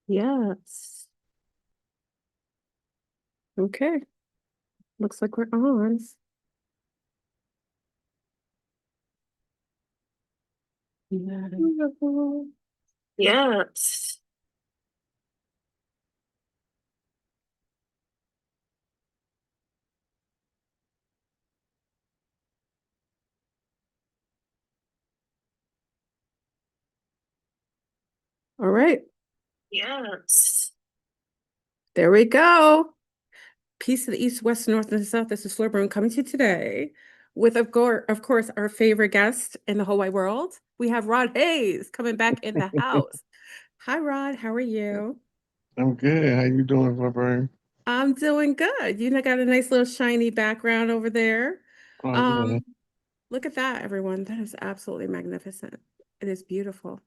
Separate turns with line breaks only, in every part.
Yes. Okay. Looks like we're on. Yes. All right. Yes. There we go. Peace of the East, West, North, and South. This is Fleur Brown coming to you today with, of course, our favorite guest in the whole wide world. We have Rod Hayes coming back in the house. Hi, Rod. How are you?
I'm good. How you doing, Laverne?
I'm doing good. You know, got a nice little shiny background over there.
Oh yeah.
Um, Look at that, everyone. That is absolutely magnificent. It is beautiful.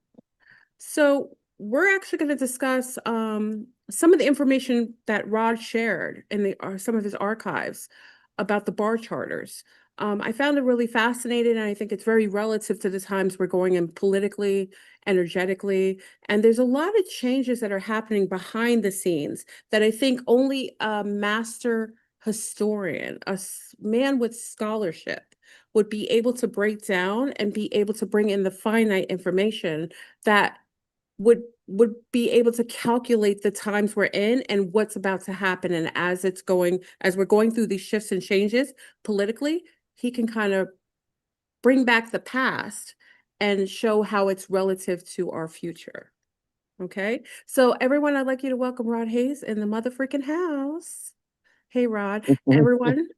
So we're actually going to discuss some of the information that Rod shared in some of his archives about the bar charters. I found it really fascinating, and I think it's very relative to the times we're going in politically, energetically, and there's a lot of changes that are happening behind the scenes that I think only a master historian, man with scholarship, would be able to break down and be able to bring in the finite information that would be able to calculate the times we're in and what's about to happen. And as we're going through these shifts and changes politically, he can kind of bring back the past and show how it's relative to our future. Okay. So everyone, I'd like you to welcome Rod Hayes in the mother freaking house. Hey Rod, everyone,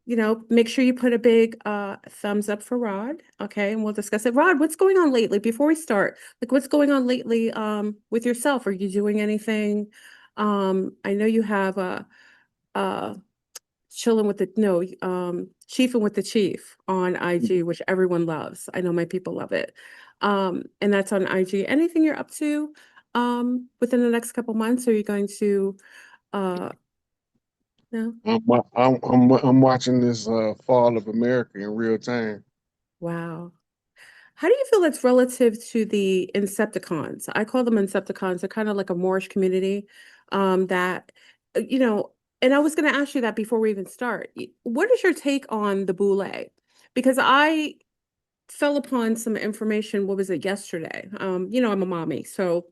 make sure you put a big thumbs up for Rod, okay? And we'll discuss it. Rod, what's going on lately before we start? Like what's going on lately with yourself? Are you doing anything? I know you have uh chilling with the no, chiefing with the chief on IG, which everyone loves. I know my people love it. And that's on IG. Anything you're up to within the next couple months? Are you going to no?
I'm watching this Fall of America in real time.
Wow. How do you feel that's relative to the Insepticons? I call them Insepticons. They're kind of like a Moorish community that, you know, and I was going to ask you that before we even start. What is your take on the Boule? Because I fell upon some information, what was it, yesterday? I'm a mommy, so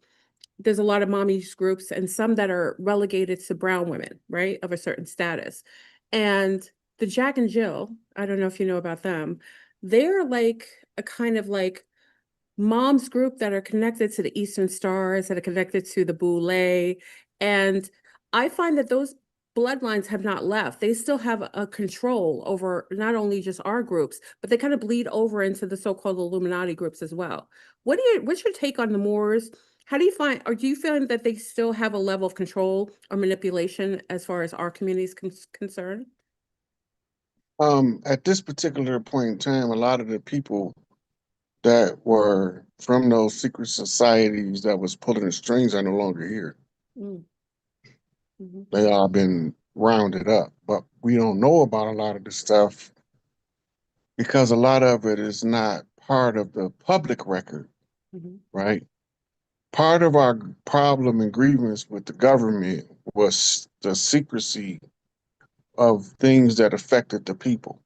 there's a lot of mommies groups and some that are relegated to brown women, right, of a certain status. And the Jack and Jill, I don't know if you know about them, they're like a kind of like moms group that are connected to the Eastern Stars, that are connected to the Boule. And I find that those bloodlines have not left. They still have a control over not only just our groups, but they kind of bleed over into the so-called Illuminati groups as well. What's your take on the Moors? How do you find, or do you feel that they still have a level of control or manipulation as far as our community is concerned?
At this particular point in time, a lot of the people that were from those secret societies that was pulling the strings are no longer here.
Mm, mhm,
They all been rounded up, but we don't know about a lot of the stuff because a lot of it is not part of the public record,
mhm,
right? Part of our problem and grievance with the government was the secrecy of things that affected the people.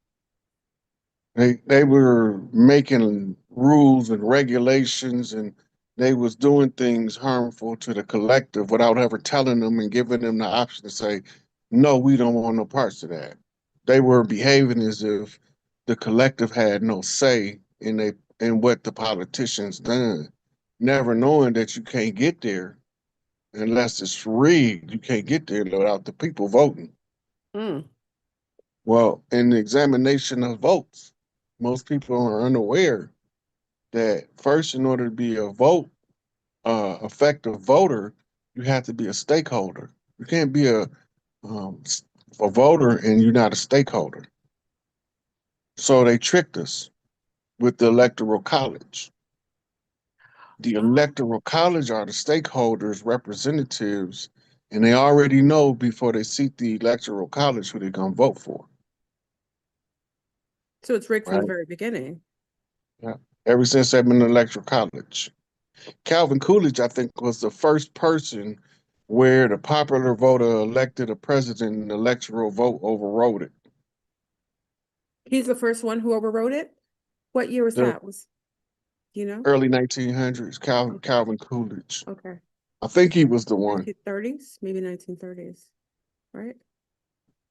They were making rules and regulations, and they was doing things harmful to the collective without ever telling them and giving them the option to say, no, we don't want no parts of that. They were behaving as if the collective had no say in what the politicians done, never knowing that you can't get there unless it's rigged. You can't get there without the people voting.
mm.
Well, in the examination of votes, most people are unaware that first, in order to be a effective voter, you have to be a stakeholder. You can't be um, a voter and you're not a stakeholder. So they tricked us with the electoral college. The electoral college are the stakeholders, representatives, and they already know before they seat the electoral college who they're gonna vote for.
So it's rigged from the
Right?
very beginning.
Yeah. Ever since I've been in electoral college. Calvin Coolidge, I think, was the first person where the popular voter elected a president and the electoral vote overrode it.
He's the first one who overwrote it. What year was
The
that? You know?
early 1900s,
Okay.
Calvin Coolidge.
Okay.
I think he was the one.
1930s, maybe 1930s, right?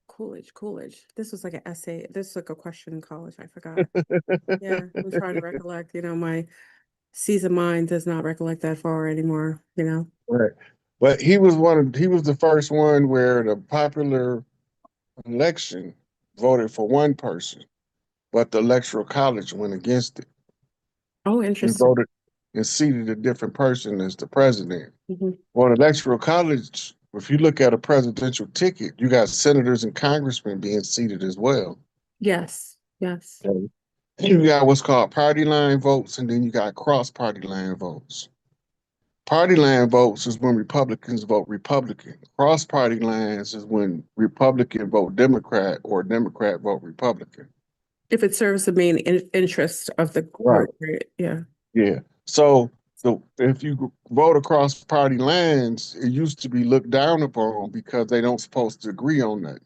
Coolidge. This was like an essay. This was like a question in college. I forgot. Yeah, I'm trying to recollect. My seasoned mind does not recollect that far anymore,
Right. But he was the first one where the popular election voted for one person, but the electoral college went against it
Oh,
and
interesting.
voted and seated a different person as the president.
Mhm.
Well, the electoral college, if you look at a presidential ticket, you got senators and congressmen being seated as well.
Yes, yes.
Okay. You got what's called party line votes, and then you got cross party line votes. Party line votes is when Republicans vote Republican. Cross party lines is when Republican vote Democrat or Democrat vote Republican.
If it serves the main interest of the
Right.
group, right? Yeah.
Yeah. So if you vote across party lines, it used to be looked down upon because they don't supposed to agree on that.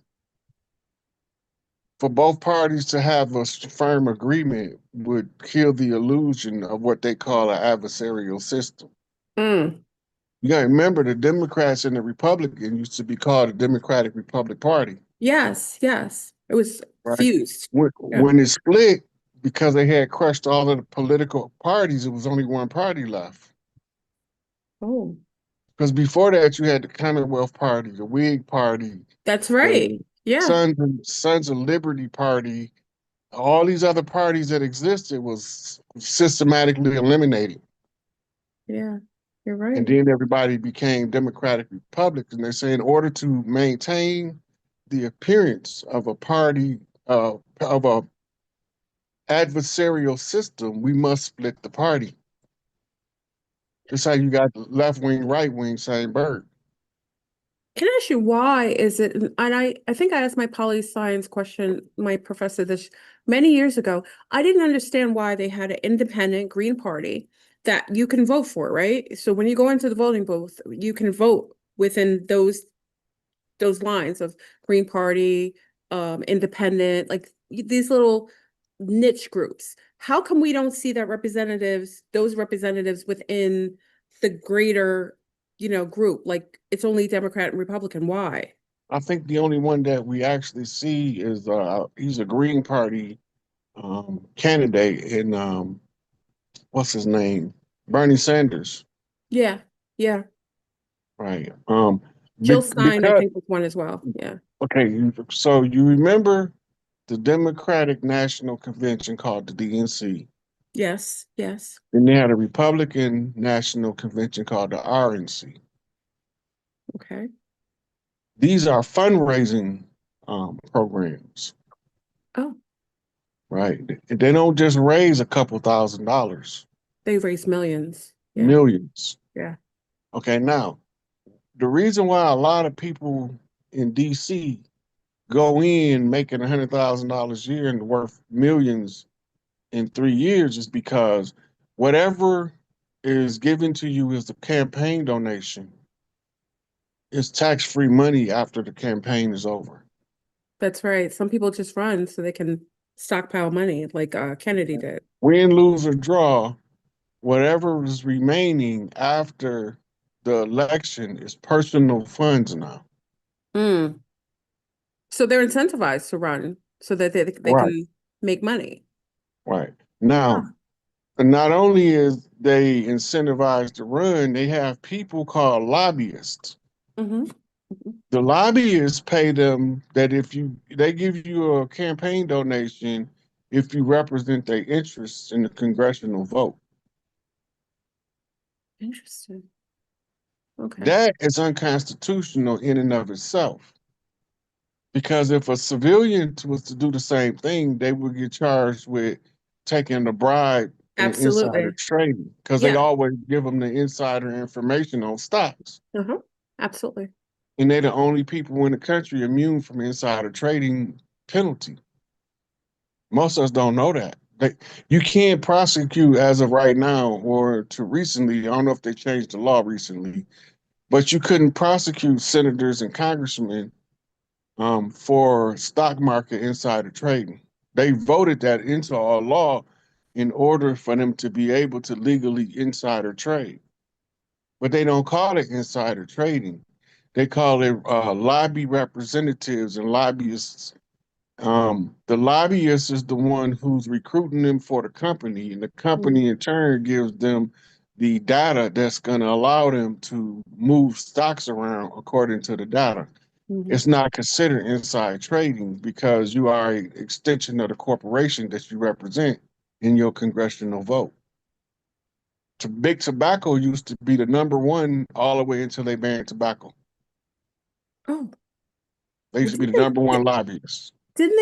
For both parties to have a firm agreement would kill the illusion of what they call an adversarial system.
Mm.
You got to remember the Democrats and the Republicans used to be called the Democratic Republic Party,
Yes, yes. It was
right?
fused. Yeah.
When it split, because they had crushed all of the political parties, it was only one party left.
Oh,
Because before that, you had the Commonwealth Party, the Whig Party,
that's right.
the
Yeah.
Sons of Liberty Party. All these other parties that existed was systematically eliminated.
Yeah. You're
And
right.
then everybody became Democratic Republicans. They say in order to maintain the appearance of a party of a adversarial system, we must split the party. Just how you got left wing, right wing, same bird.
Can I ask you why is it, and I think I asked my poli science question, my professor this many years ago. I didn't understand why they had an independent Green Party that you can vote for, right? So when you go into the voting booth, you can vote within those lines of Green Party, independent, like these little niche groups. How come we don't see those representatives within the greater, group? Like it's only Democrat and Republican. Why?
I think the only one that we actually see is he's a Green Party candidate in what's his name? Bernie Sanders,
Yeah, yeah.
right?
Jill Stein, I
Because
think, was one as well. Yeah.
okay, so you remember the Democratic National Convention called the DNC,
Yes, yes.
and they had a Republican National Convention called the RNC.
Okay.
These are fundraising programs,
Oh,
right? They don't just raise a couple $1,000s,
they raised millions. Yeah,
millions.
yeah.
Okay, now the reason why a lot of people in DC go in making $100,000 a year and worth millions in 3 years is because whatever is given to you as the campaign donation is tax-free money after the campaign is over.
That's right. Some people just run so they can stockpile money, like Kennedy did.
Win, lose, or draw, whatever is remaining after the election is personal funds now.
Mm. So they're incentivized to run so that they
Right,
can make money.
right. Now,
Huh.
not only is they incentivized to run, they have people called lobbyists.
Hmm.
The lobbyists pay them that if they give you a campaign donation if you represent their interests in the congressional vote.
Interesting. Okay.
That is unconstitutional in and of itself. Because if a civilian was to do the same thing, they would get charged with taking a bribe and insider
Absolutely.
trading because they
Yeah.
always give them the insider information on stocks.
Uh-huh. Absolutely.
And they're the only people in the country immune from insider trading penalty. Most of us don't know that. Like, you can't prosecute as of right now or to recently. I don't know if they changed the law recently, but you couldn't prosecute senators and congressmen for stock market insider trading. They voted that into our law in order for them to be able to legally insider trade. But they don't call it insider trading. They call it lobby representatives and lobbyists. The lobbyist is the one who's recruiting them for the company, and the
Mhm.
company in turn gives them the data that's going to allow them to move stocks around according to the data.
Mhm.
It's not considered inside trading because you are an extension of the corporation that you represent in your congressional vote. Big tobacco used to be the number one all the way until they banned tobacco.
Oh,
They
well,
used to be the number one lobbyist.
didn't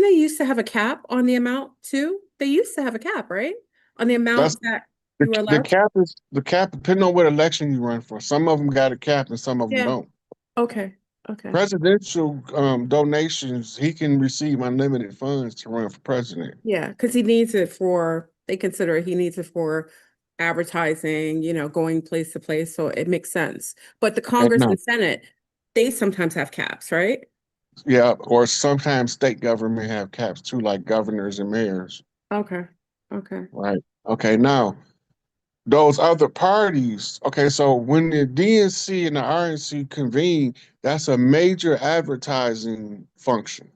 they used to have a cap on the amount too? They used to have a cap, right? On the
That's
amount that
the,
you were
the
allowed to.
cap is the cap depending on what election you run for. Some of them got a cap and some of them
Yeah.
don't.
Okay. Okay.
Presidential donations, he can receive unlimited funds to run for president.
Yeah, because he needs it for, they consider he needs it for advertising, going place to place. So it makes sense. But the
And
Congress
no,
and Senate, they sometimes have caps, right?
yeah, or sometimes state government have caps too, like governors and mayors.
Okay. Okay.
Right. Okay. Now, those other parties, okay, so when the DNC and the RNC convene, that's a major advertising function,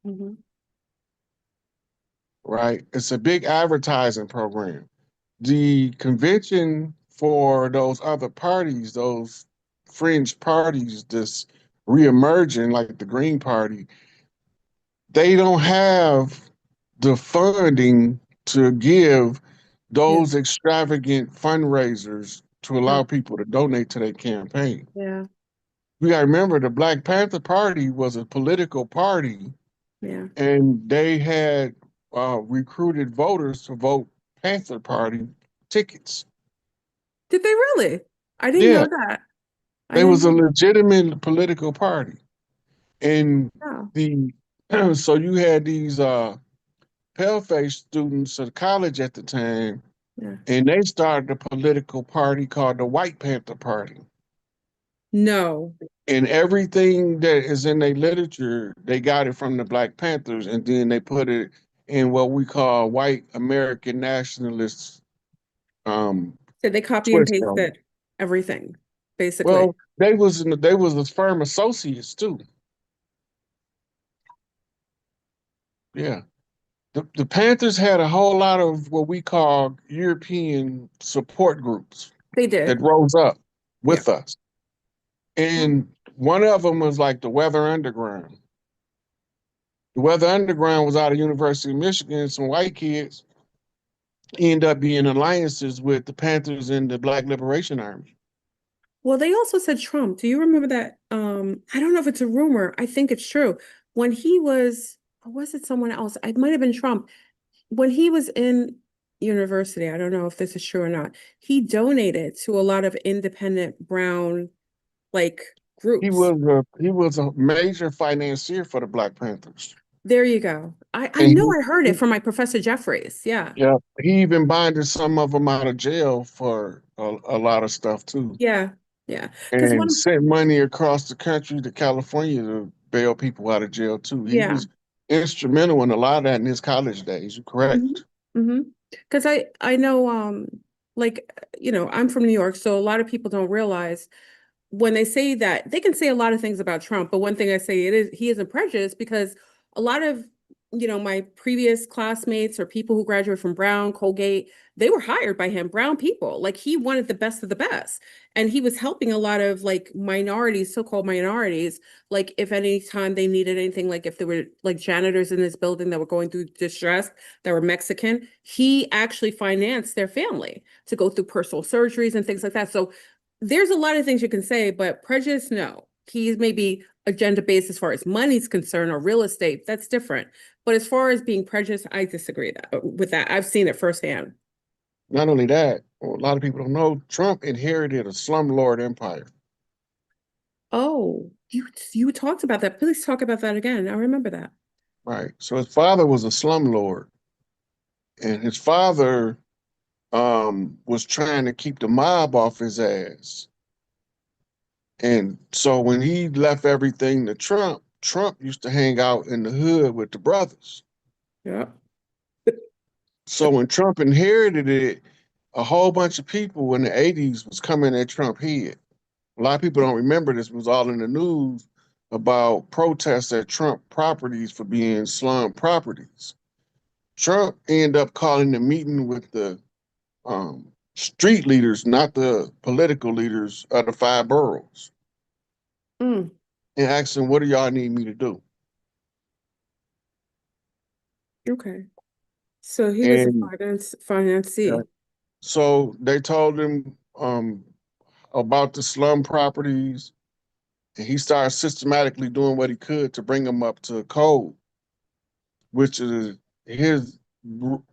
Hmm.
right? It's a big advertising program. The convention for those other parties, those fringe parties that's reemerging, like the Green Party, they don't have the funding to give
Yeah.
those extravagant fundraisers to
Yeah.
allow people to donate to their campaign.
Yeah.
We got to remember the Black Panther Party was a political party,
Yeah.
and they had recruited voters to vote Panther Party tickets.
Did they really? I didn't
Yeah,
know that. I
they
didn't
was a
know.
legitimate political party, and
Oh,
the so you had these pale-faced students at college at the time,
yeah.
and they started a political party called the White Panther Party.
No.
And everything that is in their literature, they got it from the Black Panthers, and then they put it in what we call white American nationalists um,
So they copy and
twist on it.
pasted everything, basically.
Well, they was the firm associates too. Yeah. The Panthers had a whole lot of what we call European support groups
They
that
did.
rose up
Yeah.
with us. And one of them was like the Weather Underground. The Weather Underground was out of University of Michigan. Some white kids end up being alliances with the Panthers and the Black Liberation Army.
Well, they also said Trump. Do you remember that? I don't know if it's a rumor. I think it's true. When he was, or was it someone else? It might have been Trump. When he was in university, I don't know if this is true or not. He donated to a lot of independent brown like groups.
He was a major financier for the Black Panthers.
There you go. I
And
know I heard it from my professor Jeffries. Yeah.
yeah, he even bonded some of them out of jail for a lot of stuff too,
Yeah. Yeah. Because
and sent money across the country to California to bail people out of jail too. He
yeah.
was instrumental in a lot of that in his college days. You're
Hmm.
correct.
Hmm. Because I know like I'm from New York, so a lot of people don't realize when they say that they can say a lot of things about Trump, but one thing I say it is he isn't prejudiced because a lot of my previous classmates or people who graduated from Brown, Colgate, they were hired by him, Brown people. Like he wanted the best of the best. And he was helping a lot of like minorities, so-called minorities, like if any time they needed anything, like if there were like janitors in this building that were going through distress that were Mexican, he actually financed their family to go through personal surgeries and things like that. So there's a lot of things you can say, but prejudice, no. He's maybe agenda based as far as money's concerned or real estate. That's different. But as far as being prejudiced, I disagree with that. I've seen it firsthand.
Not only that, well, a lot of people don't know Trump inherited a slumlord empire.
Oh, you talked about that. Please talk about that again. I remember that.
Right. So his father was a slumlord. and his father was trying to keep the mob off his ass. And so when he left everything to Trump, Trump used to hang out in the hood with the brothers.
Yeah.
So when Trump inherited it, a whole bunch of people in the 80s was coming at Trump head. A lot of people don't remember this, was all in the news about protests at Trump properties for being slum properties. Trump ended up calling a meeting with the street leaders, not the political leaders of the 5 boroughs,
Mm,
and asked them, what do y'all need me to do?
okay. So he was a
And
financier.
so they told him about the slum properties, and he started systematically doing what he could to bring them up to code, which is his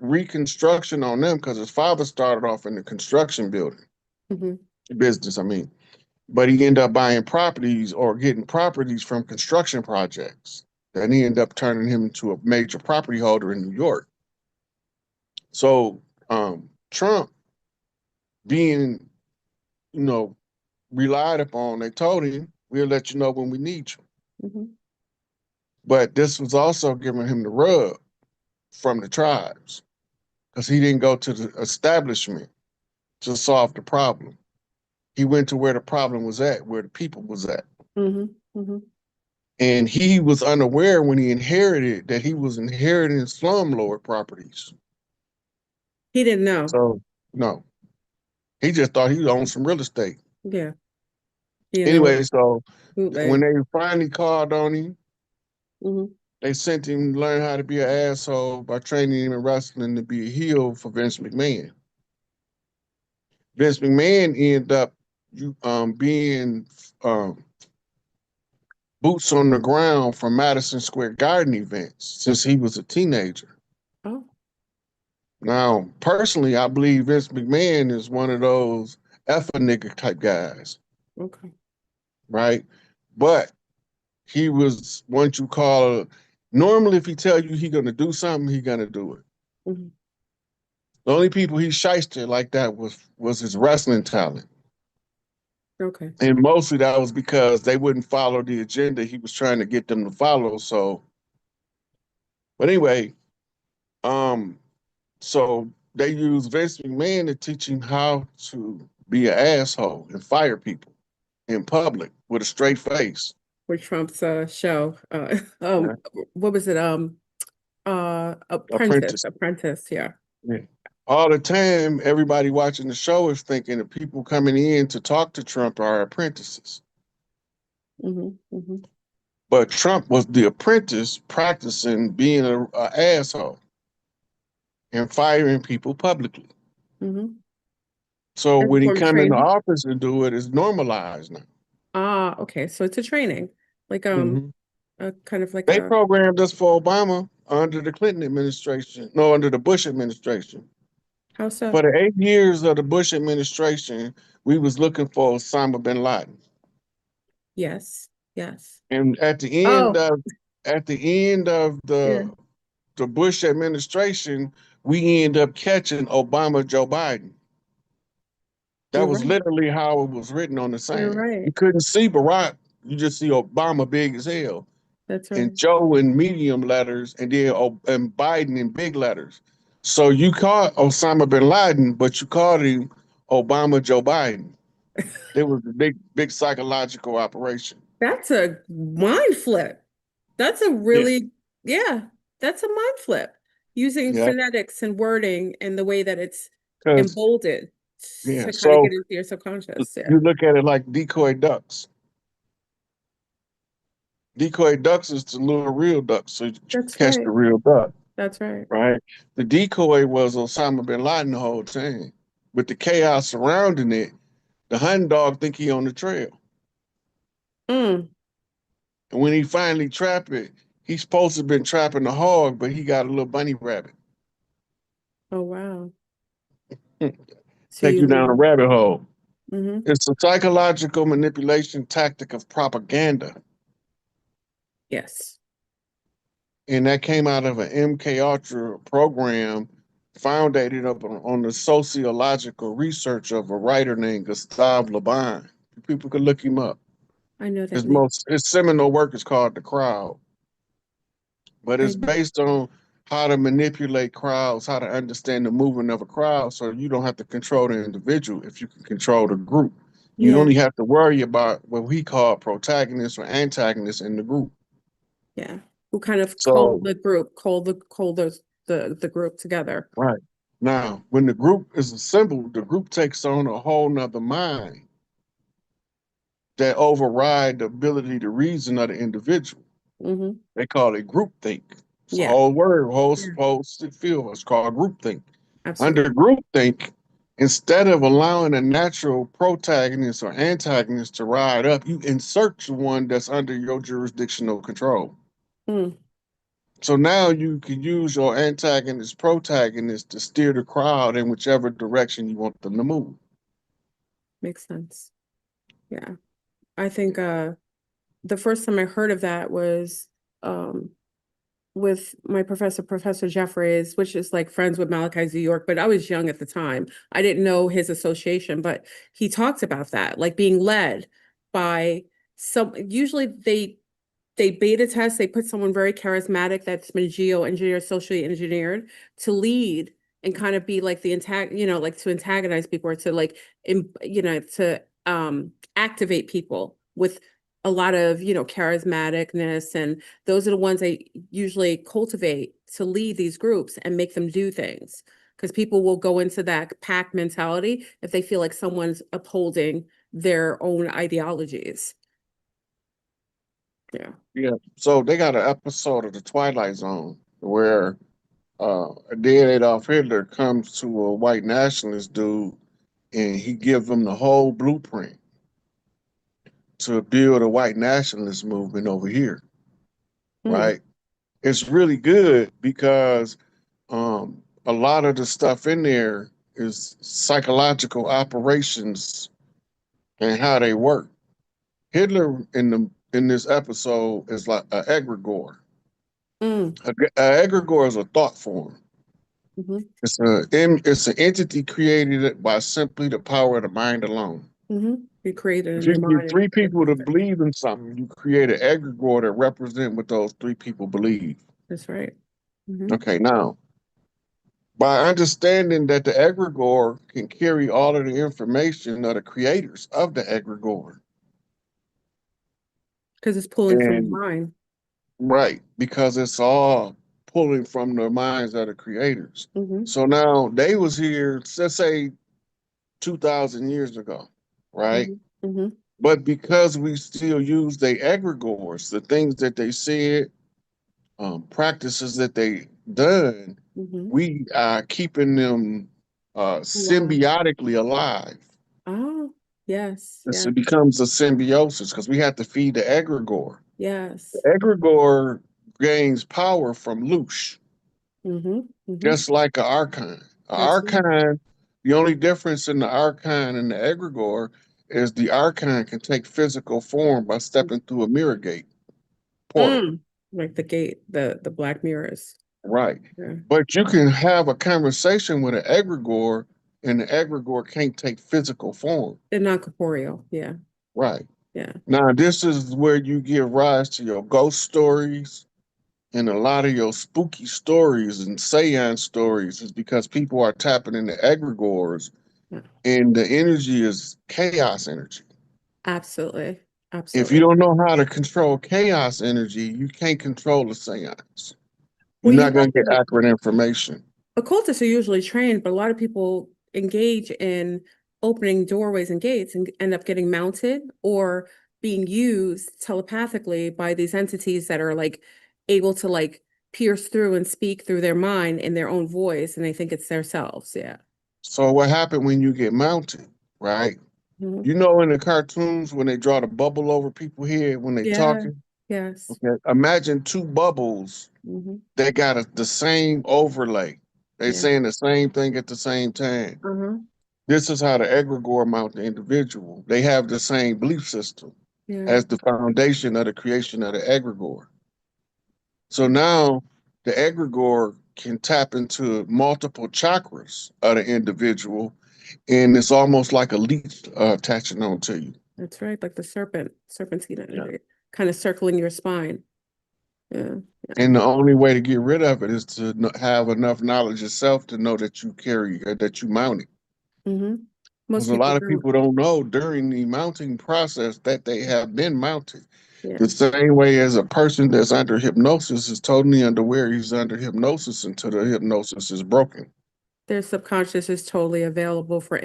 reconstruction on them, because his father started off in the construction building
Hmm.
business, I mean. But he ended up buying properties or getting properties from construction projects. And he ended up turning him into a major property holder in New York. So Trump being, you know, relied upon, they told him, we'll let you know when we need you.
Hmm.
But this was also giving him the rub from the tribes because he didn't go to the establishment to solve the problem. He went to where the problem was at, where the people was at.
Hmm. Hmm.
And he was unaware when he inherited that he was inheriting slumlord properties.
He didn't know.
So, no, he just thought he owned some real estate.
Yeah. You know it.
Anyway, so when
Bootleg.
they finally called on him,
Hmm.
they sent him to learn how to be an asshole by training him in wrestling to be a heel for Vince McMahon. Vince McMahon ended up being um, boots on the ground for Madison Square Garden events since he was a teenager.
Oh,
Now, personally, I believe Vince McMahon is one of those F a nigga type guys,
okay.
right? But he was once you call normally if he tell you he gonna do something, he gonna do it.
Hmm.
The only people he shysted like that was his wrestling talent.
Okay.
And mostly that was because they wouldn't follow the agenda he was trying to get them to follow. So, but anyway, um, so they used Vince McMahon to teach him how to be an asshole and fire people in public with a straight face.
For Trump's show.
Yeah.
What was it?
Apprentice.
Apprentice, yeah.
Yeah. All the time, everybody watching the show is thinking the people coming in to talk to Trump are apprentices.
Hmm. Hmm.
But Trump was the apprentice practicing being a asshole and firing people publicly.
Hmm.
So
As a
when he
form of
come into
training.
office and do it, it's normalized now.
Ah, okay. So it's a training, like
Mhm.
a kind of like
They
a
programmed us for Obama under the Clinton administration, no, under the Bush administration.
how so?
For the 8 years of the Bush administration, we was looking for Osama bin Laden.
Yes, yes.
And
Oh,
at the end of
yeah.
the Bush administration, we end up catching Obama Joe Biden. That
You're
was
right.
literally how it was written on the
You're
sign.
right.
You couldn't see Barack, you just see Obama big as hell,
That's
and
right.
Joe in medium letters, and then and Biden in big letters. So you called Osama bin Laden, but you called him Obama Joe Biden. It was a big psychological operation.
That's a mind flip. That's a
Yeah.
really, yeah, that's a mind flip. Using
Yeah.
phonetics and wording and the way that it's
Because
emboldened
yeah.
to kind of
So
get into your subconscious. Yeah,
you look at it like decoy ducks. Decoy ducks is to lure real ducks, so you can
that's
catch the
right.
real duck,
That's right.
right? The decoy was Osama bin Laden the whole time. With the chaos surrounding it, the hunting dog think he on the trail.
Mm.
And when he finally trap it, he's supposed to have been trapping the hog, but he got a little bunny rabbit.
Oh, wow. So
Take
you
you down a
learn.
rabbit hole.
Hmm.
It's a psychological manipulation tactic of propaganda.
Yes.
And that came out of an MK Ultra program founded up on the sociological research of a writer named Gustave Le Bon. People could look him up.
I know that name.
His seminal work is called The Crowd, but
I,
it's based on how to manipulate crowds, how to understand the movement of a crowd, so you don't have to control the individual if you can control the group. You
yeah,
only have to worry about what we call protagonists or antagonists in the group.
yeah. Who kind of called
So,
the group, called the group together.
right. Now, when the group is assembled, the group takes on a whole nother mind that override the ability to reason of the individual.
Mm-hmm.
They call it groupthink. It's a
Yeah,
whole word,
yeah,
whole field. It's called groupthink.
absolutely.
Under groupthink, instead of allowing a natural protagonist or antagonist to ride up, you insert the one that's under your jurisdictional control.
Mm,
So now you can use your antagonist, protagonist to steer the crowd in whichever direction you want them to move.
makes sense. Yeah. I think the first time I heard of that was um with my professor, Professor Jeffries, which is like friends with Malachi Z. York, but I was young at the time. I didn't know his association, but he talked about that, like being led by usually they beta test, they put someone very charismatic that's been geoengineered, socially engineered to lead and kind of be like the like to antagonize people or to like to activate people with a lot of, charismaticness. And those are the ones they usually cultivate to lead these groups and make them do things. Because people will go into that pack mentality if they feel like someone's upholding their own ideologies. Yeah.
Yeah. So they got an episode of The Twilight Zone where dead Adolf Hitler comes to a white nationalist dude and he gives them the whole blueprint to build a white nationalist movement over here,
Mm,
right? It's really good because a lot of the stuff in there is psychological operations and how they work. Hitler in this episode is like an egregore.
mm,
An egregore is a thought form.
mhm,
It's an entity created by simply the power of the mind alone.
Be created
If
in
you
your
get
mind and
three people to
manifest it.
believe in something, you create an egregore that represent what those three people believe.
That's right. Hmm.
Okay, now by understanding that the egregore can carry all of the information of the creators of the egregore,
Because it's pulling from your
and
mind.
right, because it's all pulling from the minds of the creators.
Hmm.
So now they was here, let's say 2,000 years ago, right?
Hmm. Hmm.
But because we still use the egregores, the things that they said, practices that they done,
Hmm.
we are keeping them
Wow.
symbiotically alive.
Oh, yes,
This
yes,
becomes a symbiosis because we have to feed the egregore. The
yes.
egregore gains power from Lush,
Hmm. Hmm.
just like an archon. An
That's right.
archon, the only difference in the archon and the egregore is the archon can take physical form by stepping through a mirror gate portal.
Mm. Like the gate, the Black Mirrors.
Right.
Yeah.
But you can have a conversation with an egregore, and the egregore can't take physical form.
They're not corporeal. Yeah.
Right.
Yeah.
Now, this is where you give rise to your ghost stories and a lot of your spooky stories and seance stories, is because people are tapping into egregores,
Yeah.
and the energy is chaos energy.
Absolutely.
If you
Absolutely.
don't know how to control chaos energy, you can't control the seance. You're
Well, you
not
have
going to get
to.
accurate information.
Occultists are usually trained, but a lot of people engage in opening doorways and gates and end up getting mounted or being used telepathically by these entities that are like able to like pierce through and speak through their mind in their own voice, and they think it's themselves. Yeah.
So what happened when you get mounted, right?
Mhm.
You know in the cartoons when they draw the bubble over people's head when they
Yeah.
talking?
Yes.
Okay. Imagine two bubbles
Hmm.
that got the same overlay. They
Yeah.
saying the same thing at the same time.
Uh-huh.
This is how the egregore mount the individual. They have the same belief system
Yeah.
as the foundation of the creation of the egregore. So now the egregore can tap into multiple chakras of the individual, and it's almost like a leech attaching onto you.
That's right, like the serpentine
Yeah.
energy, kind of circling your spine. Yeah, yeah.
And the only way to get rid of it is to have enough knowledge yourself to know that you carry, that you mount it.
Hmm.
Because
Most
a
people
lot of
don't.
people don't know during the mounting process that they have been mounted.
Yeah.
The same way as a person that's under hypnosis is totally unaware he's under hypnosis until the hypnosis is broken.
Their subconscious is totally available for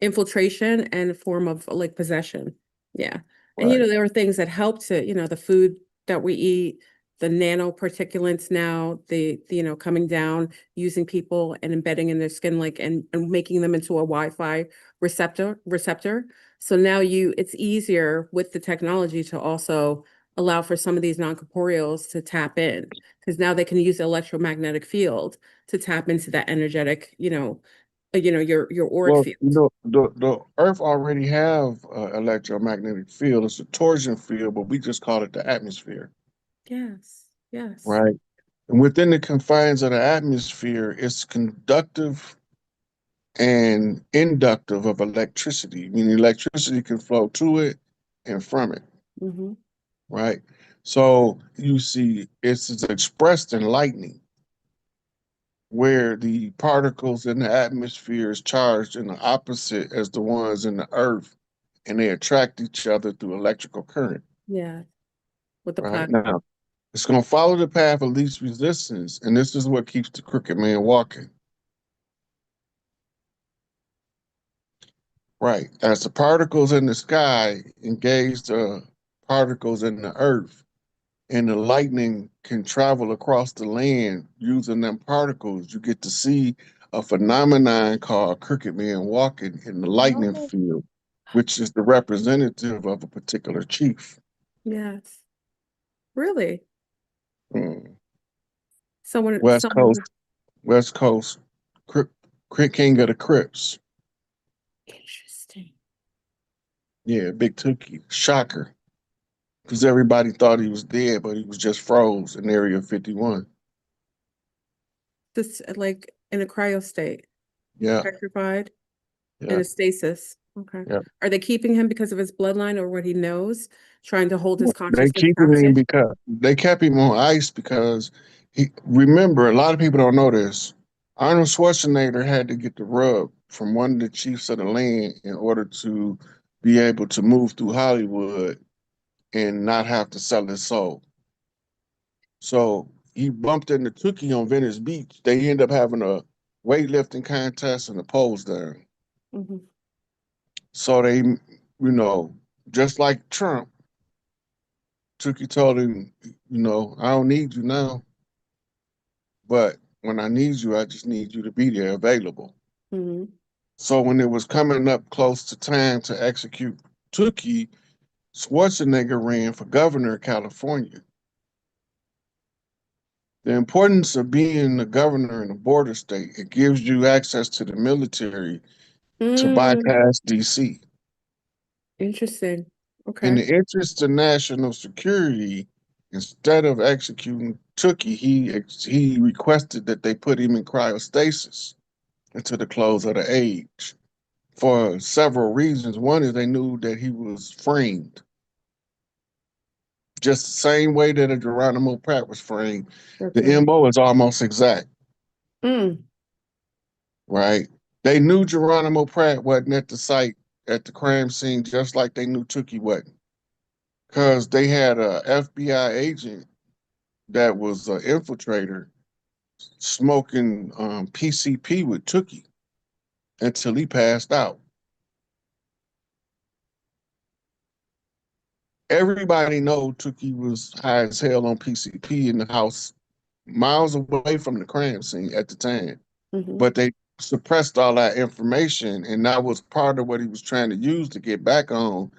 infiltration and a form of like possession. Yeah. And
Right.
there are things that help to, the food that we eat, the nanoparticulates now, coming down, using people and embedding in their skin, like and making them into a Wi-Fi receptor. So now it's easier with the technology to also allow for some of these non-corporeals to tap in, because now they can use the electromagnetic field to tap into that energetic, your auric
Well,
field.
the Earth already have electromagnetic field. It's a torsion field, but we just call it the atmosphere,
Yes, yes.
right? And within the confines of the atmosphere, it's conductive and inductive of electricity, meaning electricity can flow to it and from it,
Mm-hmm.
right? So you see, it's expressed in lightning, where the particles in the atmosphere is charged in the opposite as the ones in the earth, and they attract each other through electrical current.
Yeah, with the
Right
plasma.
now, it's going to follow the path of least resistance, and this is what keeps the crooked man walking. Right, as the particles in the sky engage the particles in the earth, and the lightning can travel across the land using them particles, you get to see a phenomenon called crooked man walking in the lightning
Oh,
field, which is the representative of a particular chief.
yes. Really?
Mm.
Someone,
West Coast,
someone.
West Coast, King of the Crips.
Interesting.
Yeah, Big Tookie. Shocker. Because everybody thought he was dead, but he was just froze in Area 51.
This like in a cryo state,
Yeah,
petrified in
yeah,
a stasis. Okay.
yeah.
Are they keeping him because of his bloodline or what he knows, trying to hold his
They
consciousness
keeping him
captive?
because they kept him on ice because remember, a lot of people don't know this. Arnold Schwarzenegger had to get the rub from one of the chiefs of the land in order to be able to move through Hollywood and not have to sell his soul. So he bumped into Tookie on Venice Beach. They end up having a weightlifting contest and a pose down.
Hmm.
So they, just like Trump, Tookie told him, I don't need you now, but when I need you, I just need you to be there available.
Hmm.
So when it was coming up close to time to execute Tookie, Schwarzenegger ran for governor of California. The importance of being the governor in a border state, it gives you access to the military to
Mm,
bypass DC.
interesting.
In
Okay.
the interest of national security, instead of executing Tookie, he requested that they put him in cryostasis until the close of the age for several reasons. One is they knew that he was framed, just the same way that a Geronimo Pratt was framed.
That's
The
right.
MO is almost exact,
Mm,
right? They knew Geronimo Pratt wasn't at the site at the crime scene, just like they knew Tookie wasn't, because they had a FBI agent that was an infiltrator smoking PCP with Tookie until he passed out. Everybody know Tookie was high as hell on PCP in the house miles away from the crime scene at the time,
hmm.
but they suppressed all that information, and that was part of what he was trying to use to get back on,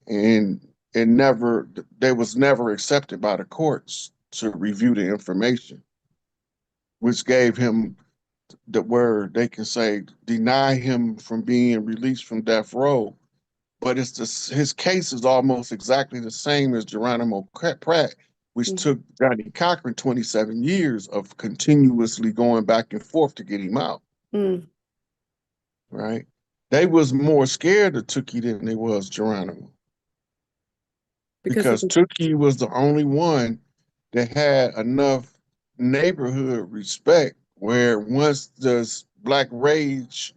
and it never, they was never accepted by the courts to review the information, which gave him the word they can say deny him from being released from death row. But his case is almost exactly the same as Geronimo Pratt, which
Mhm.
took Johnny Cochran 27 years of continuously going back and forth to get him out,
Mm.
right? They was more scared of Tookie than they was Geronimo,
Because of
because
the,
Tookie was the only one that had enough neighborhood respect where once this black rage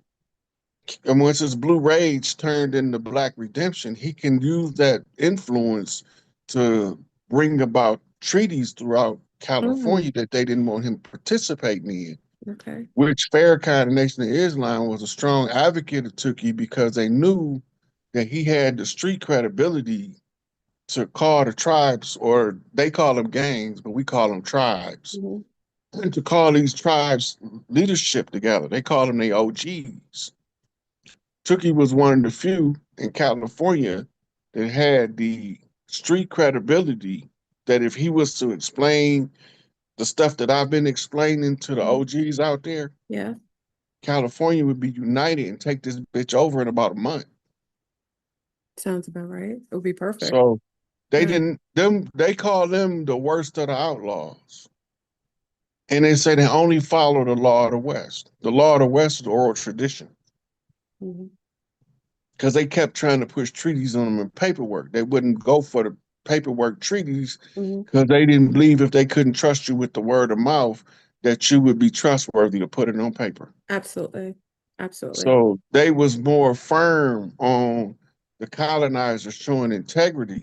and once his blue rage turned into black redemption, he can use that influence to bring about treaties throughout
mm,
California that they didn't want him participating in,
okay.
which Farrakhan and Nation of Islam was a strong advocate of Tookie because they knew that he had the street credibility to call the tribes, or they call them gangs, but we call them tribes,
Mhm.
and to call these tribes leadership together. They call them the OGs. Tookie was one of the few in California that had the street credibility that if he was to explain the stuff that I've been explaining to the
Mhm.
OGs out there,
Yeah,
California would be united and take this bitch over in about a month.
sounds about right. It would be perfect.
So they
Yeah.
didn't them they call them the worst of the outlaws. And they say they only follow the law of the West. The law of the West is oral tradition.
Mhm.
Because they kept trying to push treaties on them in paperwork. They wouldn't go for the paperwork treaties
Mhm.
because they didn't believe if they couldn't trust you with the word of mouth that you would be trustworthy to put it on paper.
Absolutely. Absolutely.
So they was more firm on the colonizers showing integrity,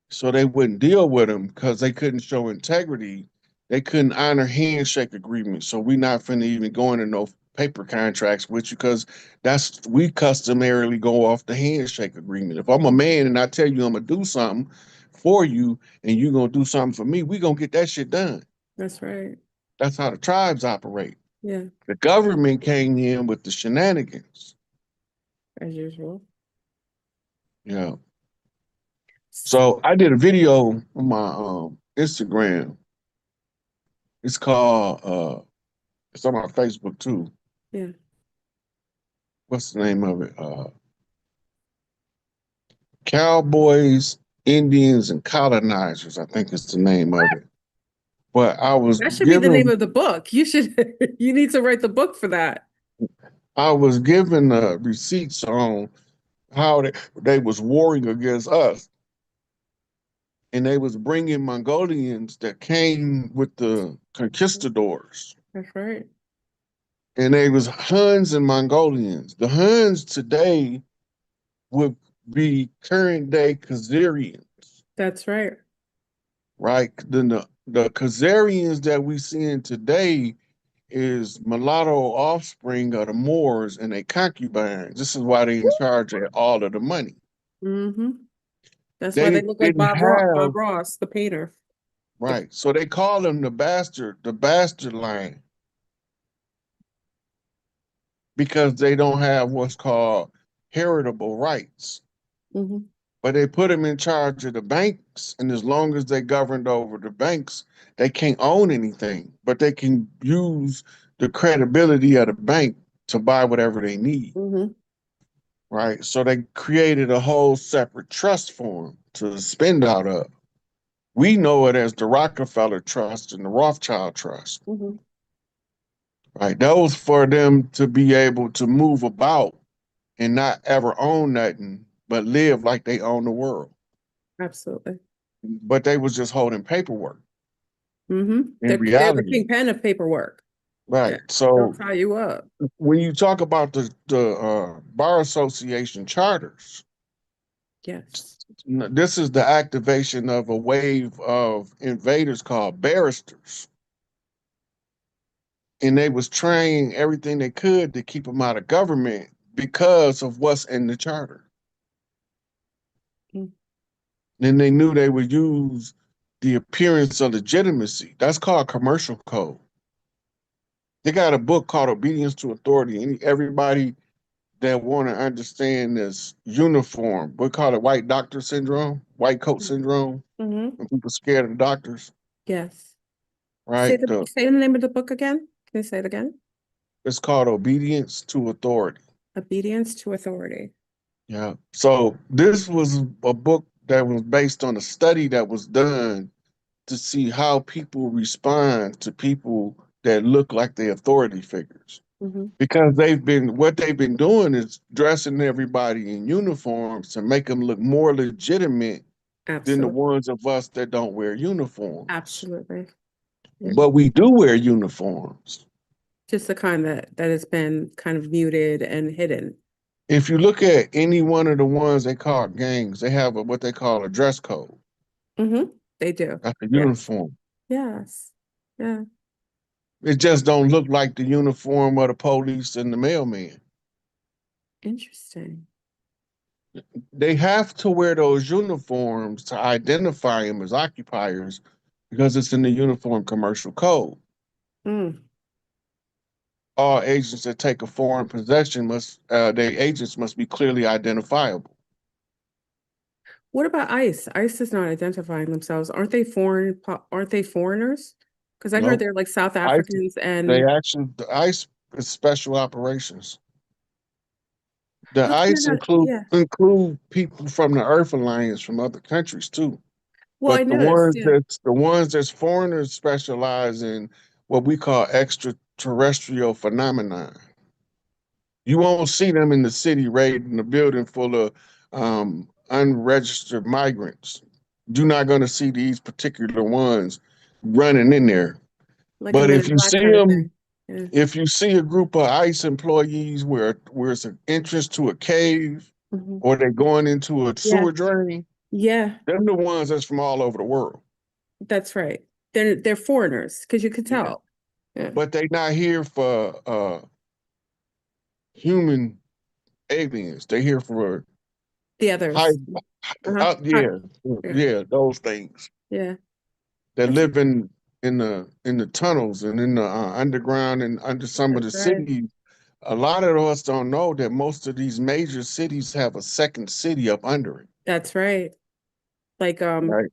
so they wouldn't deal with them because they couldn't show integrity. They couldn't honor handshake agreements. So we not finna even go into no paper contracts with you because that's we customarily go off the handshake agreement. If I'm a man and I tell you I'm gonna do something for you and you gonna do something for me, we gonna get that shit done.
That's right.
That's how the tribes operate.
Yeah,
The government came in with the shenanigans.
as usual.
Yeah. So I did a video on my Instagram. It's called it's on my Facebook too.
Yeah.
What's the name of it? Cowboys, Indians, and Colonizers, I think is the name of it. But
That should be the name of the book. You should, you need to write the book for that.
I was given receipts on how they was warring against us. And they was bringing Mongolians that came with the conquistadors.
That's right.
And they was Huns and Mongolians. The Huns today would be current day Khazarians,
That's right.
right? Then the Khazarians that we seeing today is mulatto offspring of the Moors and their concubines. This is why they in charge of all of the money.
Mm-hmm. That's why they
They
look like
didn't
Bob
have
Ross, the painter. The,
right, so they call them the bastard line, because they don't have what's called heritable rights.
Mhm.
But they put them in charge of the banks, and as long as they governed over the banks, they can't own anything, but they can use the credibility of the bank to buy whatever they need,
Mhm.
right? So they created a whole separate trust for them to spend out of. We know it as the Rockefeller Trust and the Rothschild Trust,
Mhm.
right? That was for them to be able to move about and not ever own nothing, but live like they own the world.
Absolutely.
But they was just holding paperwork
Mm-hmm.
in
They're the
reality.
kingpin of paperwork. Yeah.
Right.
They'll
So
tie you up.
when you talk about the bar association charters,
Yes.
this is the activation of a wave of invaders called barristers, and they was trying everything they could to keep them out of government because of what's in the charter.
Mm.
Then they knew they would use the appearance of legitimacy. That's called commercial code. They got a book called Obedience to Authority. And everybody that want to understand this uniform, we call it white doctor syndrome, white coat syndrome,
Mm-hmm.
when people scared of doctors,
Yes.
right?
Say the name of the book again. Can you say it again?
It's called Obedience to Authority.
Obedience to Authority.
Yeah. So this was a book that was based on a study that was done to see how people respond to people that look like they authority figures.
Hmm.
Because what they've been doing is dressing everybody in uniforms to make them look more legitimate than the
Absolutely.
ones of us that don't wear uniforms.
Absolutely. Yeah.
But we do wear uniforms.
Just the kind that has been kind of muted and hidden.
If you look at any one of the ones they call gangs, they have what they call a dress code.
Hmm. They do.
That's a
Yes.
uniform.
Yes. Yeah.
It just don't look like the uniform of the police and the mailman.
Interesting.
They have to wear those uniforms to identify them as occupiers because it's in the Uniform Commercial Code.
Mm.
All agents that take a foreign possession their agents must be clearly identifiable.
What about ICE? ICE is not identifying themselves. Aren't they foreigners? Because I heard
No,
they're like South
ICE,
Africans and
the ICE is special operations. The
how come they're
ICE
not?
include
Yeah.
include people from the Earth Alliance from other countries too.
Well, I
But
noticed. Yeah.
the ones that's foreigners specialize in what we call extraterrestrial phenomenon. You won't see them in the city raiding a building full of unregistered migrants. You're not going to see these particular ones running in there.
Like a
But
Men in Black kind of thing. Yeah.
if you see a group of ICE employees where it's an entrance to a cave
Hmm.
or they're going into a
Yeah.
sewer drain,
Yeah.
they're the ones that's from all over the world.
That's right. They're foreigners because you could
Yeah.
tell. Yeah.
But they're not here for human aliens. They're here for
The
high,
others. Uh-huh.
yeah,
Yeah.
yeah, those things
Yeah.
that
That's
live in the tunnels and in the underground and under some of
that's
the
right.
cities. A lot of us don't know that most of these major cities have a second city up under it.
That's right. Like
Right.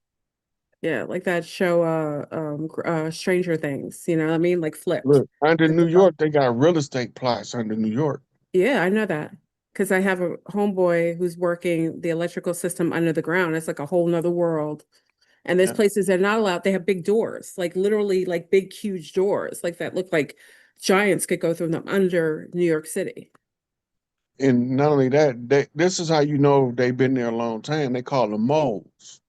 yeah, like that show Stranger Things, you know what I mean? Like flipped.
Look, under
It's
New
the
York, they got real estate plots under New York.
Yeah, I know that. Because I have a homeboy who's working the electrical system under the ground. It's like a whole nother world. And there's
Yeah.
places they're not allowed, they have big doors, like literally like big, huge doors, like that look like giants could go through them under New York City.
And not only that, this is how you know they've been there a long time. They call them moles.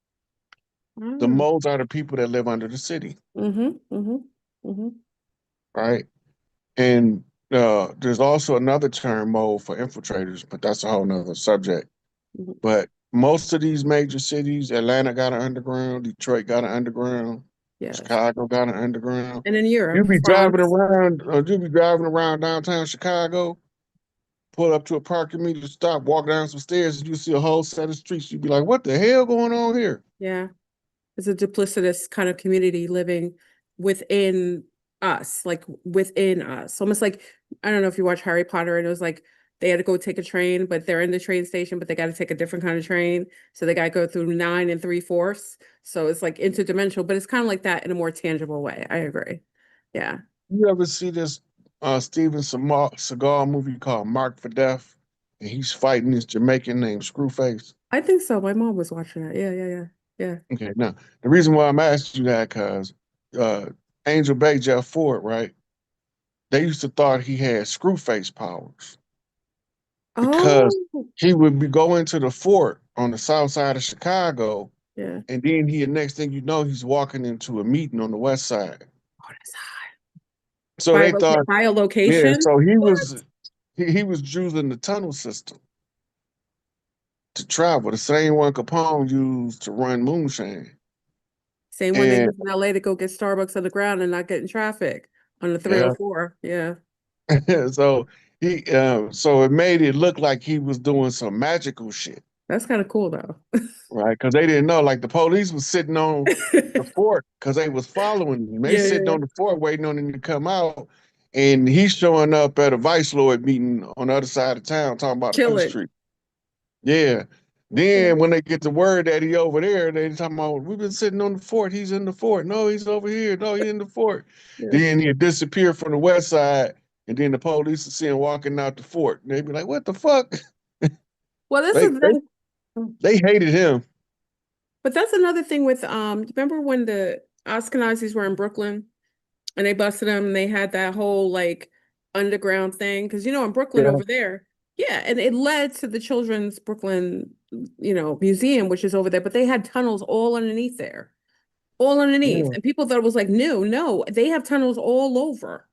The
Mm.
moles are the people that live under the city,
Mm-hmm. Mm-hmm. Mm-hmm.
right? And there's also another term, mole, for infiltrators, but that's a whole nother subject.
Mm-hmm.
But most of these major cities, Atlanta got an underground, Detroit got an underground,
Yes.
Chicago got an underground.
And in Europe, France.
You'll be driving around downtown Chicago, pull up to a parking meter, stop, walk down some stairs, and you see a whole set of streets. You'd be like, what the hell going on here?
Yeah. It's a duplicitous kind of community living within us, like within us. Almost like, I don't know if you watch Harry Potter and it was like they had to go take a train, but they're in the train station, but they got to take a different kind of train. So they got to go through 9 3/4. So it's like interdimensional, but it's kind of like that in a more tangible way. I agree. Yeah.
You ever see this Steven Seagal movie called Mark for Death? And he's fighting this Jamaican named Screwface.
I think so. My mom was watching that. Yeah, yeah, yeah. Yeah.
Okay, now the reason why I'm asking you that because uh, Angel Bay Jeff Ford, right? They used to thought he had Screwface powers because
Oh,
he would be going to the fort on the south side of Chicago,
yeah.
and then next thing you know, he's walking into a meeting on the west side.
What is
So
that?
they thought,
By a
yeah,
location?
so
What?
he was using the tunnel system to travel, the same one Capone used to run Moonshine.
Same one they
And
use in LA to go get Starbucks on the ground and not get in traffic on the
yeah,
304. Yeah.
so so it made it look like he was doing some magical shit,
That's kind of cool though.
right? Because they didn't know, like the police was sitting on the fort because they was following him. They
Yeah, yeah,
sitting
yeah.
on the fort waiting on him to come out, and he's showing up at a Vice Lord meeting on the other side of town talking about a peace
Chilling.
treaty. Yeah.
Yeah.
Then when they get the word that he over there, they talking about we've been sitting on the fort. He's in the fort. No, he's over here. No, he's in the fort.
Yeah.
Then he'd disappear from the west side, and then the police would see him walking out the fort. And they'd be like, "What the fuck?"
Well, this
They
is
they
the,
they hated him.
but that's another thing with remember when the Ashkenazis were in Brooklyn and they busted them. And they had that whole like underground thing because in Brooklyn
Yeah.
over there, yeah, and it led to the Children's Brooklyn, museum, which is over there. But they had tunnels all underneath there, all underneath,
Yeah.
and people thought it was like new. No, they have tunnels all over.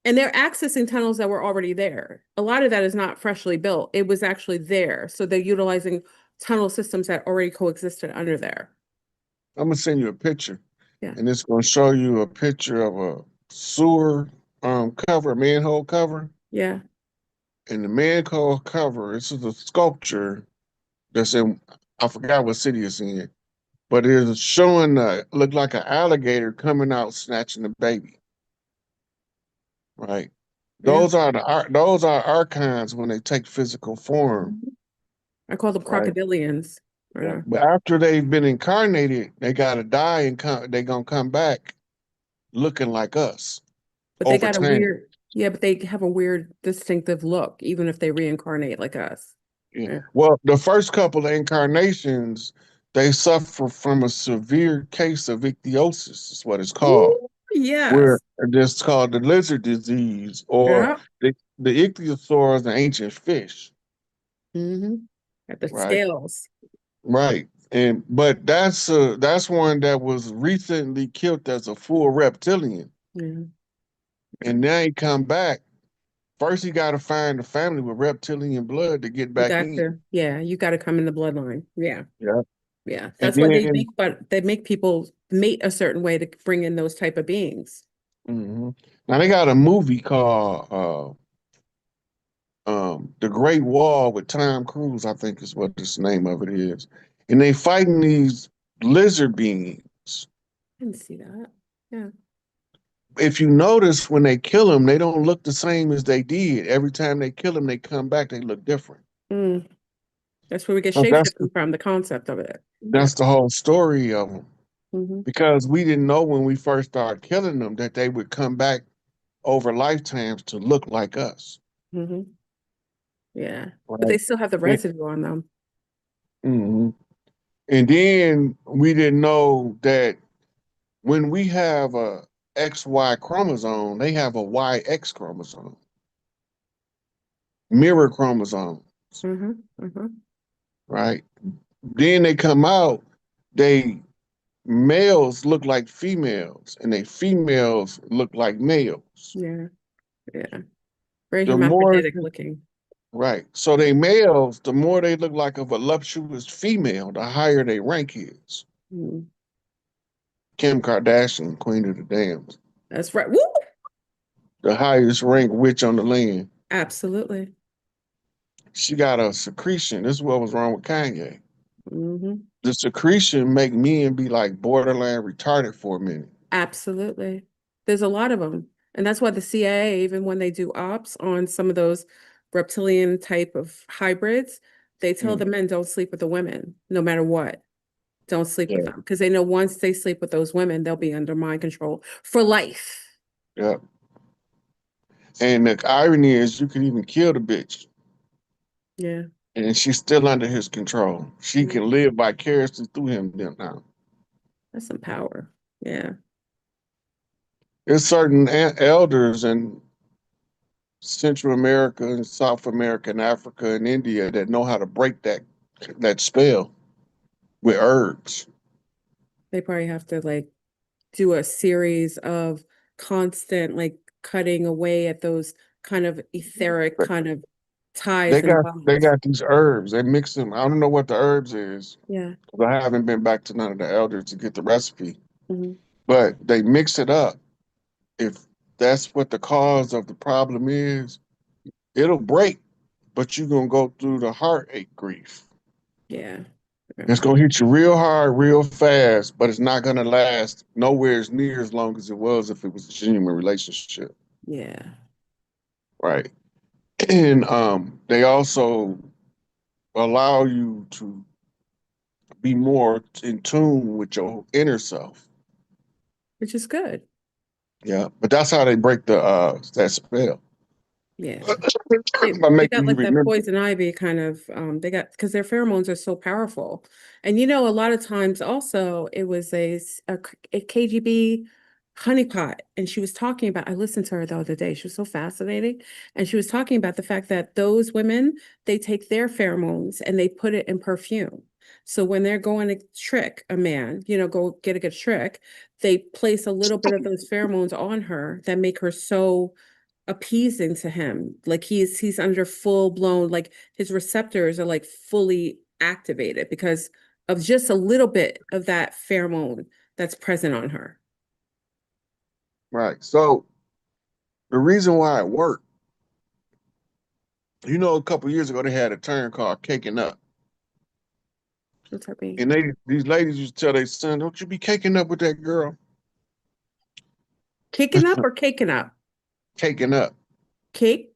And they're accessing tunnels that were already there. A lot of that is not freshly built. It was actually there. So they're utilizing tunnel systems that already coexisted under there.
I'm gonna send you a picture,
Yeah.
and it's gonna show you a picture of a sewer cover, a manhole cover,
Yeah.
and the manhole cover. This is a sculpture that's in, I forgot what city it's in, but it's showing look like an alligator coming out snatching a baby. Right.
Yeah.
Those are archons when they take physical form.
Mhm. I call them
Right.
crocodilians.
Yeah.
Yeah.
But after they've been incarnated, they gotta die and they're gonna come back looking like us
But they
over
got a
time.
weird, yeah, but they have a weird distinctive look, even if they reincarnate like us.
Yeah.
Yeah.
Well, the first couple of incarnations, they suffer from a severe case of ichthyosis, is what it's called.
Ooh,
Where
yes.
it's called the lizard disease, or
Yeah.
the ichthyosaur is an ancient fish,
Mm-hmm. At the
right?
scales.
Right. And but that's one that was recently killed as a full reptilian.
Yeah.
And now he come back. First he gotta find a family with reptilian blood to get
You
back
got
in.
to, yeah, you got to come in the bloodline. Yeah.
Yeah.
Yeah.
And
That's why they
then
make, but they make people mate a certain way to bring in those type of beings.
now they got a movie called The Great Wall with Tom Cruise, I think is what the name of it is. And they fighting these lizard beings.
I didn't see that. Yeah.
If you notice when they kill them, they don't look the same as they did. Every time they kill them, they come back, they look different.
Mm. That's where we get
So
shapeshifting from, the concept of it. Yeah.
that's the whole story of them.
Hmm.
Because we didn't know when we first started killing them that they would come back over lifetimes to look like us.
Hmm. Yeah. But they
Right.
still have the residue on them.
Mm-hmm. And then we didn't know that when we have a XY chromosome, they have a YX chromosome, mirror chromosome,
Hmm. Hmm.
right? Then they come out, they males look like females, and they females look like males.
Yeah. Yeah. Very
The more,
hermaphroditic looking.
right? So they males, the more they look like a voluptuous female, the higher they rank is.
Mm.
Kim Kardashian, Queen of the Dams,
That's right. Woo!
the highest ranked witch on the land.
Absolutely.
She got a secretion. This is what was wrong with Kanye.
Hmm.
The secretion make men be like borderline retarded for a minute.
Absolutely. There's a lot of them. And that's why the CIA, even when they do ops on some of those reptilian type of hybrids, they tell
Mm,
the men don't sleep with the women, no matter what. Don't sleep with
yeah,
them. Because they know once they sleep with those women, they'll be under mind control for life.
yeah. And the irony is, you can even kill the bitch,
Yeah.
and she's still under his control. She
Mm.
can live vicariously through him then now.
That's some power. Yeah.
There's certain elders in Central America and South America and Africa and India that know how to break that spell with herbs.
They probably have to like do a series of constant like cutting away at those kind of etheric kind of
They
ties and
got
bonds.
these herbs. They mix them. I don't know what the herbs is.
Yeah.
'Cause I haven't been back to none of the elders to get the recipe.
Hmm.
But they mix it up. If that's what the cause of the problem is, it'll break, but you're gonna go through the heartache grief.
Yeah. Yeah.
It's gonna hit you real hard, real fast, but it's not gonna last nowhere as near as long as it was if it was a genuine relationship.
Yeah.
Right. And they also allow you to be more in tune with your inner self.
Which is good.
Yeah. But that's how they break the that spell.
Yeah.
by
They got
making you
like that
remember.
poison ivy kind of, they got, because their pheromones are so powerful. And you know, a lot of times also it was a KGB honeypot. And she was talking about, I listened to her the other day. She was so fascinating. And she was talking about the fact that those women, they take their pheromones and they put it in perfume. So when they're going to trick a man, you know, go get a good trick, they place a little bit of those pheromones on her that make her so appeasing to him. Like he's under full blown, like his receptors are like fully activated because of just a little bit of that pheromone that's present on her.
Right. So the reason why it worked, you know, a couple years ago they had a term called caking up.
What's that mean?
And these ladies used to tell their son, don't you be caking up with that girl.
Kicking up or caking up?
Caking up.
Cake,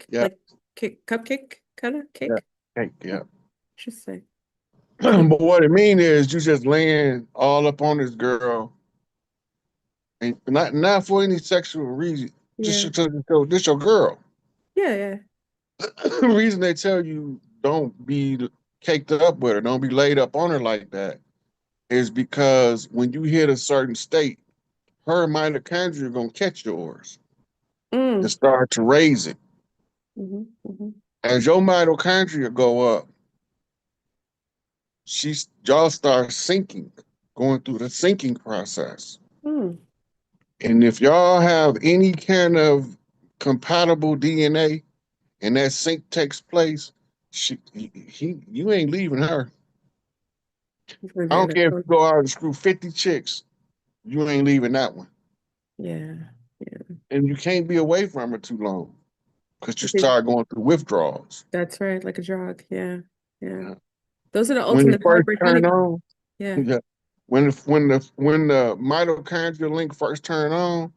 Yeah.
like cake, cupcake kind of
Yeah.
cake.
Cake, yeah.
Interesting.
But what it mean is you just laying all up on this girl and not for any sexual reason. Just
Yeah.
this your girl.
Yeah, yeah.
The reason they tell you don't be caked up with her, don't be laid up on her like that, is because when you hit a certain state, her mitochondria are gonna catch yours and
Mm.
start to raise it.
Hmm.
As your mitochondria go up, y'all start sinking, going through the sinking process.
Mm.
And if y'all have any kind of compatible DNA and that sync takes place, you ain't leaving her. I don't care if you go out and screw 50 chicks, you ain't leaving that one.
Yeah. Yeah.
And you can't be away from her too long because you
Okay.
start going through withdrawals.
That's right, like a drug. Yeah. Yeah.
Yeah.
Those are the
When it
ultimate
first
hybrid
turn
honeypots.
on,
Yeah.
yeah. When the mitochondrial link first turn on,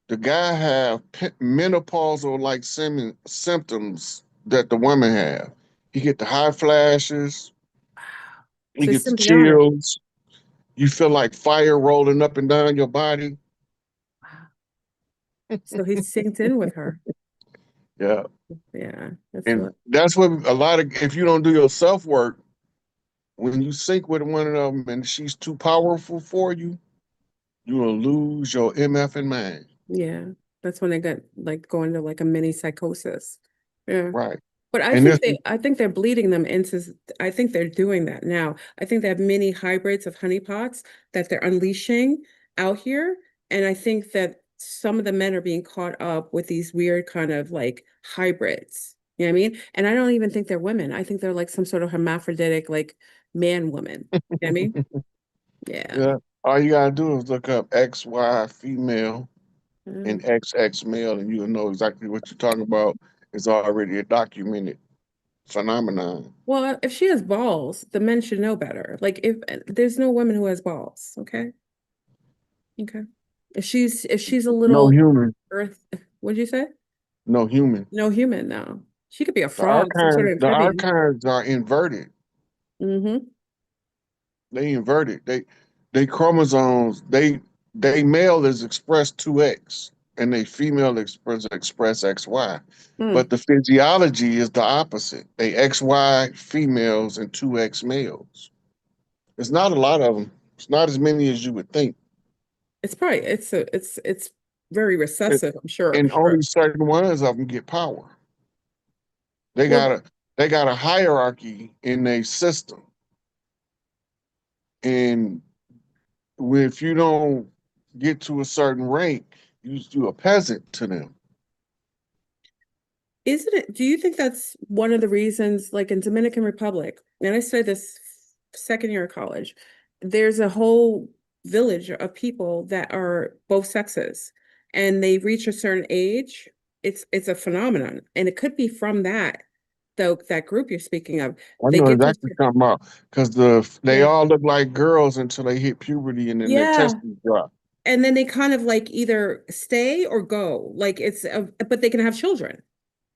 the guy have menopausal like symptoms that the woman have. He get the high flashes,
Wow.
he
So
get
it's
the
symbiotic.
chills, you feel like fire rolling up and down your body.
Wow. So he's synced in with her.
Yeah.
Yeah. That's
And
what.
that's what a lot of, if you don't do your self work, when you sync with one of them and she's too powerful for you, you will lose your MF and mind.
Yeah. That's when they got like going to like a mini psychosis. Yeah.
Right.
But
And this,
I think they're bleeding them into, I think they're doing that now. I think they have mini hybrids of honeypots that they're unleashing out here. And I think that some of the men are being caught up with these weird kind of like hybrids. You know what I mean? And I don't even think they're women. I think they're like some sort of hermaphroditic, like man woman. You know what I mean? Yeah.
yeah, all you gotta do is look up XY female and
Mm.
XX male, and you'll know exactly what you're talking about. It's already a documented phenomenon.
Well, if she has balls, the men should know better. Like if there's no woman who has balls, okay? Okay. If she's a
No
little
human,
earth, what'd you say?
no human.
No human, no. She could be a frog, some sort of
The
amphibian.
archives are inverted.
Mm-hmm.
They inverted. They chromosomes. They male is expressed 2X and they female express XY.
Mm.
But the physiology is the opposite. They XY females and 2X males. It's not a lot of them. It's not as many as you would think.
It's probably it's very
It,
recessive, I'm sure, I'm
and
sure.
only certain ones of them get power. They
Well,
got a they got a hierarchy in their system. And if you don't get to a certain rank, you a peasant to them.
isn't it, do you think that's one of the reasons, like in Dominican Republic, and I studied this second year of college, there's a whole village of people that are both sexes, and they reach a certain age, it's a phenomenon, and it could be from that, though, that group you're speaking of.
I
They
know
get to,
exactly what you're talking about because they
yeah,
all look like girls until they hit puberty and then their
yeah,
testes drop.
and then they kind of like either stay or go, like but they can have children.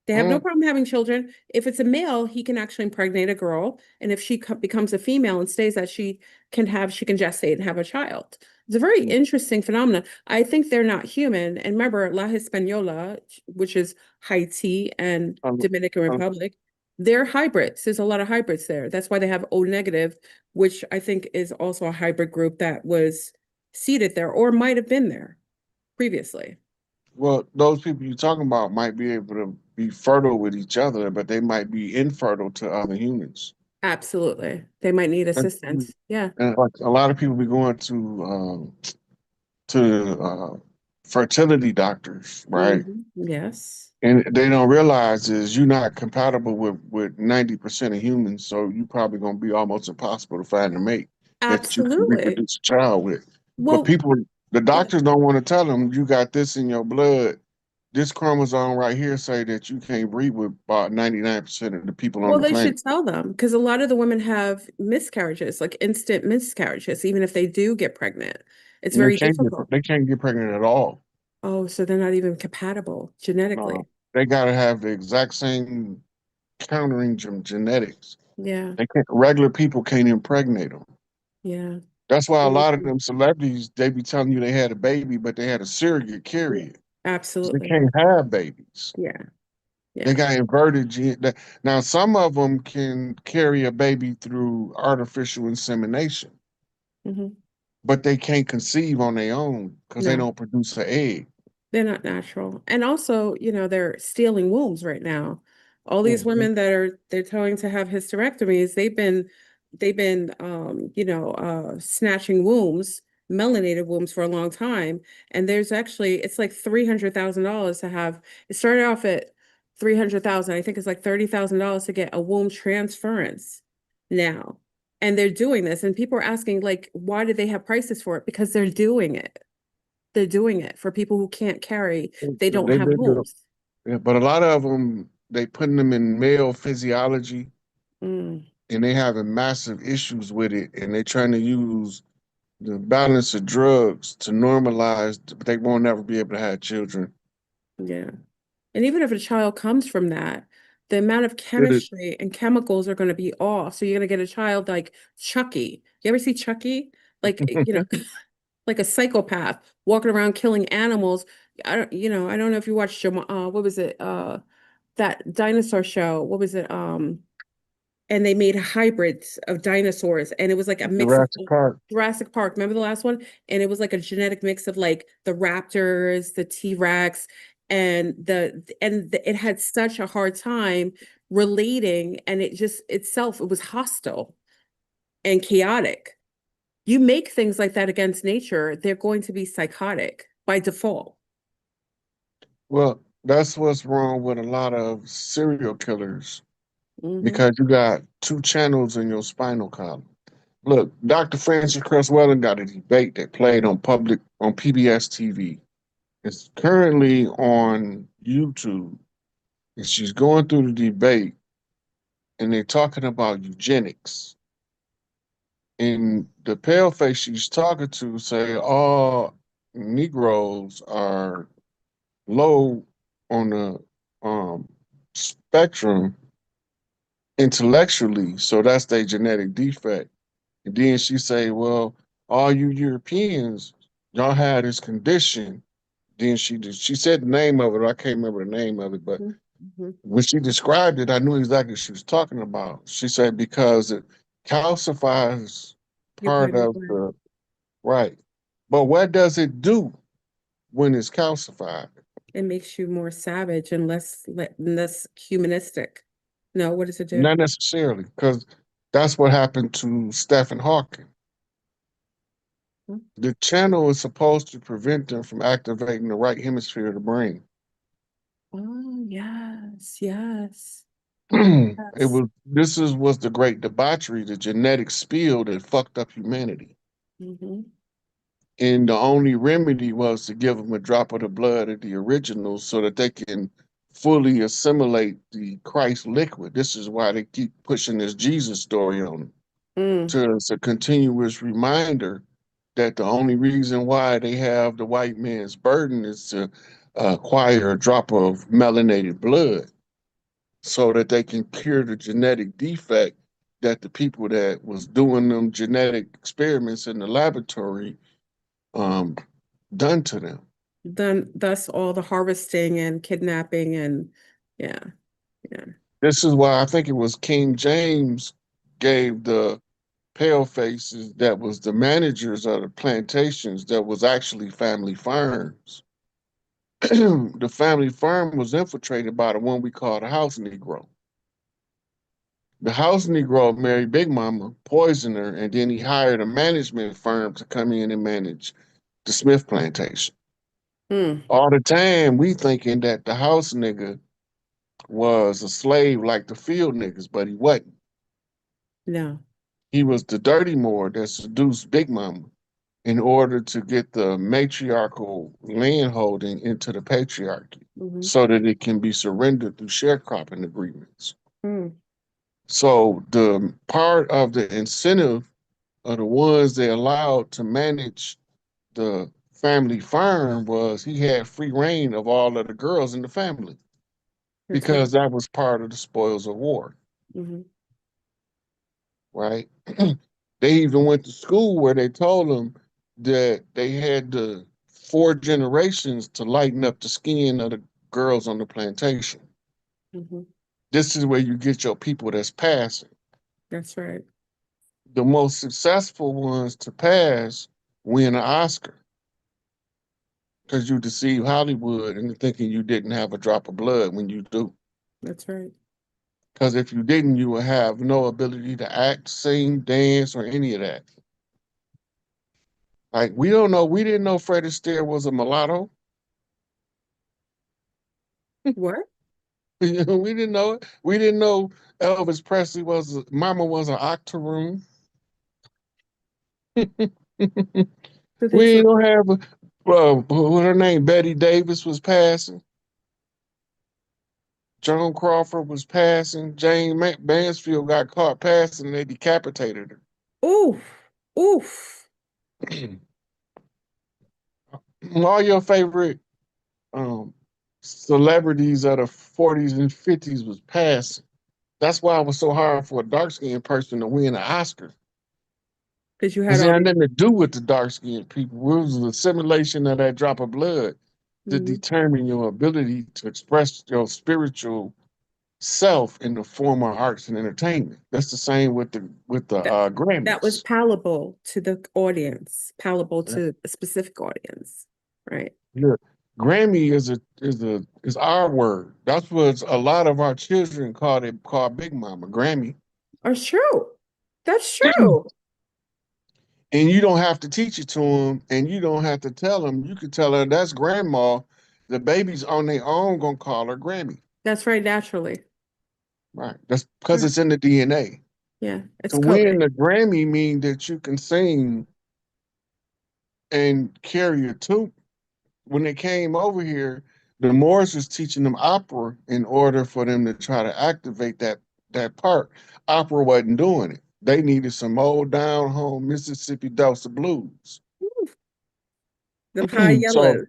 They have no
Mm,
problem having children. If it's a male, he can actually impregnate a girl. And if she becomes a female and stays that she can gestate and have a child. It's a very interesting phenomenon. I think they're not human. And remember, La Hispaniola, which is Haiti and
Um,
Dominican
um,
Republic, they're hybrids. There's a lot of hybrids there. That's why they have O negative, which I think is also a hybrid group that was seated there or might have been there previously.
well, those people you're talking about might be able to be fertile with each other, but they might be infertile to other humans.
Absolutely. They might need
And,
assistance. Yeah.
and like a lot of people be going to fertility doctors, right?
Yes.
And they don't realize is you're not compatible with 90% of humans, so you probably gonna be almost impossible to find a mate that you can
Absolutely.
reproduce a child with. But
Well,
people, the
yeah.
doctors don't want to tell them you got this in your blood. This chromosome right here say that you can't breed with about 99% of the people on
Well,
the
they
planet.
should tell them because a lot of the women have miscarriages, like instant miscarriages, even if they do get pregnant. It's
And
very difficult.
they can't get pregnant at all.
Oh, so they're not even compatible
No,
genetically.
they gotta have the exact same countering genetics.
Yeah,
They can't, regular people can't impregnate them.
yeah.
That's why a
Very
lot of
true.
them celebrities, they be telling you they had a baby, but they had a surrogate
Yeah,
carrier. 'Cause they
absolutely.
can't have babies.
Yeah,
They
yeah.
got inverted gene. Now, some of them can carry a baby through artificial insemination,
Hmm.
but they can't conceive on their own because they
No.
don't produce an egg.
They're not natural. And also, they're stealing wombs right now. All these
Mhm.
women that they're telling to have hysterectomies, they've been snatching wombs, melanated wombs for a long time. And there's actually it's like $300,000 to have it started off at 300,000. I think it's like $30,000 to get a womb transference now. And they're doing this. And people are asking, like, why do they have prices for it? Because they're doing it. They're doing it for people who can't carry, they don't
They
have
did do,
wombs.
yeah, but a lot of them they putting them in male physiology,
Mm,
and they having massive issues with it, and they trying to use the balance of drugs to normalize, but they won't ever be able to have children.
yeah. And even if a child comes from that, the amount of
It is,
chemistry and chemicals are going to be off. So you're going to get a child like Chucky. You ever see Chucky? Like, like a psychopath walking around killing animals. I don't know if you watched what was it? That dinosaur show. What was it? And they made hybrids of dinosaurs, and it was like a mix of
Jurassic Park.
Jurassic Park. Remember the last one? And it was like a genetic mix of like the raptors, the T-Rex, it had such a hard time relating, and it just itself it was hostile and chaotic. You make things like that against nature, they're going to be psychotic by default.
Well, that's what's wrong with a lot of serial killers
Hmm.
because you got two channels in your spinal column. Look, Dr. Francis Cresswell got a debate that played on PBS TV. It's currently on YouTube, and she's going through the debate, and they're talking about eugenics. And the paleface she's talking to say all Negroes are low on the spectrum intellectually, so that's their genetic defect. And then she say, well, all you Europeans, y'all had this condition. Then she said the name of it. I can't remember the name of it, but
Hmm.
when she described it, I knew exactly what she was talking about. She said because it calcifies
Your
part
pineal
of
gland.
the right. But what does it do when it's calcified?
It makes you more savage and less humanistic. No, what does it do?
Not necessarily, because that's what happened to Stephen Hawking. The channel is supposed to prevent them from activating the right hemisphere of the brain.
Oh, yes, yes,
It
yes.
was the great debauchery, the genetic spill that fucked up humanity.
Hmm.
And the only remedy was to give them a drop of the blood of the originals so that they can fully assimilate the Christ liquid. This is why they keep pushing this Jesus story on them.
Mm,
So it's a continuous reminder that the only reason why they have the white man's burden is to acquire a drop of melanated blood so that they can cure the genetic defect that the people that was doing them genetic experiments in the laboratory um, done to them.
Then thus all the harvesting and kidnapping and yeah, yeah.
This is why I think it was King James gave the pale faces that was the managers of the plantations that was actually family farms. The family farm was infiltrated by the one we call the house Negro. The house Negro married Big Mama, poisoned her, and then he hired a management firm to come in and manage the Smith plantation.
Mm,
All the time we thinking that the house nigga was a slave like the field niggas, but he wasn't.
no.
He was the dirty Moor that seduced Big Mama in order to get the matriarchal landholding into the patriarchy
Hmm.
so that it can be surrendered through sharecropping agreements.
Mm,
So the part of the incentive of the ones they allowed to manage the family farm was he had free reign of all of the girls in the family
that's right.
because that was part of the spoils of war,
Hmm.
right? They even went to school where they told them that they had the 4 generations to lighten up the skin of the girls on the plantation.
Hmm.
This is where you get your people that's passing.
That's right.
The most successful ones to pass win an Oscar because you deceive Hollywood into thinking you didn't have a drop of blood when you do.
That's right.
Because if you didn't, you would have no ability to act, sing, dance, or any of that. Like we don't know, we didn't know Fred Astaire was a mulatto.
What?
We didn't know it. We didn't know Elvis Presley Mama was an octoroon.
So
We
things
ain't
like,
gonna have what her name, Betty Davis was passing. Joan Crawford was passing. Mansfield got caught passing and they decapitated her.
oof, oof.
All your favorite um, celebrities of the 40s and 50s was passing. That's why it was so hard for a dark skinned person to win an Oscar.
Because you had
Because it
all
had
these.
nothing to do with the dark skinned people. It was the simulation of that drop of blood to
Mhm.
determine your ability to express your spiritual self in the form of arts and entertainment. That's the same with the
That that was
Grammys.
palatable to the audience, palatable
Yeah.
to a specific audience, right?
Yeah. Grammy is our word. That's what a lot of our children call Big Mama, Grammy.
That's true. That's true.
And you don't have to teach it to them, and you don't have to tell them. You can tell her that's grandma. The baby's on their own gonna call her Grammy,
That's right, naturally.
right? That's because
Yeah,
it's in the DNA.
yeah, it's
To win
coded.
the Grammy mean that you can sing and carry a tune. When they came over here, the Moors was teaching them opera in order for them to try to activate that part. Opera wasn't doing it. They needed some old down home Mississippi Delta blues.
Them high
So
yellows.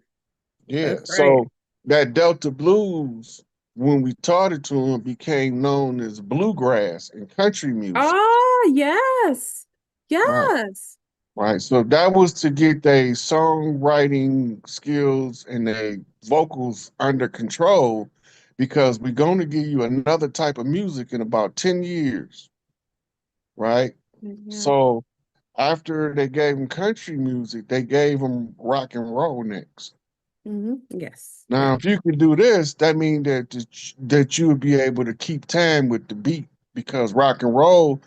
yeah,
That's right.
so that Delta blues, when we taught it to them, became known as bluegrass and country music.
Oh, yes.
Right.
Yes.
Right. So that was to get their songwriting skills and their vocals under control because we're going to give you another type of music in about 10 years. Right.
Yeah.
So after they gave them country music, they gave them rock and roll next.
Yes. Yeah.
Now, if you could do this, that means that you would be able to keep time with the beat because rock and roll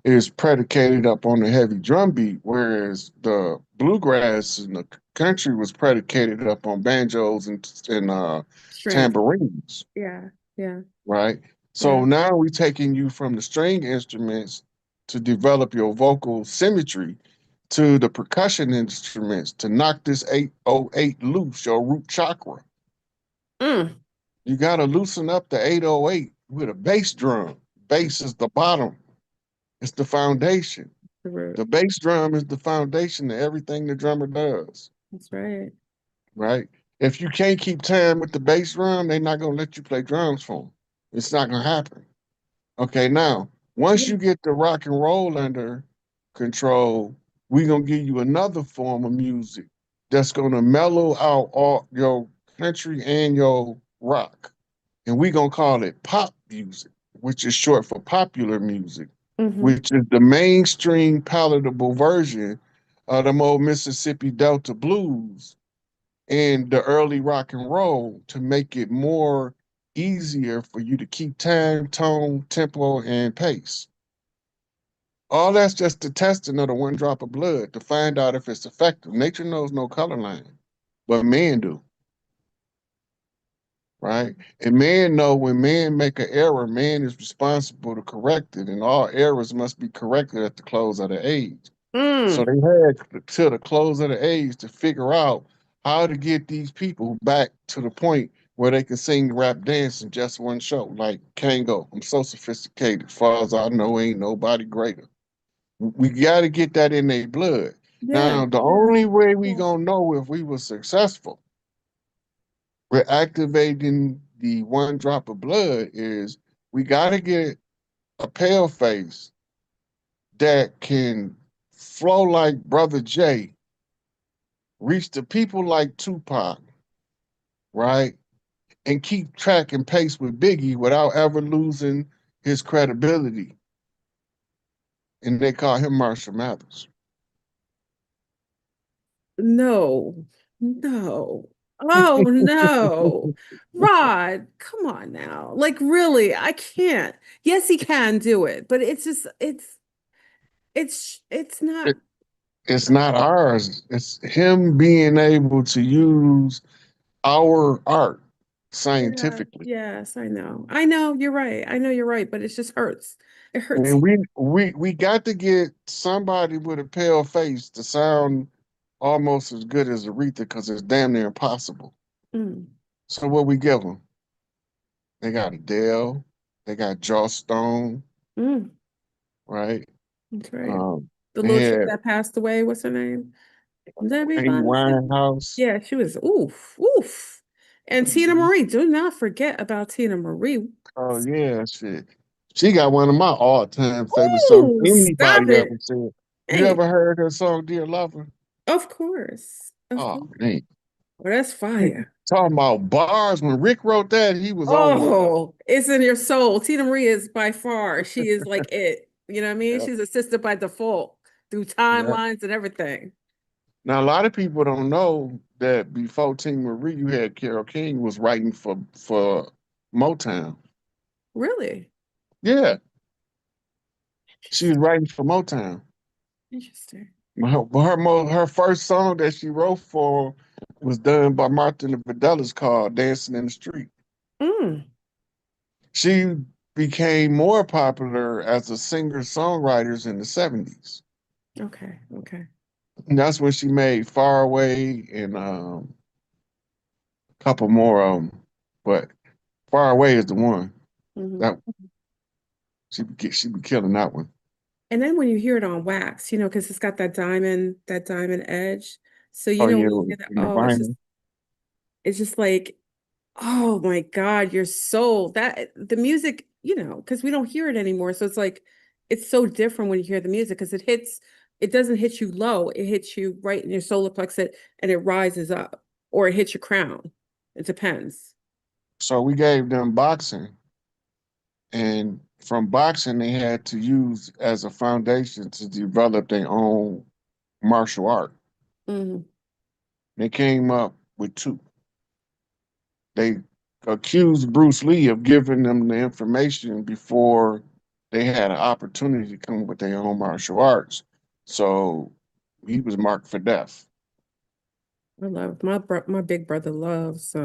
is predicated up on the heavy drum beat, whereas the bluegrass and the country was predicated up on banjos and
Strength.
tambourines,
Yeah. Yeah.
right?
Yeah.
So now we're taking you from the string instruments to develop your vocal symmetry to the percussion instruments to knock this 808 loose, your root chakra.
Mm.
You got to loosen up the 808 with a bass drum. Bass is the bottom, it's the foundation.
The root.
The bass drum is the foundation of everything the drummer does,
That's right.
right? If you can't keep time with the bass drum, they're not gonna let you play drums for them. It's not gonna happen. Okay, now once
Yeah.
you get the rock and roll under control, we're gonna give you another form of music that's gonna mellow out all your country and your rock. And we gonna call it pop music, which is short for popular music,
Mm-hmm.
which is the mainstream palatable version of the old Mississippi Delta blues and the early rock and roll to make it more easier for you to keep time, tone, tempo, and pace. All that's just the testing of the one drop of blood to find out if it's effective. Nature knows no color line, but man do, right? And man know when man make an error, man is responsible to correct it, and all errors must be corrected at the close of the age. So
Mm.
they had till the close of the age to figure out how to get these people back to the point where they can sing, rap, dance in just one show. Like Kango, I'm so sophisticated. As far as I know, ain't nobody greater. We got to get that in their blood.
Yeah.
Now, the
Yeah.
only way we
Yeah.
gonna know if we were successful with activating the one drop of blood is we got to get a pale face that can flow like Brother Jay, reach the people like Tupac, right? And keep track and pace with Biggie without ever losing his credibility. And they call him Marshall Mathers.
No, no. Oh no. Rod, come on now. Like really, I can't. Yes, he can do it, but it's just it's not.
It, it's not ours. It's him being able to use our art
Yeah,
scientifically.
yes, I know. I know you're right. I know you're right, but it just hurts. It hurts.
And we got to get somebody with a pale face to sound almost as good as Aretha because it's damn near impossible.
Mm,
So what we give them? They got Adele, they got Joss Stone,
mm,
right?
that's right.
Um,
The
they
little chick
had
that passed away, what's her name? Debbie
Amy
Bonnet.
Winehouse.
Yeah, she was oof, oof. And Tina
Mhm.
Marie, do not forget about Tina Marie.
Oh yeah, shit. She got one of my all-time favorite songs
Ooh, stop
anybody ever
it.
said. You
Hey,
ever heard her song Dear Lover?
of course. Of
Oh
course.
man.
Oh, that's fire.
Talking about bars. When Rick wrote that, he was on one.
Oh, it's in your soul. Tina Marie is by far, she is like it. You know what I mean?
Yep.
She's a sister by default through
Yep.
timelines and everything.
Now a lot of people don't know that before Tina Marie, you had Carole King was writing for Motown.
Really?
Yeah, she was
Interesting.
writing for Motown.
Interesting.
Her first song that she wrote for was done by Martin and Vandellas called "Dancing in the Street."
Mm,
She became more popular as a singer-songwriter in the 70s.
okay. Okay.
And that's when she made Far Away and a couple more of them. But Far Away is the one
Hmm.
that she be killing that one.
And then when you hear it on wax, because it's got that diamond edge. So
Oh
when
yeah,
you hear that,
in the
oh,
vinyl.
it's just like, oh my God, your soul. That the music, because we don't hear it anymore. So it's like it's so different when you hear the music because it doesn't hit you low, it hits you right in your solar plexus and it rises up, or it hits your crown. It depends.
So we gave them boxing, and from boxing they had to use as a foundation to develop their own martial art.
Hmm.
They came up with two. They accused Bruce Lee of giving them the information before they had an opportunity to come up with their own martial arts. So he was marked for death.
I love my big brother loves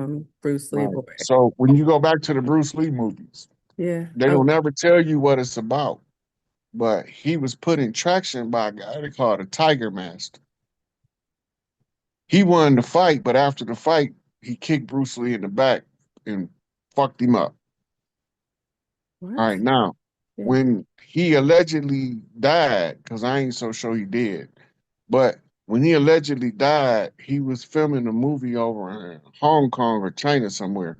Bruce Lee
Right.
boy.
So when you go back to the Bruce Lee movies,
Yeah.
they don't ever tell you what it's about. But he was put in traction by a guy they called a Tiger Master. He won the fight, but after the fight, he kicked Bruce Lee in the back and fucked him up. All
What?
right, now,
Yeah.
when he allegedly died, because I ain't so sure he did, but when he allegedly died, he was filming a movie over in Hong Kong or China somewhere.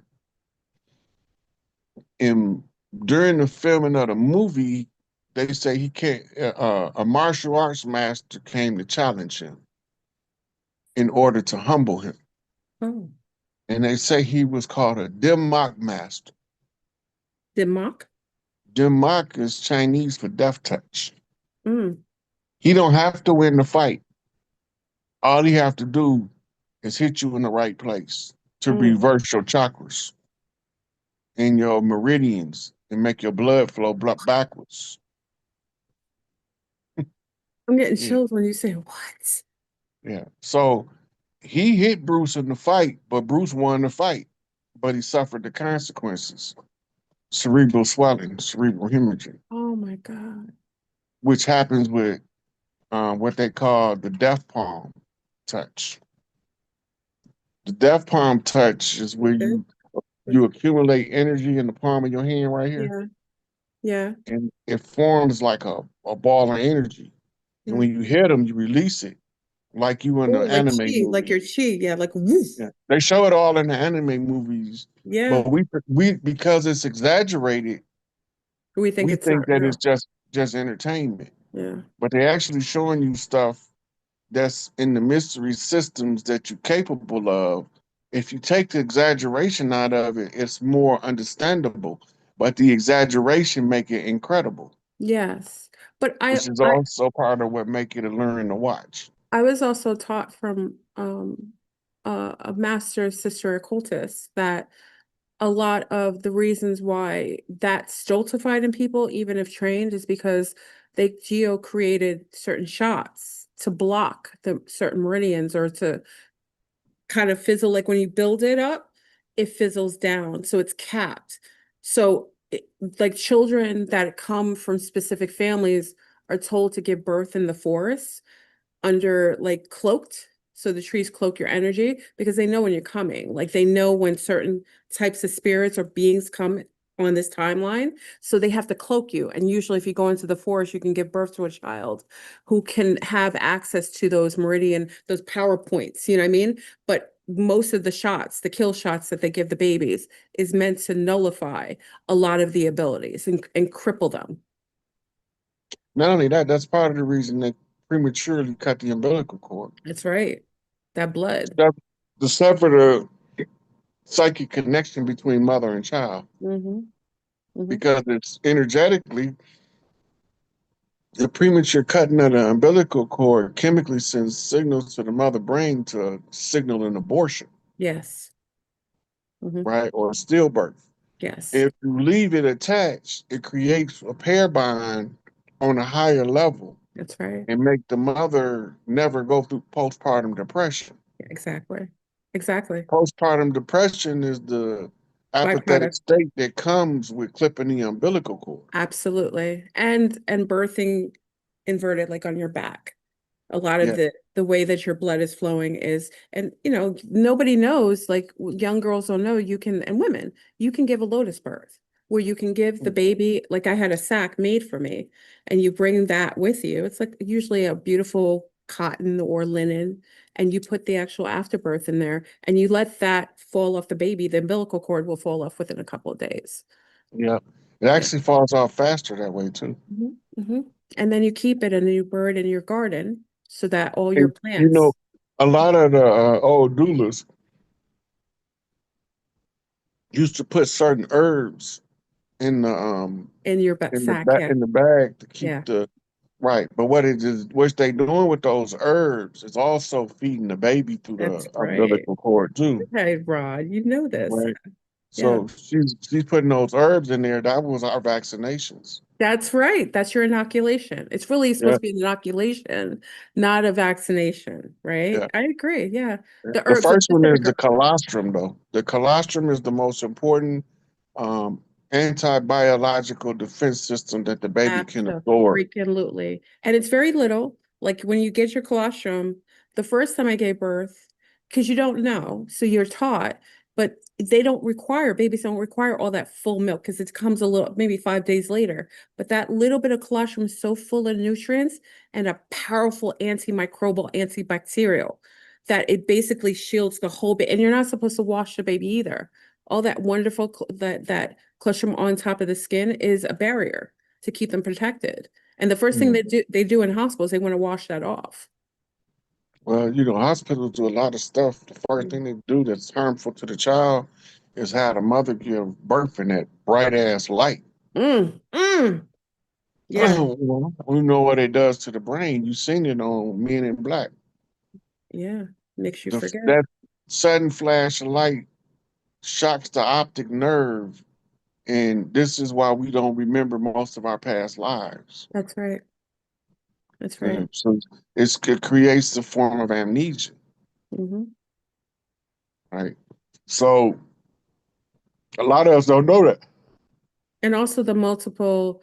And during the filming of the movie, they say he can't. A martial arts master came to challenge him. in order to humble him.
Oh,
And they say he was called a Dimmak master.
Dimmock?
Dimmak is Chinese for death touch.
Mm.
He don't have to win the fight. All he have to do is hit you in the right place to
Mm.
reverse your chakras and your meridians and make your blood flow backwards.
I'm getting
Yeah,
chills when you say what?
yeah. So he hit Bruce in the fight, but Bruce won the fight, but he suffered the consequences: cerebral swelling, cerebral hemorrhaging,
Oh my God.
which happens with what they call the death palm touch. The death palm touch is where
Good.
you accumulate energy in the palm of your hand right here,
Yeah. Yeah.
and it forms like a ball of energy. And
Yeah.
when you hit them, you release it, like you in the
Oh,
anime
like
movie.
your chi. Yeah. Like woof.
Yeah, they show it all in the anime movies,
Yeah.
but we because it's exaggerated,
We think
we
it's not
think that it's
real.
just entertainment.
Yeah.
But they're actually showing you stuff that's in the mystery systems that you're capable of. If you take the exaggeration out of it, it's more understandable. But the exaggeration make it incredible,
Yes. But
which is also part of what make it a learn to watch.
I was also taught from a master sister occultist that a lot of the reasons why that's stultified in people, even if trained, is because they geo created certain shots to block the certain meridians or to kind of fizzle. Like when you build it up, it fizzles down, so it's capped. So like children that come from specific families are told to give birth in the forest under like cloaked, so the trees cloak your energy because they know when you're coming, like they know when certain types of spirits or beings come on this timeline, so they have to cloak you. And usually if you go into the forest, you can give birth to a child who can have access to those meridian, those power points, you know what I mean? But most of the shots, the kill shots that they give the babies, is meant to nullify a lot of the abilities and cripple them.
Not only that, that's part of the reason they prematurely cut the umbilical cord.
That's right, that blood.
Step- To sever the psychic connection between mother and child,
Hmm. Hmm.
because it's energetically the premature cutting of the umbilical cord chemically sends signals to the mother brain to signal an abortion,
Yes. Hmm.
right? Or stillbirth.
Yes.
If you leave it attached, it creates a pair bond on a higher level
That's right.
and make the mother never go through postpartum depression.
Yeah, exactly. Exactly.
Postpartum depression is the apathetic
Byproduct.
state that comes with clipping the umbilical cord.
Absolutely. And birthing inverted like on your back. A lot of
Yeah.
the way that your blood is flowing is, and nobody knows, like young girls don't know, you can, and women, you can give a lotus birth where you can give the baby, like I had a sack made for me, and you bring that with you. It's like usually a beautiful cotton or linen, and you put the actual afterbirth in there and you let that fall off the baby. The umbilical cord will fall off within a couple of days.
Yeah. It
Yeah.
actually falls off faster that way too.
Mhm, mhm. And then you keep it and then you burn it in your garden so that all your
And
plants
a lot of the old doulas used to put certain herbs in the
in your sack. Yeah.
in the bag to keep
Yeah.
the right. But what they doing with those herbs is also feeding the baby through
That's
the
right.
umbilical cord too.
Hey, Rod, you know this.
Right.
Yeah.
So she's putting those herbs in there. That was our vaccinations.
That's right. That's your inoculation. It's really supposed
Yeah.
to be an inoculation, not a vaccination, right?
Yeah.
I agree. Yeah.
Yeah.
The
The
herbs, the
first one is
specific
the
herbs.
colostrum, though. The colostrum is the most important anti-biological defense system that the baby can absorb.
Absolutely. And it's very little. Like when you get your colostrum, the first time I gave birth, because you don't know, so you're taught, but they don't require, babies don't require all that full milk because it comes a little, maybe 5 days later. But that little bit of colostrum is so full of nutrients and a powerful antimicrobial, antibacterial that it basically shields the whole bit. And you're not supposed to wash the baby either. All that wonderful that colostrum on top of the skin is a barrier to keep them protected. And the first thing
Yeah.
they do in hospitals, they want to wash that off.
Well, you know, hospitals do a lot of stuff. The first
Mm,
thing they do that's harmful to the child is have the mother give birth in that bright ass light.
mm. Yeah,
Well, we know what it does to the brain. You seen it on Men in Black.
yeah. Makes you forget.
That sudden flash of light shocks the optic nerve, and this is why we don't remember most of our past lives.
That's right. That's right.
So it creates the form of amnesia,
Hmm.
right? So a lot of us don't know that.
And also the multiple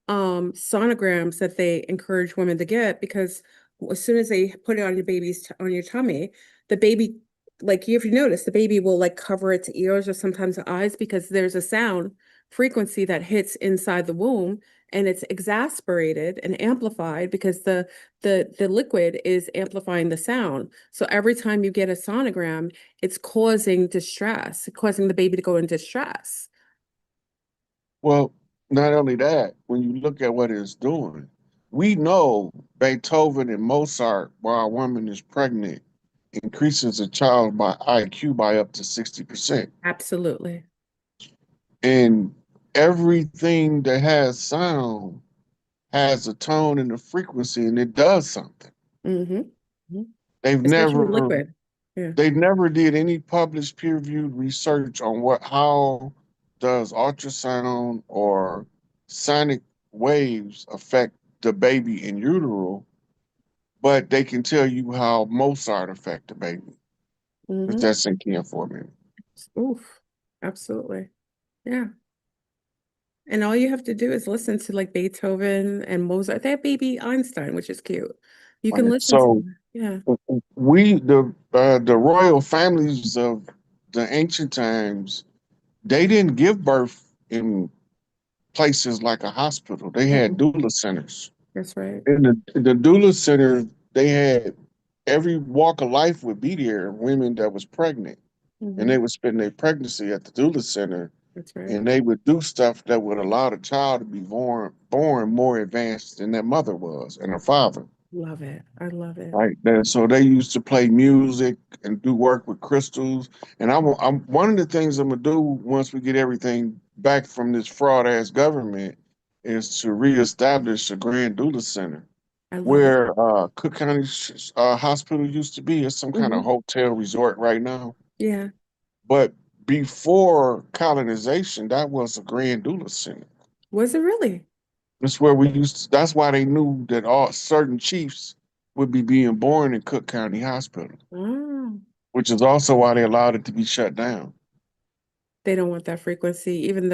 sonograms that they encourage women to get, because as soon as they put it on your on your tummy, the baby, like if you notice, the baby will like cover its ears or sometimes the eyes, because there's a sound frequency that hits inside the womb, and it's exasperated and amplified because the liquid is amplifying the sound. So every time you get a sonogram, it's causing distress, causing the baby to go in distress.
Well, not only that, when you look at what it's doing, we know Beethoven and Mozart, while a woman is pregnant, increases a child by IQ by up to 60%.
Absolutely.
And everything that has sound has a tone and a frequency, and it does something.
Hmm.
They've
Especially
never
liquid. Yeah.
they never did any published peer-reviewed research on how does ultrasound or sonic waves affect the baby in utero, but they can tell you how Mozart affect the baby. If
Hmm.
that's sinking in for a minute.
Oof. Absolutely. Yeah. And all you have to do is listen to like Beethoven and Mozart. They have baby Einstein, which is cute. You can
Right.
listen to
So
them. Yeah.
we the royal families of the ancient times, they didn't give birth in places like a hospital. They had
Mm-mm.
doula centers.
That's right.
In the doula center, they had every walk of life would be there. Women that was pregnant, and
Hmm.
they would spend their pregnancy at the doula center,
That's right.
and they would do stuff that would allow the child to be born more advanced than their mother was and her father.
Love it. I love it.
Right. And so they used to play music and do work with crystals. And I'm one of the things I'm gonna do once we get everything back from this fraud ass government is to reestablish a Grand Doula Center
I love it.
where Cook County Hospital used to be. It's some kind of
Hmm.
hotel resort right now.
Yeah.
But before colonization, that was a Grand Doula Center.
Was it really?
That's where we used to, that's why they knew that all certain chiefs would be being born in Cook County Hospital,
Oh,
which is also why they allowed it to be shut down.
they don't want that frequency. Even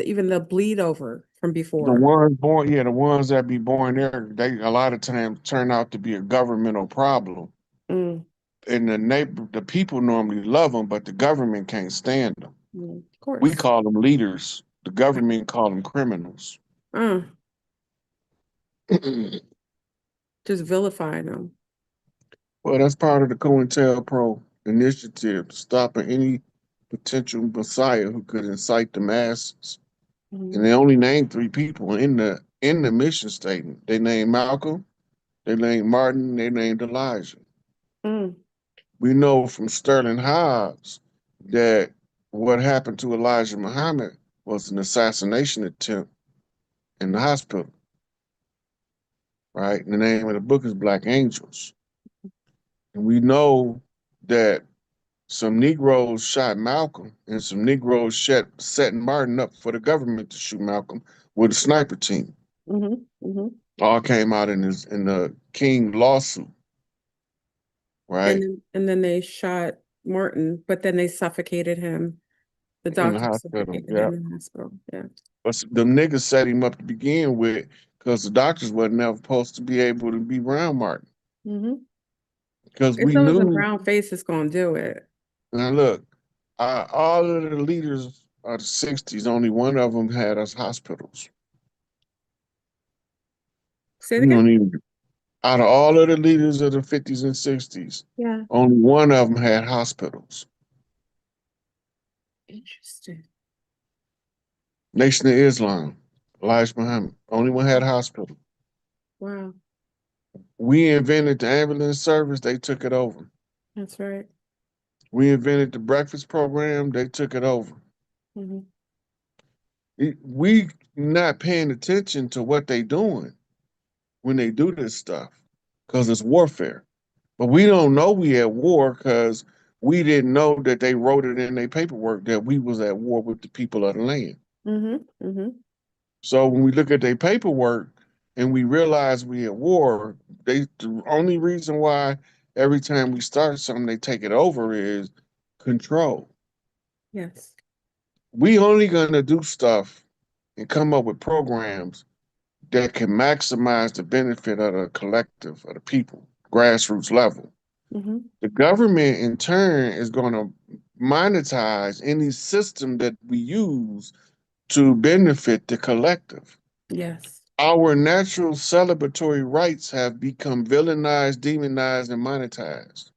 even the bleed over from
The
before.
ones born, yeah, the ones that be born there, they a lot of times turn out to be a governmental problem.
Mm,
And the people normally love them, but the government can't stand them.
of
We
course.
call them leaders. The government call them criminals.
Uh,
Well,
just vilifying them.
that's part of the COINTELPRO initiative, stopping any potential messiah who could incite the masses. And
Mhm.
they only named three people in the mission statement. They named Malcolm, they named Martin, they named Elijah.
Mm,
We know from Sterling Hobbs that what happened to Elijah Muhammad was an assassination attempt in the hospital, right? And the name of the book is Black Angels. And we know that some Negroes shot Malcolm and some Negroes set Martin up for the government to shoot Malcolm with a sniper team.
hmm. Hmm.
All came out in the King lawsuit, right?
And then they shot Martin, but then they suffocated him. The
In the
doctor
hospital.
suffocated
Yeah.
him in the hospital. Yeah.
But the niggas set him up to begin with because the doctors wasn't never supposed to be able to be around Martin.
Hmm.
Because
It's
we
always a
knew,
brown face that's gonna do it.
now look, all of the leaders of the 60s, only one of them had us hospitals.
Say it
We
again?
don't even, out of all of the leaders of the 50s and 60s,
Yeah.
only one of them had hospitals.
Interesting.
Nation of Islam, Elijah Muhammad, only one had a hospital.
Wow.
We invented the ambulance service, they took it over.
That's right.
We invented the breakfast program, they took it over.
Hmm.
We not paying attention to what they doing when they do this stuff because it's warfare. But we don't know we at war because we didn't know that they wrote it in their paperwork that we was at war with the people of the land.
Hmm. Hmm.
So when we look at their paperwork and we realize we at war, the only reason why every time we start something they take it over is control.
Yes.
We only gonna do stuff and come up with programs that can maximize the benefit of the collective of the people, grassroots level.
Hmm.
The government in turn is going to monetize any system that we use to benefit the collective.
Yes.
Our natural celebratory rights have become villainized, demonized, and monetized.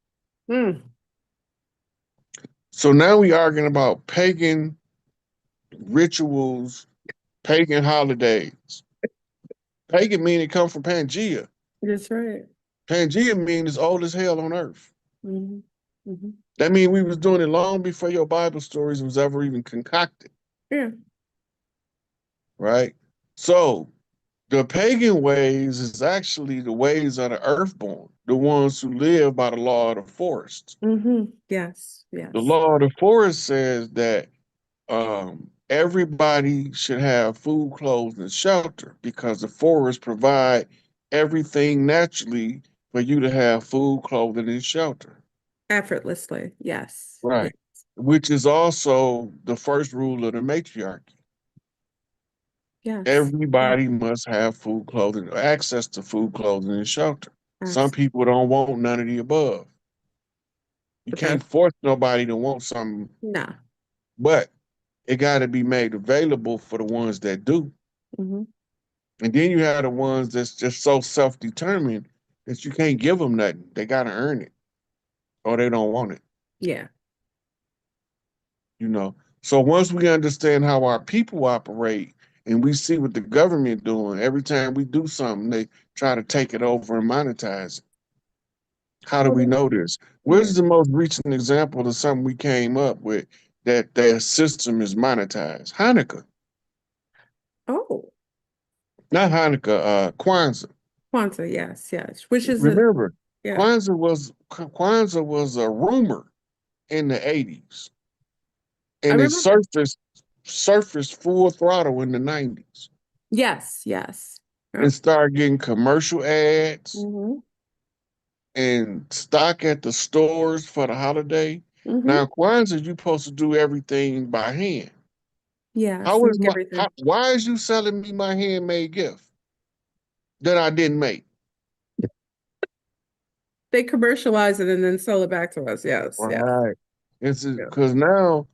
Mm.
So now we arguing about pagan rituals, pagan holidays. Pagan meaning come from Pangea.
That's right.
Pangea means it's old as hell on earth.
Hmm. Hmm.
That means we was doing it long before your Bible stories was ever even concocted,
Yeah.
right? So the pagan ways is actually the ways of the earthborn, the ones who live by the law of the forest.
Hmm. Yes.
The
Yes.
law of the forest says that everybody should have food, clothes, and shelter because the forests provide everything naturally for you to have food, clothing, and shelter.
Effortlessly. Yes. Yeah.
Right. Which is also the first rule of the matriarchy.
Yes. Yeah.
Everybody must have food, clothing, access to food, clothing, and shelter. Some
Absolutely.
people don't want none of the above. You
But then,
can't force nobody to want something,
no.
but it got to be made available for the ones that do.
Hmm.
And then you have the ones that's just so self-determined that you can't give them nothing. They got to earn it or they don't want it,
Yeah.
you know. So once we understand how our people operate and we see what the government doing, every time we do something, they try to take it over and monetize it. How do we
Well,
know this?
yeah.
Where's the most recent example of something we came up with that their system is monetized? Hanukkah,
Oh,
not Hanukkah, Kwanzaa.
Kwanzaa. Yes. Yes. Which is a,
Remember,
yeah.
Kwanzaa was a rumor in the 80s,
I
and it
remember.
surfaced full throttle in the 90s,
Yes. Yes.
and
Yep.
started getting commercial ads
Hmm.
and stock at the stores for the holiday.
Hmm.
Now, Kwanzaa, you're supposed to do everything by hand.
Yes. Make everything.
Why is you selling me my handmade gift that I didn't make?
They commercialize it and then sell it back to us. Yes. Yes.
Right. It's
Yeah.
because now,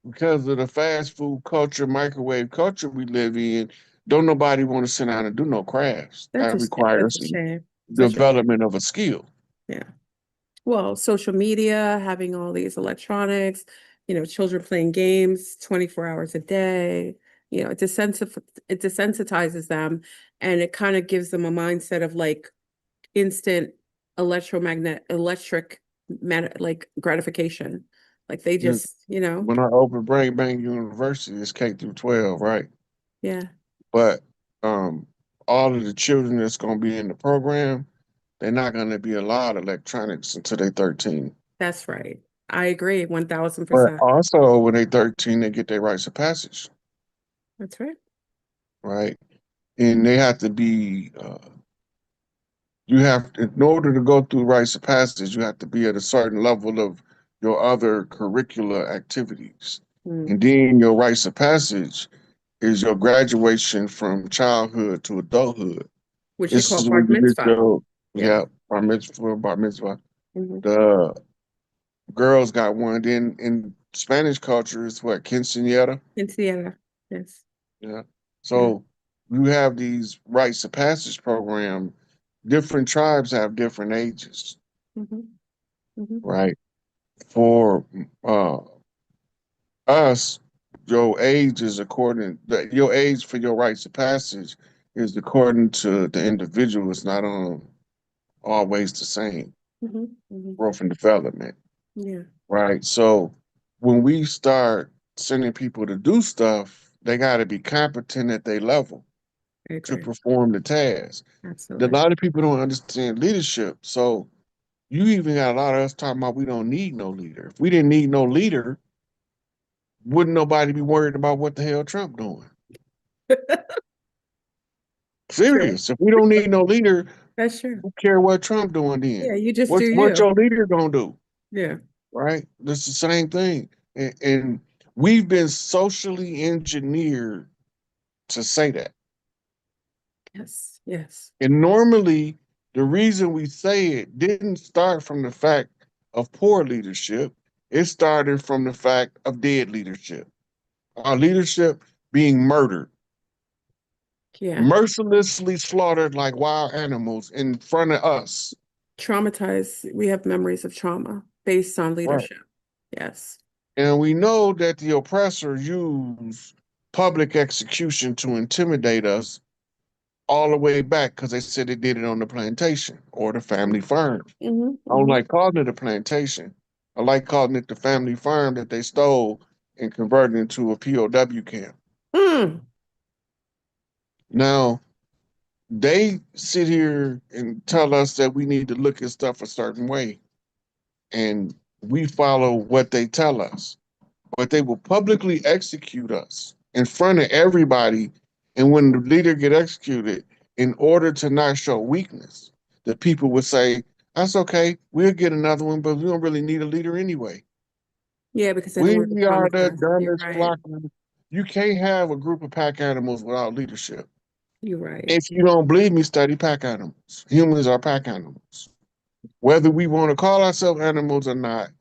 because of the fast food culture, microwave culture we live in, don't nobody want to sit down and do no crafts.
That's
That
a that's
requires
a shame. Such a shame.
development of a skill.
Yeah. Well, social media, having all these electronics, children playing games 24 hours a day, it desensitizes them and it kind of gives them a mindset of like instant like gratification. Like they
And
just,
when I opened Brain Bang University, it's K through 12, right?
yeah,
But um, all of the children that's going to be in the program, they're not going to be allowed electronics until they're 13.
that's right. I agree
But
1000%.
also, when they're 13, they get their rites of passage,
That's right.
right? And they have to be, you have, in order to go through rites of passage, you have to be at a certain level of your other curricular activities.
Mm.
And then your rites of passage is your graduation from childhood to adulthood.
Which they
This
call
is
bar
when you get
mitzvah.
your,
Yeah.
yeah, bar mitzvah.
Hmm.
The girls got one. Then in Spanish culture, it's what, quinceañera?
Indiana. Yes.
Yeah.
Yeah.
So you have these rites of passage program. Different tribes have different ages,
Hmm. Hmm.
right? For us, your age is your age for your rites of passage is according to the individual. It's not on always the same.
Mhm.
Growth and development,
Yeah,
right? So when we start sending people to do stuff, they got to be competent at their level
I
to
agree.
perform the task. A
Absolutely.
lot of people don't understand leadership. So you even got a lot of us talking about we don't need no leader. If we didn't need no leader, wouldn't nobody be worried about what the hell Trump doing?
True.
Serious. If we don't need no leader,
That's true.
who care what Trump doing
Yeah,
then?
you just do
What
you.
your leader gonna do?
Yeah.
Right? It's the same thing. And we've been socially engineered to say that.
Yes. Yes.
And normally, the reason we say it didn't start from the fact of poor leadership. It started from the fact of dead leadership. Our leadership being murdered,
Yeah.
mercilessly slaughtered like wild animals in front of us.
Traumatized. We have memories of trauma based on
Right.
leadership. Yes.
And we know that the oppressor used public execution to intimidate us all the way back because they said they did it on the plantation or the family farm. I don't
Hmm.
like calling it a plantation. I like calling it the family farm that they stole and converted into a POW camp.
Mm.
Now, they sit here and tell us that we need to look at stuff a certain way, and we follow what they tell us. But they will publicly execute us in front of everybody. And when the leader get executed, in order to not show weakness, the people would say, "That's okay. We'll get another one, but we don't really need a leader anyway.
Yeah, because they don't
We
want the
are
promised
the
land. You're
dumbest
right.
flock. You can't have a group of pack animals without leadership.
You're right.
If you don't believe me, study pack animals. Humans are pack animals. Whether we want to call ourselves animals or not,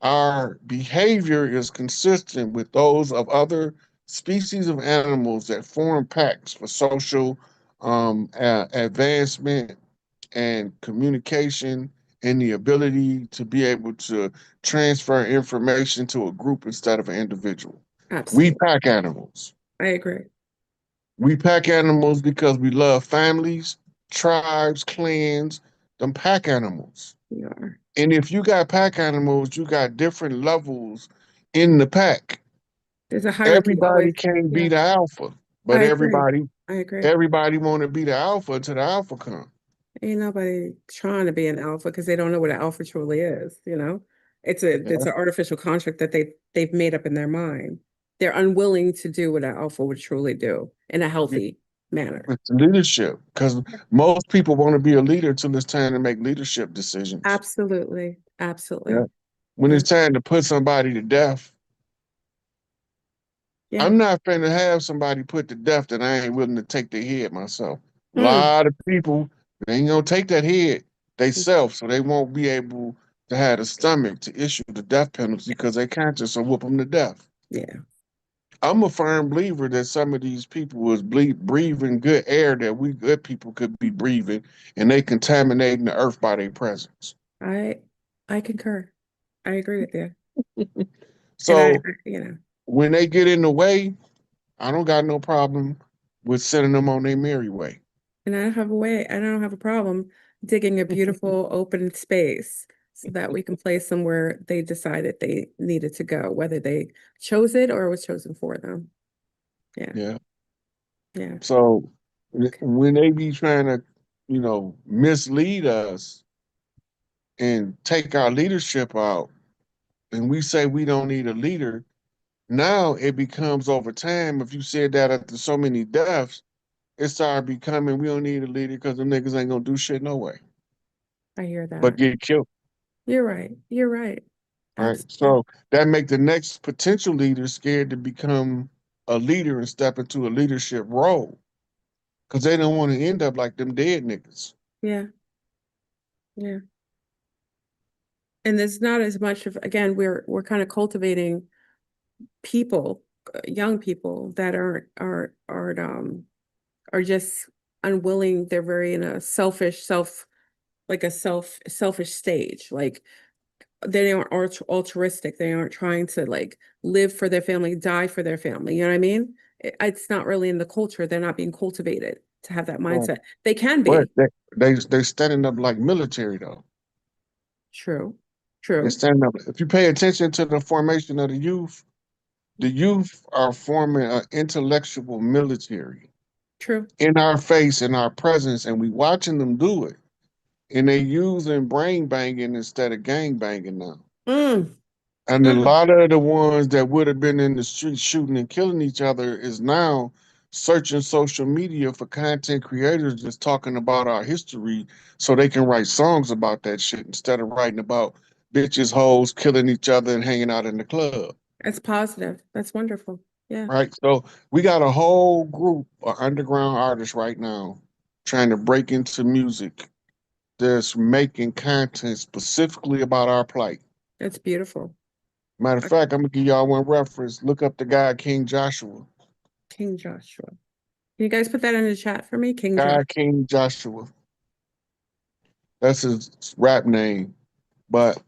our behavior is consistent with those of other species of animals that form packs for social advancement and communication and the ability to be able to transfer information to a group instead of an individual. We
Absolutely.
pack animals.
I agree.
We pack animals because we love families, tribes, clans, them pack animals.
We are.
And if you got pack animals, you got different levels in the pack.
There's a hierarchy
Everybody
always.
can't be
Yeah.
the alpha, but
I agree.
everybody
I agree.
everybody want to be the alpha until the alpha come.
Ain't nobody trying to be an alpha because they don't know what an alpha truly is, you know? It's
Yeah.
an artificial construct that they've made up in their mind. They're unwilling to do what an alpha would truly do in a healthy manner.
It's leadership because
Yeah.
most people want to be a leader until it's time to make leadership decisions.
Absolutely.
Yeah.
Absolutely.
When
Yeah.
it's time to put somebody to death,
Yeah.
I'm not finna have somebody put to death that I ain't willing to take their head myself. A
Mm.
lot of people, they ain't gonna take that head they self, so they won't be able to have the stomach to issue the death penalty because they conscience will whoop them to death.
Yeah.
I'm a firm believer that some of these people was breathing good air that we good people could be breathing, and they contaminating the earth by their presence.
I I concur. I agree with you. And
So
you know,
when they get in the way, I don't got no problem with sending them on their merry way.
and I don't have a problem digging a beautiful open space so that we can place them where they decided they needed to go, whether they chose it or it was chosen for them. Yeah,
Yeah.
yeah.
So
Okay.
when they be trying to, mislead us and take our leadership out, and we say we don't need a leader, now it becomes over time. If you said that after so many deaths, it started becoming we don't need a leader because the niggas ain't gonna do shit no way
I hear
but
that.
get killed.
You're right. You're right.
Right.
Absolutely.
So that make the next potential leader scared to become a leader and step into a leadership role because they don't want to end up like them dead niggas.
Yeah, yeah. And there's not as much of, again, we're kind of cultivating people, young people that are just unwilling. They're very in a like a selfish stage. Like they aren't altruistic. They aren't trying to like live for their family, die for their family. You know what I mean? It's not really in the culture. They're not being cultivated. to have that
Right.
mindset. They can
But
be.
they're standing up like military though.
True.
They're
True.
standing up. If you pay attention to the formation of the youth are forming an intellectual military
True.
in our face, in our presence, and we watching them do it. And they using brain banging instead of gang banging now.
Mm,
And a
mm.
lot of the ones that would have been in the street shooting and killing each other is now searching social media for content creators that's talking about our history so they can write songs about that shit instead of writing about bitches, hoes, killing each other and hanging out in the club.
That's positive. That's wonderful. Yeah.
Right. So we got a whole group of underground artists right now trying to break into music that's making content specifically about our plight.
That's beautiful.
Matter of fact, I'm gonna give y'all one reference. Look up the guy King Joshua.
King Joshua. Can you guys put that in the chat for me? King
Guy
Joshua.
King Joshua. That's his rap name. But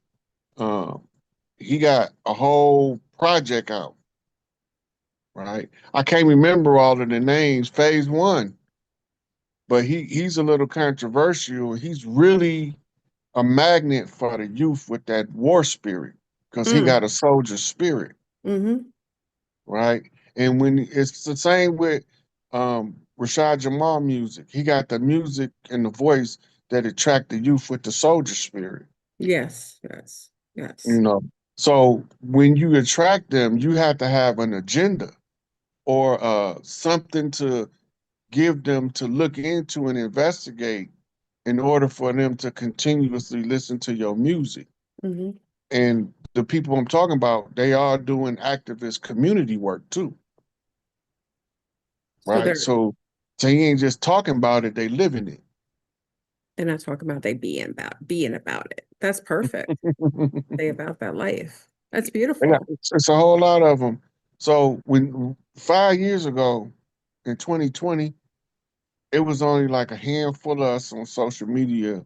um, he got a whole project out, right? I can't remember all of the names. Phase one, but he's a little controversial. He's really a magnet for the youth with that war spirit because he
Mm,
got a soldier spirit,
mm-hmm.
right? And when it's the same with Rashad Jamal music, he got the music and the voice that attract the youth with the soldier spirit,
Yes. Yes.
you
Yes.
know. So when you attract them, you have to have an agenda or something to give them to look into and investigate in order for them to continuously listen to your music.
Mm-hmm.
And the people I'm talking about, they are doing activist community work too,
So
right? So he ain't just talking about it, they living it.
they're not talking about they being about it. That's perfect. They about that life. That's beautiful.
It's a whole lot of them. So when 5 years ago in 2020, it was only like a handful of us on social media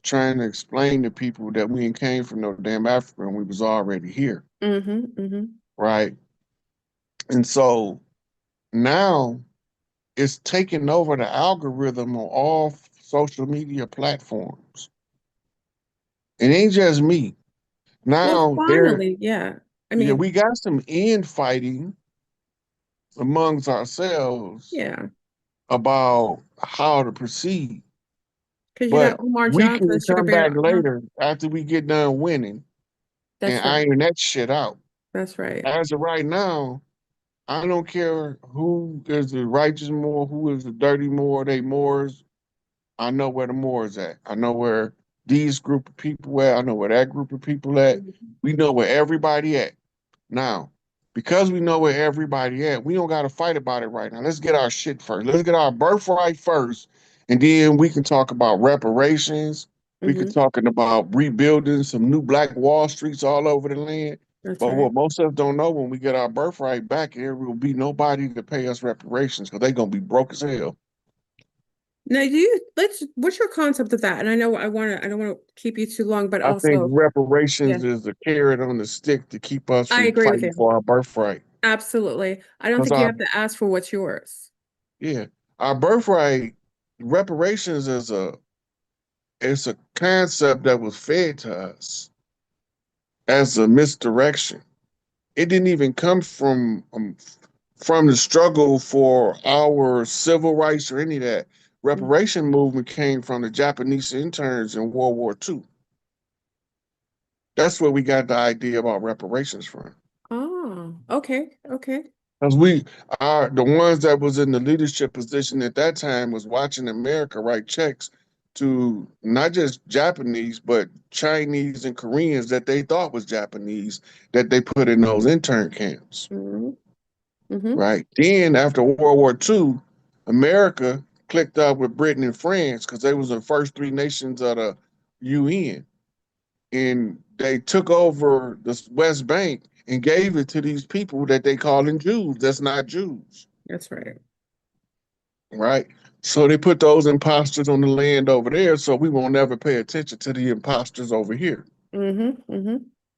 trying to explain to people that we ain't came from no damn Africa and we was already here,
Mm-hmm. Mm-hmm.
right? And so now it's taking over the algorithm on all social media platforms. It ain't just me.
Well,
Now there,
finally, yeah. I
yeah,
mean,
we got some infighting amongst ourselves
yeah,
about how to proceed.
because you
But
got Umar
we
Johnson,
can
Sugar
come back
Bear.
later after we get done winning and
That's right.
iron that shit out.
That's right.
As of right now, I don't care who is the righteous Moor, who is the dirty Moor, they Moors. I know where the Moors at. I know where these group of people at. I know where that group of people at.
Mhm.
We know where everybody at. Now, because we know where everybody at, we don't got to fight about it right now. Let's get our shit first. Let's get our birthright first, and then we can talk about reparations. We can
Mhm.
talking about rebuilding some new Black Wall Streets all over the land.
That's
But
right.
what most of us don't know, when we get our birthright back, there will be nobody to pay us reparations because they're gonna be broke as hell.
Now, what's your concept of that? And I know I don't want to keep you too long, but
I think
also, yeah,
reparations is the carrot on the stick to keep us
I
from
agree with
fighting
you.
for our birthright.
Absolutely. I don't
Because
think you
our
have to ask for what's yours.
Yeah, our birthright reparations is it's a concept that was fed to us as a misdirection. It didn't even come from the struggle for our civil rights or any of that.
Mm.
Reparation movement came from the Japanese interns in World War II. That's where we got the idea about reparations from.
Oh, okay, okay.
Because we are the ones that was in the leadership position at that time was watching America write checks to not just Japanese, but Chinese and Koreans that they thought was Japanese that they put in those intern camps.
Mm-hmm. Mm-hmm.
Right. Then after World War II, America clicked up with Britain and France because they was the first three nations of the UN. And they took over the West Bank and gave it to these people that they calling Jews. That's not Jews,
That's right.
right? So they put those imposters on the land over there, so we won't ever pay attention to the imposters over here.
Mm-hmm.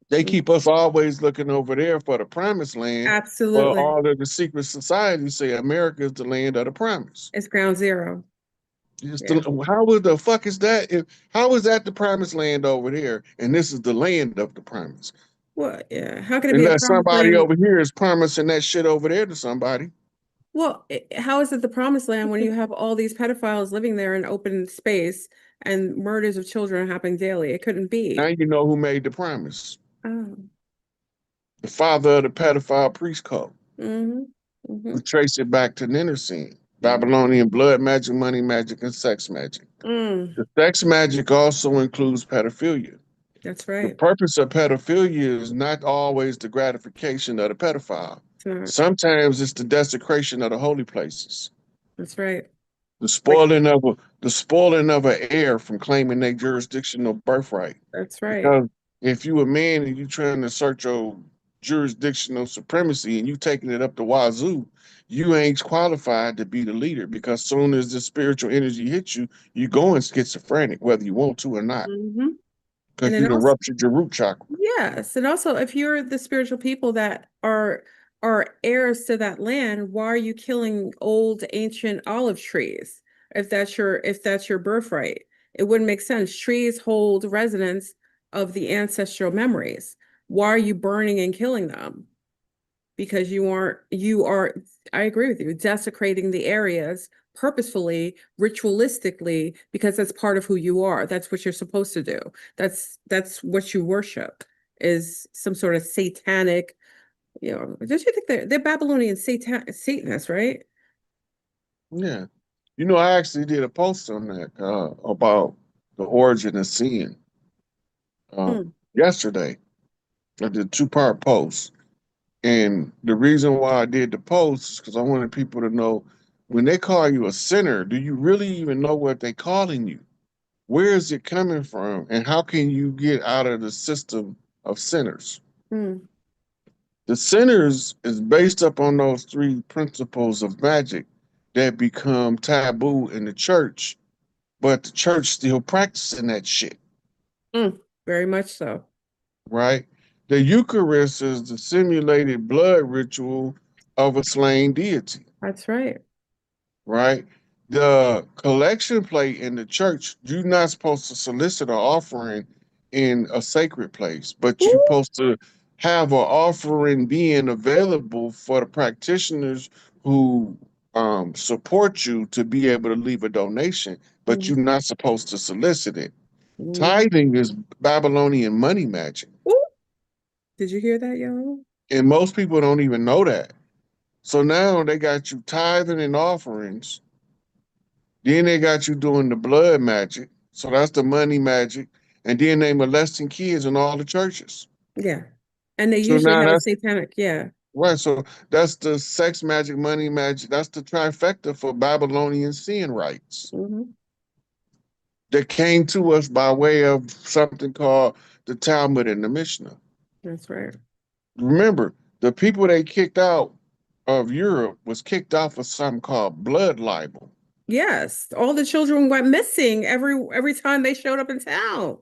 They
Mm-hmm.
keep us always looking over there for the promised land, but
Absolutely.
all of the secret societies say America is the land of the promise.
It's ground zero. Yeah.
How the fuck is that? How is that the promised land over there, and this is the land of the promise?
Well, yeah. How can it be a
Unless
promised
somebody
land?
over here is promising that shit over there to somebody.
Well, how is it the promised land when you have all these pedophiles living there in open space and murders of children happening daily? It couldn't
Now
be.
you know who made the promise.
Oh.
The father of the pedophile priest cult.
Mm-hmm.
We
Mm-hmm.
trace it back to Nineveh,
Mm.
Babylonian blood magic, money magic, and sex magic.
Mm.
The sex magic also includes pedophilia.
That's
The
right.
purpose of pedophilia is not always the gratification of the pedophile.
It's not.
Sometimes it's the desecration of the holy places,
That's right.
the
Like,
spoiling of an heir from claiming their jurisdictional birthright.
that's right.
Because if you a man and you trying to assert your jurisdictional supremacy and you taking it up the wazoo, you ain't qualified to be the leader because soon as the spiritual energy hits you, you going schizophrenic, whether you want to or not,
Mm-hmm. And
because
then
you done
also,
ruptured your root chakra.
yes, and also if you're the spiritual people that are heirs to that land, why are you killing old ancient olive trees? If that's your birthright, it wouldn't make sense. Trees hold resonance of the ancestral memories. Why are you burning and killing them? Because you are, I agree with you, desecrating the areas purposefully, ritualistically, because that's part of who you are. That's what you're supposed to do. That's what you worship, is some sort of satanic, don't you think they're Babylonian Satanists, right?
Yeah. You know, I actually did a post on that about the origin of sin
Mm,
yesterday. I did a two-part post. And the reason why I did the post is because I wanted people to know when they call you a sinner, do you really even know what they're calling you? Where is it coming from? And how can you get out of the system of sinners?
mm,
The sinners is based upon those three principles of magic that become taboo in the church, but the church still practicing that shit,
mm, very much so.
right? The Eucharist is the simulated blood ritual of a slain deity.
That's right.
Right? The collection plate in the church, you're not supposed to solicit an offering in a sacred place, but you're
Ooh,
supposed to have an offering being available for the practitioners who support you to be able to leave a donation, but
mm,
you're not supposed to solicit it.
mm.
Tithing is Babylonian money magic,
Ooh, did you hear that, y'all?
and most people don't even know that. So now they got you tithing and offerings. Then they got you doing the blood magic. So that's the money magic. And then they molesting kids in all the churches.
Yeah. And they
So
usually
now
have a
that's
satanic, yeah.
right. So that's the sex magic, money magic. That's the trifecta for Babylonian sin rites
Hmm.
that came to us by way of something called the Talmud and the Mishnah.
That's right.
Remember, the people they kicked out of Europe was kicked out for something called blood libel.
Yes, all the children went missing every time they showed up in town.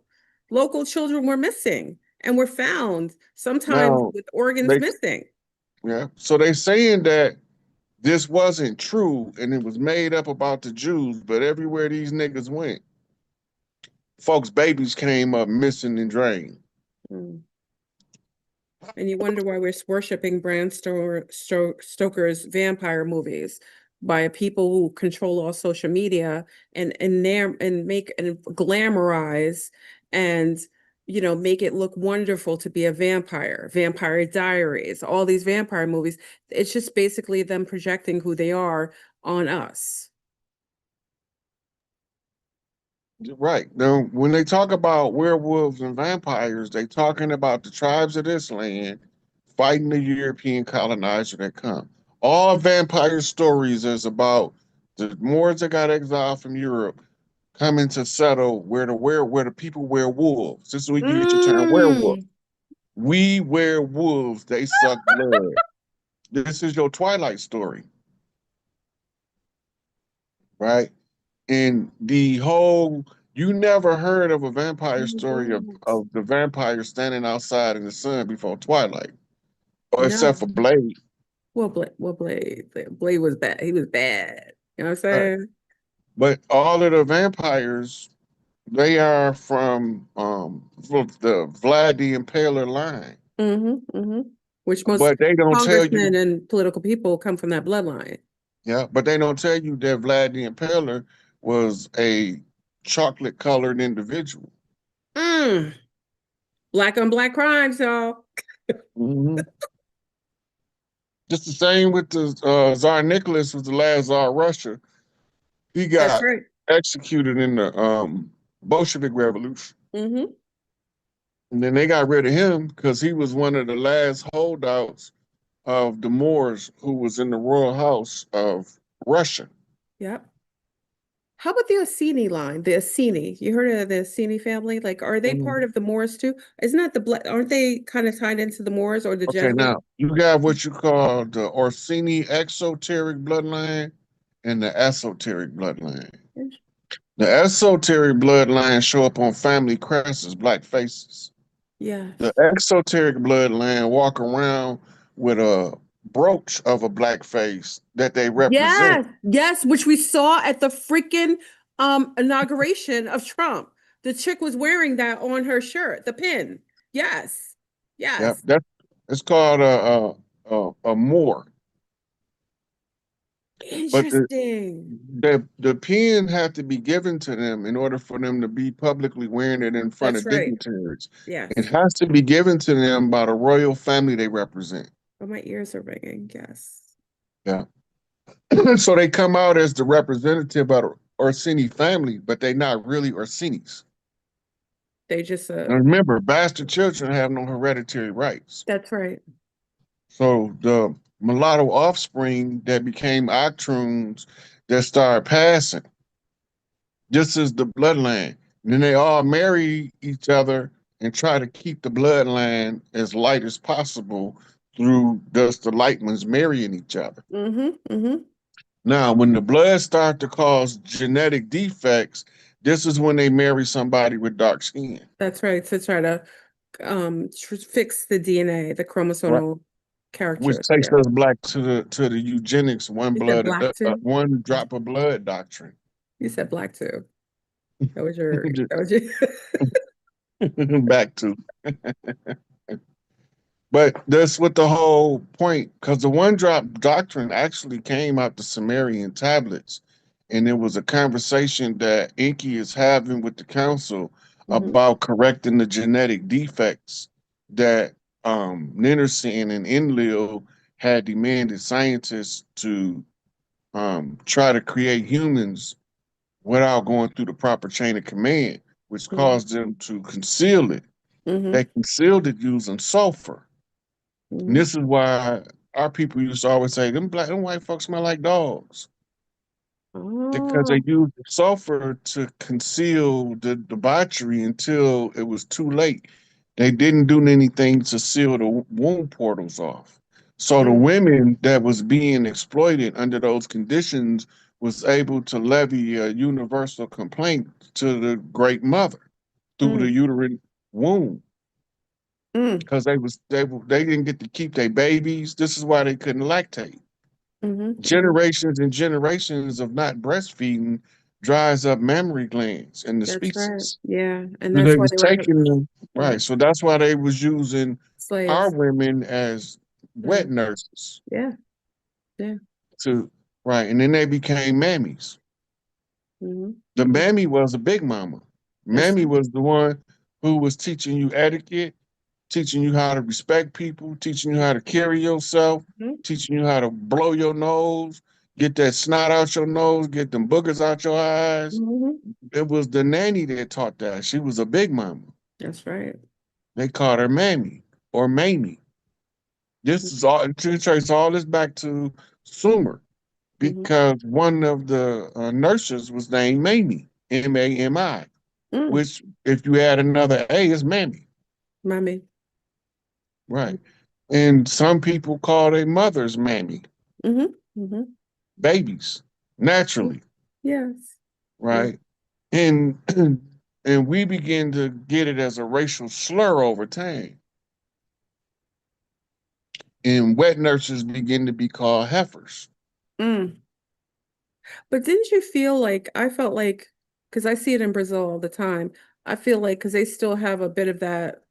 Local children were missing and were found, sometimes
Now
with organs
they
missing.
yeah. So they saying that this wasn't true and it was made up about the Jews, but everywhere these niggas went, folks' babies came up missing and drained.
Mm. And you wonder why we're worshiping Stoker's vampire movies by people who control all social media and make and glamorize and make it look wonderful to be a vampire. Vampire Diaries, all these vampire movies. It's just basically them projecting who they are on us.
Right. Now, when they talk about werewolves and vampires, they talking about the tribes of this land fighting the European colonizer that come. All vampire stories is about the Moors that got exiled from Europe coming to settle where the people wear wolves. This is where you get your term werewolf.
Mm.
We wear wolves, they suck blood. This is your Twilight story, right? And the whole you never heard of a vampire story
What?
of the vampire standing outside in the sun before twilight, or except
No.
for Blade.
Blade was bad. He was bad. You know what I'm
Right.
saying?
But all of the vampires, they are from the Vlad the Impaler line.
Which most
But they don't tell
congressmen
you,
and political people come from that bloodline.
yeah, but they don't tell you that Vlad the Impaler was a chocolate colored individual.
Mm. Black on black crimes, y'all.
Mhm. Just the same with the Tsar Nicholas was the last Tsar of Russia. He
That's
got
right.
executed in the Bolshevik Revolution.
Mm-hmm.
And then they got rid of him because he was one of the last holdouts of the Moors who was in the royal house of Russia.
Yep. How about the Orsini line? The Orsini. You heard of the Orsini family? Like, are they
Mhm.
part of the Moors too? Isn't that aren't they kind of tied into the Moors or the
Okay,
Jesuits?
now you got what you call the Orsini exoteric bloodline and the esoteric bloodline. The esoteric bloodline show up on family crests as black faces. The
Yes.
exoteric bloodline walk around with a brooch of a black face that they represent.
Yes. Yes, which we saw at the freaking inauguration of Trump. The chick was wearing that on her shirt, the pin. Yes.
Yep,
Yes.
that it's called a Moor. But
Interesting.
the pin had to be given to them in order for them to be publicly wearing it in front
That's
of
right.
dignitaries. It
Yes.
has to be given to them by the royal family they represent.
Oh, my ears are ringing. Yes.
Yeah. So they come out as the representative of the Orsini family, but they're not really Orsinis.
They just
And remember, bastard children have no hereditary rights.
that's right.
So the mulatto offspring that became octroons that started passing, this is the bloodline. And then they all marry each other and try to keep the bloodline as light as possible through just the light ones marrying each other.
Mm-hmm.
Now, when the blood start to cause genetic defects, this is when they marry somebody with dark skin.
That's right. To try to fix the DNA, the
Right.
chromosomal
Which
characters.
takes
Yeah.
us back to the eugenics
You said black too?
one drop of blood doctrine.
You said black too. That was your
Back to, but that's what the whole point, because the one drop doctrine actually came out the Sumerian tablets, and it was a conversation that Enki is having with the council
Mhm.
about correcting the genetic defects that Ninderson and Enlil had demanded scientists to try to create humans without going through the proper chain of command, which
Mhm.
caused them to conceal it. They
Mhm.
concealed it using sulfur. And
Mhm.
this is why our people used to always say, them black and white folks smell like dogs. Because they
Oh.
used the sulfur to conceal the debauchery until it was too late. They didn't do anything to seal the womb portals off. So the
Mm.
women that was being exploited under those conditions was able to levy a universal complaint to the Great Mother through the
Mm.
uterine womb
Mm.
because they didn't get to keep their babies. This is why they couldn't lactate.
Mhm. Mhm.
Generations and generations of not breastfeeding dries up mammary glands in the
That's right.
species.
Yeah, and
So
that's
they
why
was
they were
taking them
yeah,
right. So that's why they was using our
slaves.
women as wet
Mm.
nurses
Yeah. Yeah.
to right, and then they became mammies.
Mhm.
The
Mhm.
mammy was a big mama.
That's
Mammy was the one who was teaching you etiquette, teaching you how to respect people, teaching you how to carry yourself,
Mhm.
teaching you how to blow your nose, get that snot out your nose, get them boogers out your eyes.
Mhm.
It was the nanny that taught that. She was a big mama.
That's right.
They called her Mammy or Mamie. This is all to trace all this back to Sumer
Mhm.
because one of the nurses was named Mamie, Mami,
Mm.
which if you add another A is Mammy,
Mommy.
right? And some people call their mothers Mammy,
Mhm. Mhm.
babies, naturally,
Yes. Yeah.
right? And and we begin to get it as a racial slur over time. And wet nurses begin to be called heifers.
Mm. But didn't you feel like, I felt like, because I see it in Brazil all the time, I feel like because they still have a bit of that,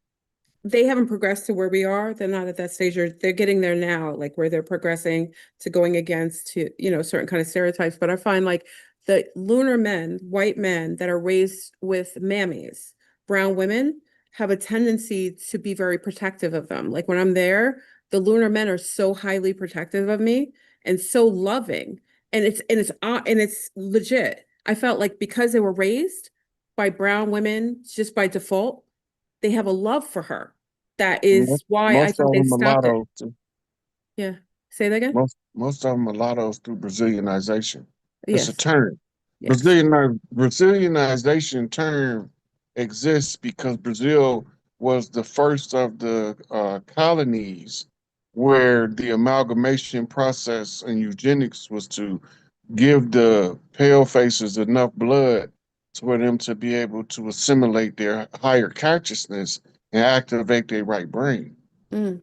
they haven't progressed to where we are. They're not at that stage. They're getting there now, like where they're progressing to going against to, certain kind of stereotypes. But I find like the lunar men, white men that are raised with mammies, brown women have a tendency to be very protective of them. Like when I'm there, the lunar men are so highly protective of me and so loving. And it's legit. I felt like because they were raised by brown women just by default, they have a love for her. That
Most,
is why I
most
think
of
they've
them
stopped it.
mulattoes too.
Yeah. Say that again?
Most of them mulattoes through Brazilianization. It's a
Yes.
term.
Yes.
Brazilianization term exists because Brazil was the first of the colonies where the amalgamation process and eugenics was to give the pale faces enough blood for them to be able to assimilate their higher consciousness and activate their right brain.
Mm.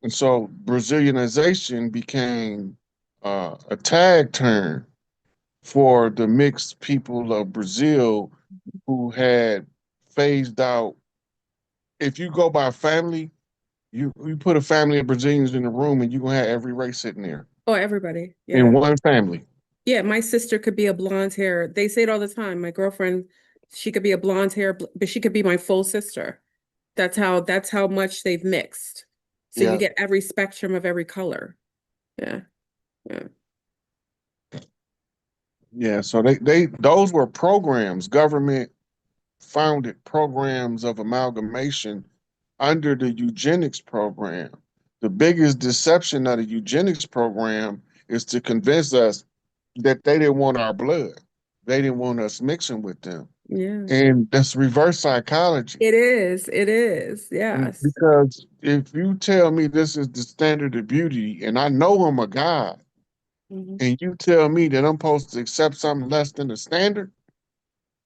And so Brazilianization became a tag term for the mixed people of Brazil who had phased out. If you go by family, you put a family of Brazilians in a room and you're gonna have every race sitting there
Oh, everybody.
in
Yeah.
one family.
Yeah. My sister could be a blonde hair. They say it all the time. My girlfriend, she could be a blonde hair, but she could be my full sister. That's how much they've mixed. So you
Yeah.
get every spectrum of every color. Yeah. Yeah.
Yeah. So they those were programs, government founded programs of amalgamation under the eugenics program. The biggest deception of the eugenics program is to convince us that they didn't want our blood. They didn't want us mixing with them.
Yeah.
And that's reverse psychology.
It is. It is. Yes.
Because if you tell me this is the standard of beauty and I know I'm a God,
Hmm.
and you tell me that I'm supposed to accept something less than the standard,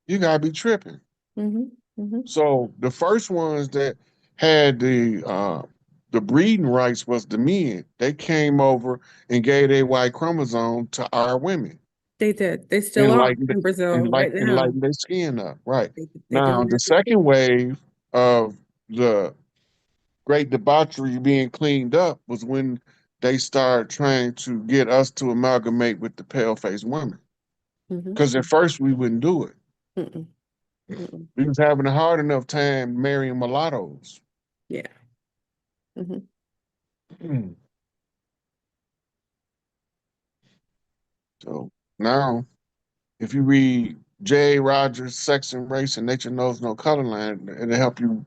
you gotta be tripping.
Hmm. Hmm.
So the first ones that had the breeding rights was the men. They came over and gave their white chromosome to our women
They did. They still
and
are
lightened
in Brazil right
and
now.
lightened their skin up. Right.
They
Now
doing it
the
as we speak.
second wave of the great debauchery being cleaned up was when they started trying to get us to amalgamate with the pale faced women.
Hmm.
Because at first we wouldn't do it.
Mm-mm. Mm-mm.
We was having a hard enough time marrying mulattoes.
Yeah. Hmm.
So now, if you read J. Rogers' Sex and Race and Nature Knows No Color Line, it'll help you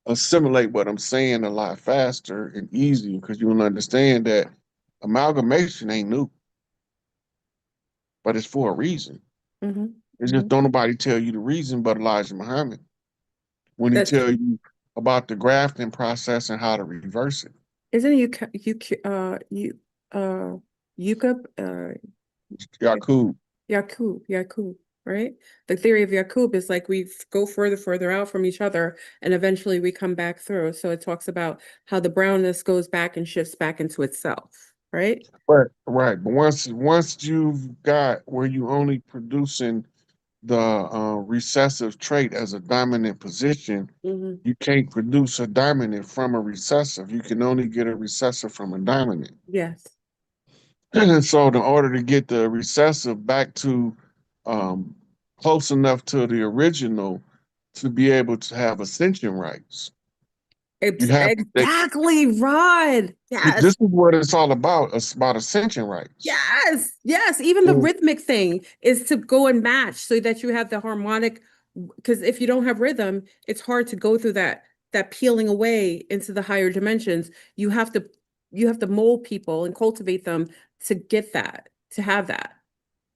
assimilate what I'm saying a lot faster and easier because you'll understand that amalgamation ain't new, but it's for a reason.
Hmm.
It's just
Hmm.
don't nobody tell you the reason but Elijah Muhammad when he
That's
tell you about the grafting process and how to reverse it.
isn't it you Yukub
Yakub.
Yakub, right? The theory of Yakub is like we go further out from each other, and eventually we come back through. So it talks about how the brownness goes back and shifts back into itself, right?
Right. But once you've got where you only producing the recessive trait as a dominant position,
Hmm.
you can't produce a dominant from a recessive. You can only get a recessive from a dominant.
Yes.
And so, in order to get the recessive back to um, close enough to the original to be able to have ascension rights, you have to.
Exactly, Rod.
This
Yes.
is what it's all about. It's about ascension rights.
Yes. Yes. Even the
Mm.
rhythmic thing is to go and match so that you have the harmonic, because if you don't have rhythm, it's hard to go through that peeling away into the higher dimensions. You have to mold people and cultivate them to get that, to have that.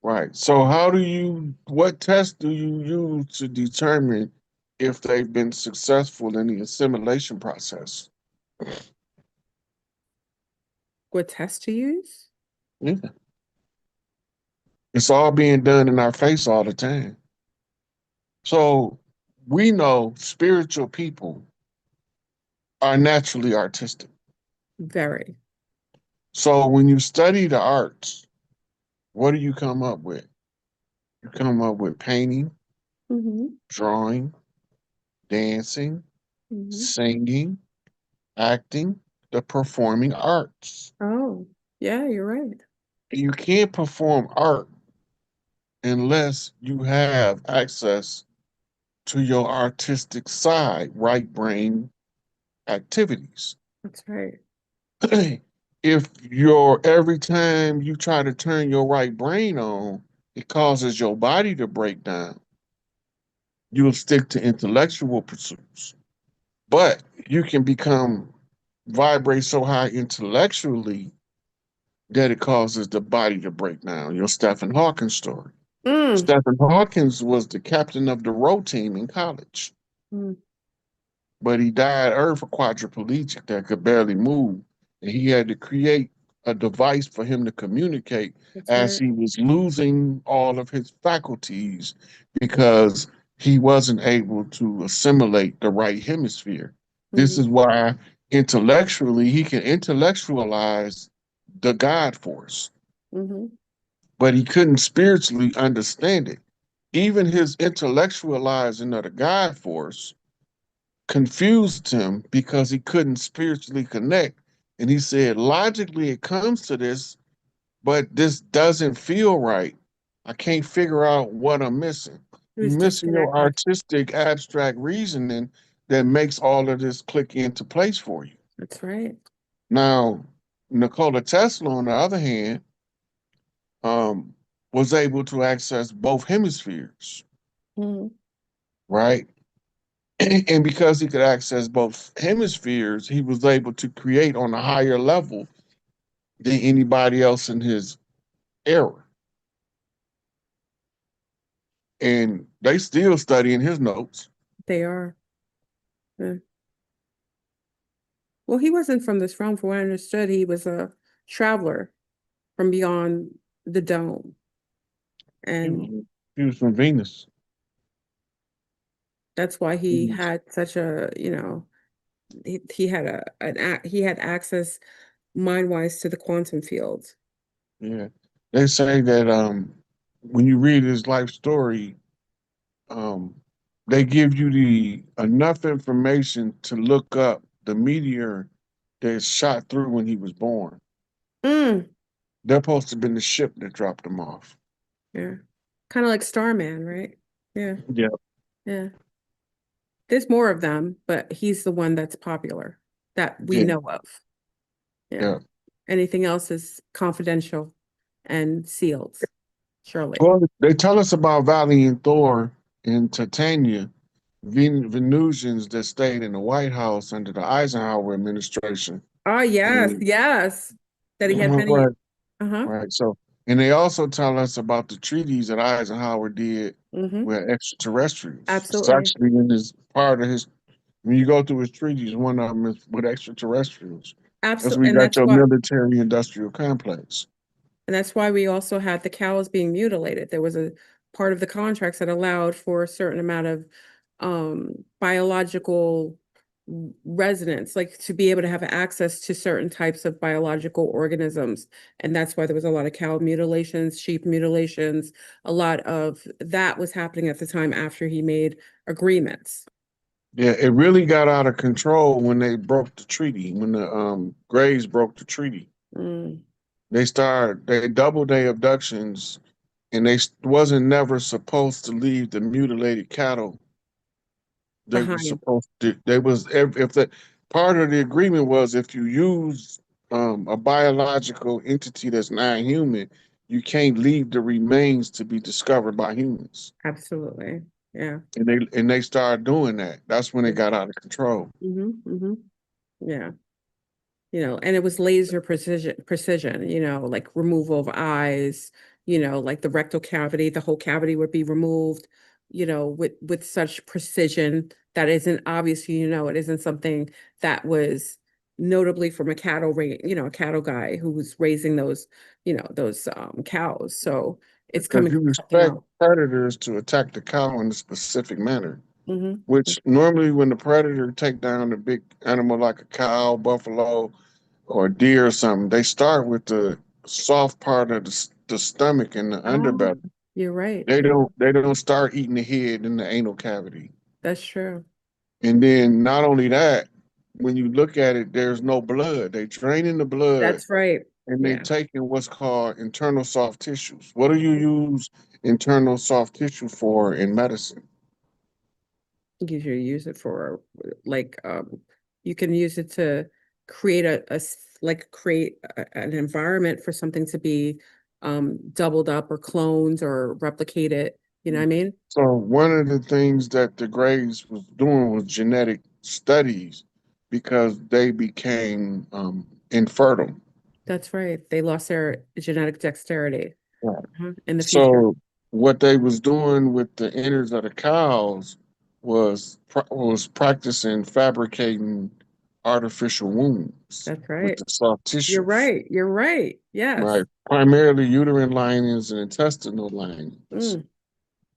Right. So, what test do you use to determine if they've been successful in the assimilation process?
What test to use?
Yeah. It's all being done in our face all the time. So, we know spiritual people are naturally artistic.
Very.
So, when you study the arts, what do you come up with? You come up with painting,
Mm-hmm.
drawing, dancing,
Mm-hmm.
singing, acting, the performing arts.
Oh, yeah, you're right.
You can't perform art unless you have access to your artistic side, right brain activities.
That's right.
If your every time you try to turn your right brain on, it causes your body to break down. You'll stick to intellectual pursuits. But you can become vibrate so high intellectually that it causes the body to break down. Your Stephen Hawking story.
Mm.
Stephen Hawkins was the captain of the row team in college,
Mm.
but he died early for quadriplegic that could barely move. And he had to create a device for him to communicate
That's
as
right.
he was losing all of his faculties because he wasn't able to assimilate the right hemisphere. This
Mm-hmm.
is why intellectually he can intellectualize the God force,
Mm-hmm.
but he couldn't spiritually understand it. Even his intellectualizing of the God force confused him because he couldn't spiritually connect. And he said, logically, it comes to this, but this doesn't feel right. I can't figure out what I'm missing.
He
You're
was
missing your
disconnected.
artistic, abstract reasoning that makes all of this click into place for you.
That's right.
Now, Nikola Tesla, on the other hand, um, was able to access both hemispheres,
Mm-hmm.
right? And because he could access both hemispheres, he was able to create on a higher level than anybody else in his era. And they still studying his notes.
They are. Yeah. Well, he wasn't from this realm, from what I understood. He was a traveler from beyond the dome.
He
And
was, he was from Venus.
that's why
He
he
was-
had such a, he had he had access mind-wise to the quantum fields.
yeah. They say that when you read his life story, um, they give you the enough information to look up the meteor that shot through when he was born.
Mm,
They're supposed to have been the ship that dropped him off.
yeah. Kind of like Starman, right? Yeah.
Yeah.
Yeah. There's more of them, but he's the one that's popular that we
Yeah.
know of. Yeah.
Yeah.
Anything else is confidential and sealed, surely.
Well, they tell us about Valiant Thor and Titania, Venusians that stayed in the White House under the Eisenhower administration.
Oh, yes,
And,
yes. That he had many.
right,
Uh-huh.
right. So, and they also tell us about the treaties that Eisenhower did
Mm-hmm.
with extraterrestrials. It's
Absolutely.
actually in his part of his, when you go through his treaties, one of them is with extraterrestrials. That's
Absolutely.
where you got your military industrial complex.
And that's why we also had the cows being mutilated. There was a part of the contracts that allowed for a certain amount of biological resonance, like to be able to have access to certain types of biological organisms. And that's why there was a lot of cow mutilations, sheep mutilations. A lot of that was happening at the time after he made agreements.
Yeah, it really got out of control when they broke the treaty, when the Grays broke the treaty.
Mm,
They doubled their abductions and wasn't never supposed to leave the mutilated cattle. They were
behind.
supposed to, they was, if the part of the agreement was if you use a biological entity that's non-human, you can't leave the remains to be discovered by humans.
Absolutely. Yeah.
And they started doing that. That's when it got out of control.
Mm-hmm, mm-hmm. Yeah. And it was laser precision, like removal of eyes, like the rectal cavity, the whole cavity would be removed, with such precision that isn't obviously, it isn't something that was notably from a a cattle guy who was raising those cows. So it's
Because
coming
you
from something
expect
else.
predators to attack the cow in a specific manner,
Hmm.
which normally when the predator take down a big animal like a cow, buffalo, or a deer or something, they start with the soft part of the stomach and the
Oh,
underbelly.
You're right.
They don't start eating the head in the anal cavity.
That's true.
And then not only that, when you look at it, there's no blood. They draining the blood
That's right.
and they
Yeah.
taking what's called internal soft tissues. What do you use internal soft tissue for in medicine?
You should use it for like you can use it to create create an environment for something to be doubled up or cloned or replicated. You know what I mean?
So one of the things that the Grays was doing was genetic studies because they became infertile.
That's right. They lost their genetic dexterity
Right.
in the future.
So what they was doing with the innards of the cows was practicing fabricating artificial wombs
That's
with
right.
the soft
You're
tissues,
right. You're right. Yes.
right? Primarily uterine linings and intestinal linings.
Mm,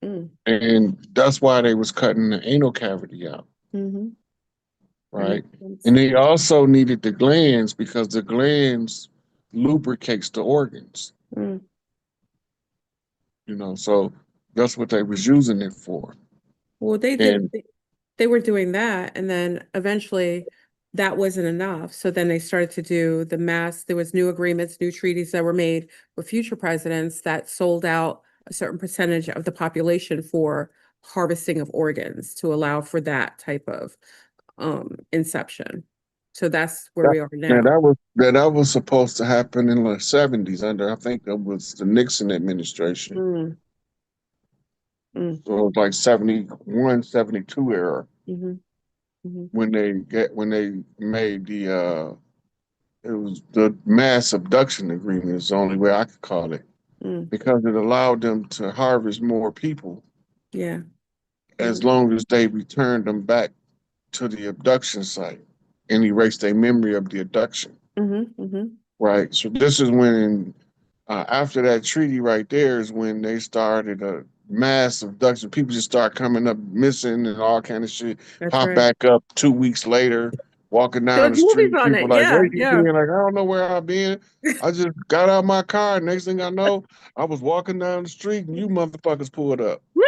mm,
And that's why they was cutting the anal cavity out,
mm-hmm. That
right?
makes sense.
And they also needed the glands because the glands lubricates the organs,
Mm.
so that's what they was using it for.
Well,
And
they were doing that, and then eventually that wasn't enough. So then they started to do there was new agreements, new treaties that were made with future presidents that sold out a certain percentage of the population for harvesting of organs to allow for that type of inception. So that's where
that,
we are
now
now.
that was supposed to happen in the 70s under, I think it was the Nixon administration.
Mm, mm,
So it was like 71, 72 era
mhm, mhm,
when they made it was the mass abduction agreement is the only way I could call it
mm.
because it allowed them to harvest more people
Yeah.
as
Mm,
long as they returned them back to the abduction site and erased their memory of the abduction.
mhm, mhm.
Right. So this is when, after that treaty right there, is when they started a mass abduction. People just start coming up missing and all kind of shit.
That's
Pop
right.
back up 2 weeks later, walking
There
down
was
the
movies
street.
on
People
it.
like,
Yeah,
where you
yeah.
been? Like, I don't know where I've been. I just got out of my car. Next thing I know, I was walking down the street and you motherfuckers pulled up. What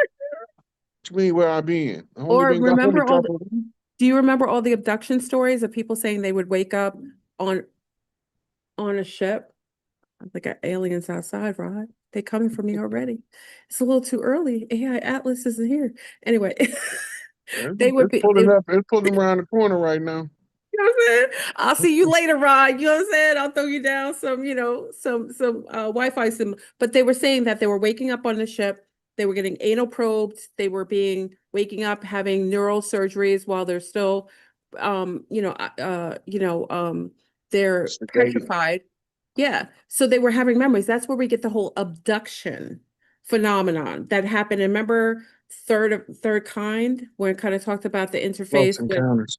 you mean where I been? I only
Or
been gone a
remember
couple of days.
do you remember all the abduction stories of people saying they would wake up on on a ship? Like aliens outside, Rod. They coming for me already. It's a little too early. AI Atlas isn't here. Anyway, they would,
It's pulling around the corner right now.
you know what I'm saying? I'll see you later, Rod. You know what I'm saying? I'll throw you down some, some Wi-Fi sim. But they were saying that they were waking up on the ship, they were getting anal probed, they were waking up, having neural surgeries while they're still they're
Sedated.
petrified. Yeah. So they were having memories. That's where we get the whole abduction phenomenon that happened. And remember third kind, where it kind of talked about the
Close
interface with
encounters.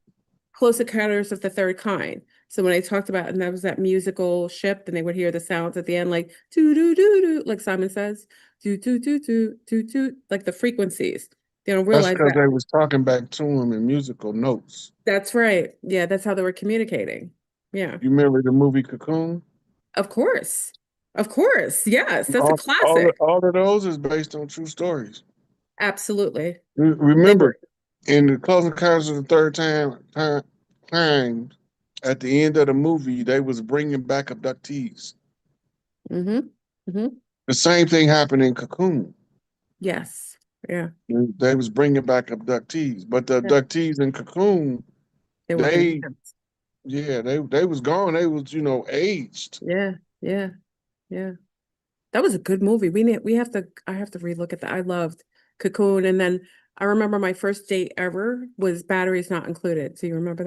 Close Encounters of the Third Kind. So when I talked about, and that was that musical ship, and they would hear the sounds at the end, like doo doo doo doo, like Simon says, doo doo doo doo doo doo, like the frequencies. They don't
That's
realize
because
that.
they was talking back to him in musical notes.
That's right. Yeah, that's how they were communicating. Yeah,
You remember the movie Cocoon?
of course. Of course. Yes, that's a
All
classic.
of those is based on true stories.
Absolutely. They
Remember,
were.
in the Close Encounters of the time, at the end of the movie, they was bringing back abductees.
Mm-hmm. Mm-hmm.
The same thing happened in Cocoon.
Yes. Yeah.
They was bringing back abductees, but the
Yeah.
abductees in Cocoon,
They were
they,
enhanced.
yeah, they was gone. They was, aged.
Yeah. Yeah. Yeah. That was a good movie. I have to relook at that. I loved Cocoon. And then I remember my first date ever was Batteries Not Included. Do you remember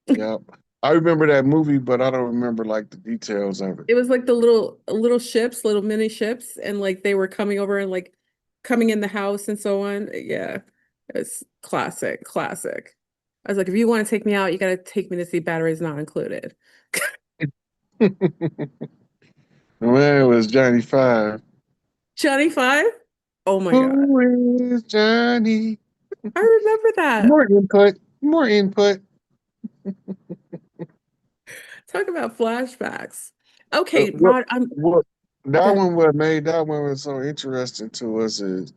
that?
Yep. I remember that movie, but I don't remember like the details of it.
It was like the little ships, little mini ships, and like they were coming over and like coming in the house and so on. Yeah. It's classic, classic. I was like, if you want to take me out, you gotta take me to see Batteries Not Included.
Man, it was Johnny Five.
Johnny Five? Oh my God.
Who is Johnny?
I remember that.
More input. More input.
Talk about flashbacks. Okay,
What?
Rod,
What? that one, what made that one was so interesting to us is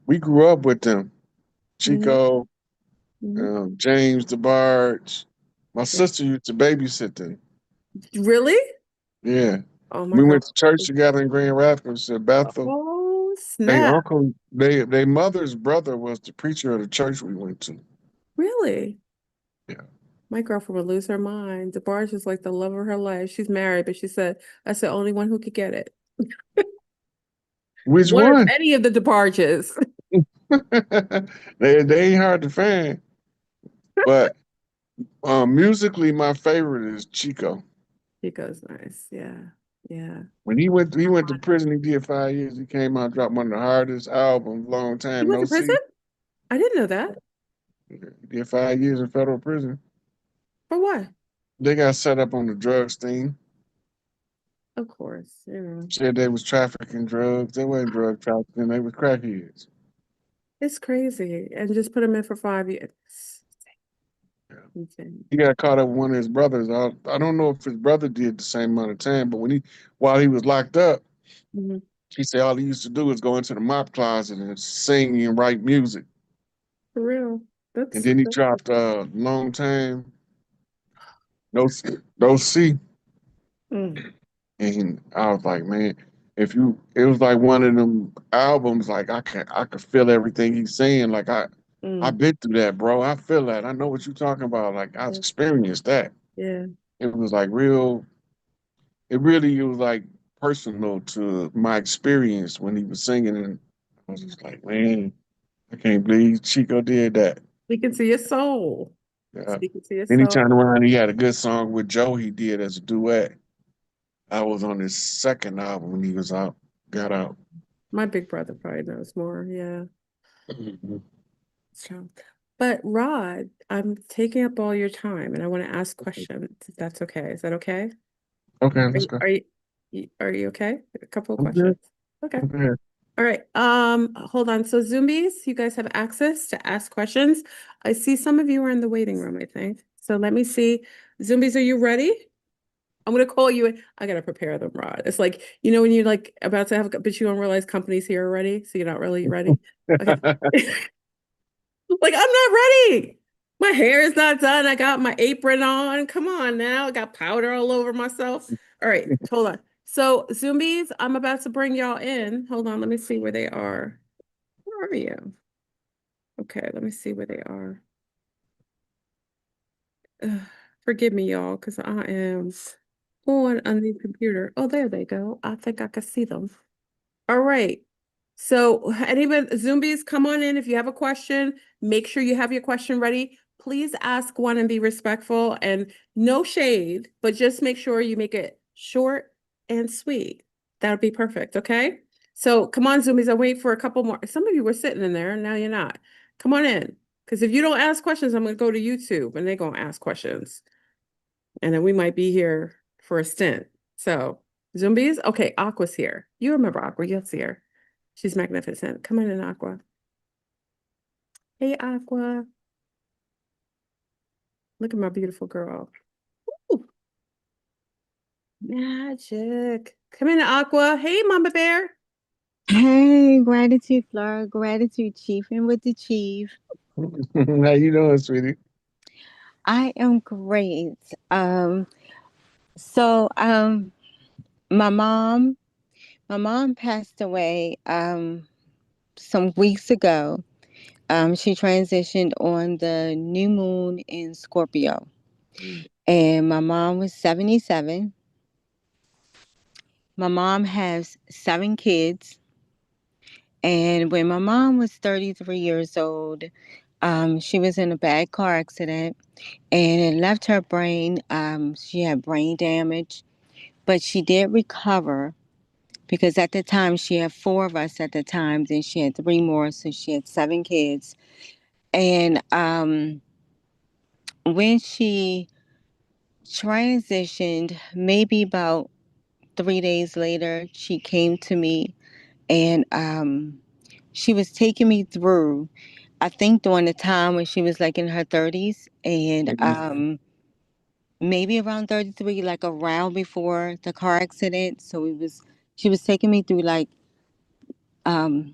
we grew up with them.
Hmm.
Chico,
Hmm.
James DeBarge. My
Yeah.
sister used to babysit them.
Really?
Yeah.
Oh my
We
God.
went to church together in Grand Rapids at Bethel.
Oh,
They
snap.
uncle, they mother's brother was the preacher of the church we went to.
Really?
Yeah.
My girlfriend would lose her mind. DeBarge is like the love of her life. She's married, but she said that's the only one who could get it.
Which
One of
one?
any of the DeBarges.
They ain't hard to find. But musically, my favorite is Chico.
He goes nice. Yeah. Yeah.
When he went to prison, he did 5 years. He came out, dropped one of the hardest albums, long
He
time
went
no
to prison?
see.
I didn't know that.
He did 5 years in federal prison.
For what?
They got set up on the drugs thing.
Of course, you know.
Said they was trafficking drugs. They wasn't drug trafficking. They was crackheads.
It's crazy. And just put him in for 5 years. Insane.
He got caught up with one of his brothers. I don't know if his brother did the same amount of time, but while he was locked up,
Mhm.
he said all he used to do was go into the mop closet and sing and write music.
For real.
And
That's,
then he
that's
dropped long time no no see.
mm,
And I was like, man, it was like one of them albums. Like I could feel everything he's saying. Like I've
mm,
been through that, bro. I feel that. I know what you're talking about. Like I've
yeah,
experienced that.
yeah.
It was like real. It was like personal to my experience when he was singing, and I was just like, man, I can't believe Chico did that.
Speaking to your soul.
Yeah.
Speaking to your
Then he
soul.
turned around. He had a good song with Joe. He did as a duet. I was on his second album when he was out. Got out.
My big brother probably knows more. Yeah.
Mhm.
So, but Rod, I'm taking up all your time and I want to ask questions if that's okay. Is that okay?
Okay,
Are
let's
you,
go.
are you, are you okay? A couple of
I'm good.
questions. Okay.
I'm good.
All right. Hold on. So Zoomies, you guys have access to ask questions. I see some of you are in the waiting room, I think. So let me see. Zoomies, are you ready? I'm gonna call you. I gotta prepare them, Rod. It's like, when you're like about to have, but you don't realize company's here already, so you're not really ready. Okay. Like, I'm not ready. My hair is not done. I got my apron on. Come on now. I got powder all over myself. All right, hold on. So, Zoomies, I'm about to bring y'all in. Hold on, let me see where they are. Where are you? Okay, let me see where they are. Ugh, forgive me, y'all, because I am on the computer. Oh, there they go. I think I can see them. All right. So anybody, Zombies, come on in. If you have a question, make sure you have your question ready. Please ask one and be respectful and no shade, but just make sure you make it short and sweet. That would be perfect. Okay. So come on, Zoomies. I'll wait for a couple more. Some of you were sitting in there and now you're not. Come on in. Because if you don't ask questions, I'm going to go to YouTube and they're going to ask questions. And then we might be here for a stint. So, Zombies? Okay, Aqua's here. You remember Aqua, you'll see her. She's magnificent. Come on in, Aqua. Hey, Aqua. Look at my beautiful girl. Ooh, magic. Come in, Aqua. Hey, Mama Bear.
Hey, gratitude, Flora, gratitude, Chiefing with the Chief.
How you doing, sweetie?
I am great. So my mom, my mom passed away some weeks ago. She transitioned on the new moon in Scorpio,
Mm.
and my mom was 77. My mom has 7 kids, and when my mom was 33 years old, she was in a bad car accident and it left her brain. She had brain damage, but she did recover because at the time she had 4 of us at the time, then she had 3 more, so she had 7 kids. And when she transitioned, maybe about 3 days later, she came to me and she was taking me through. I think during the time when she was like in her 30s, and
Mhm.
maybe around 33, like around before the car accident. So it was, she was taking me through like um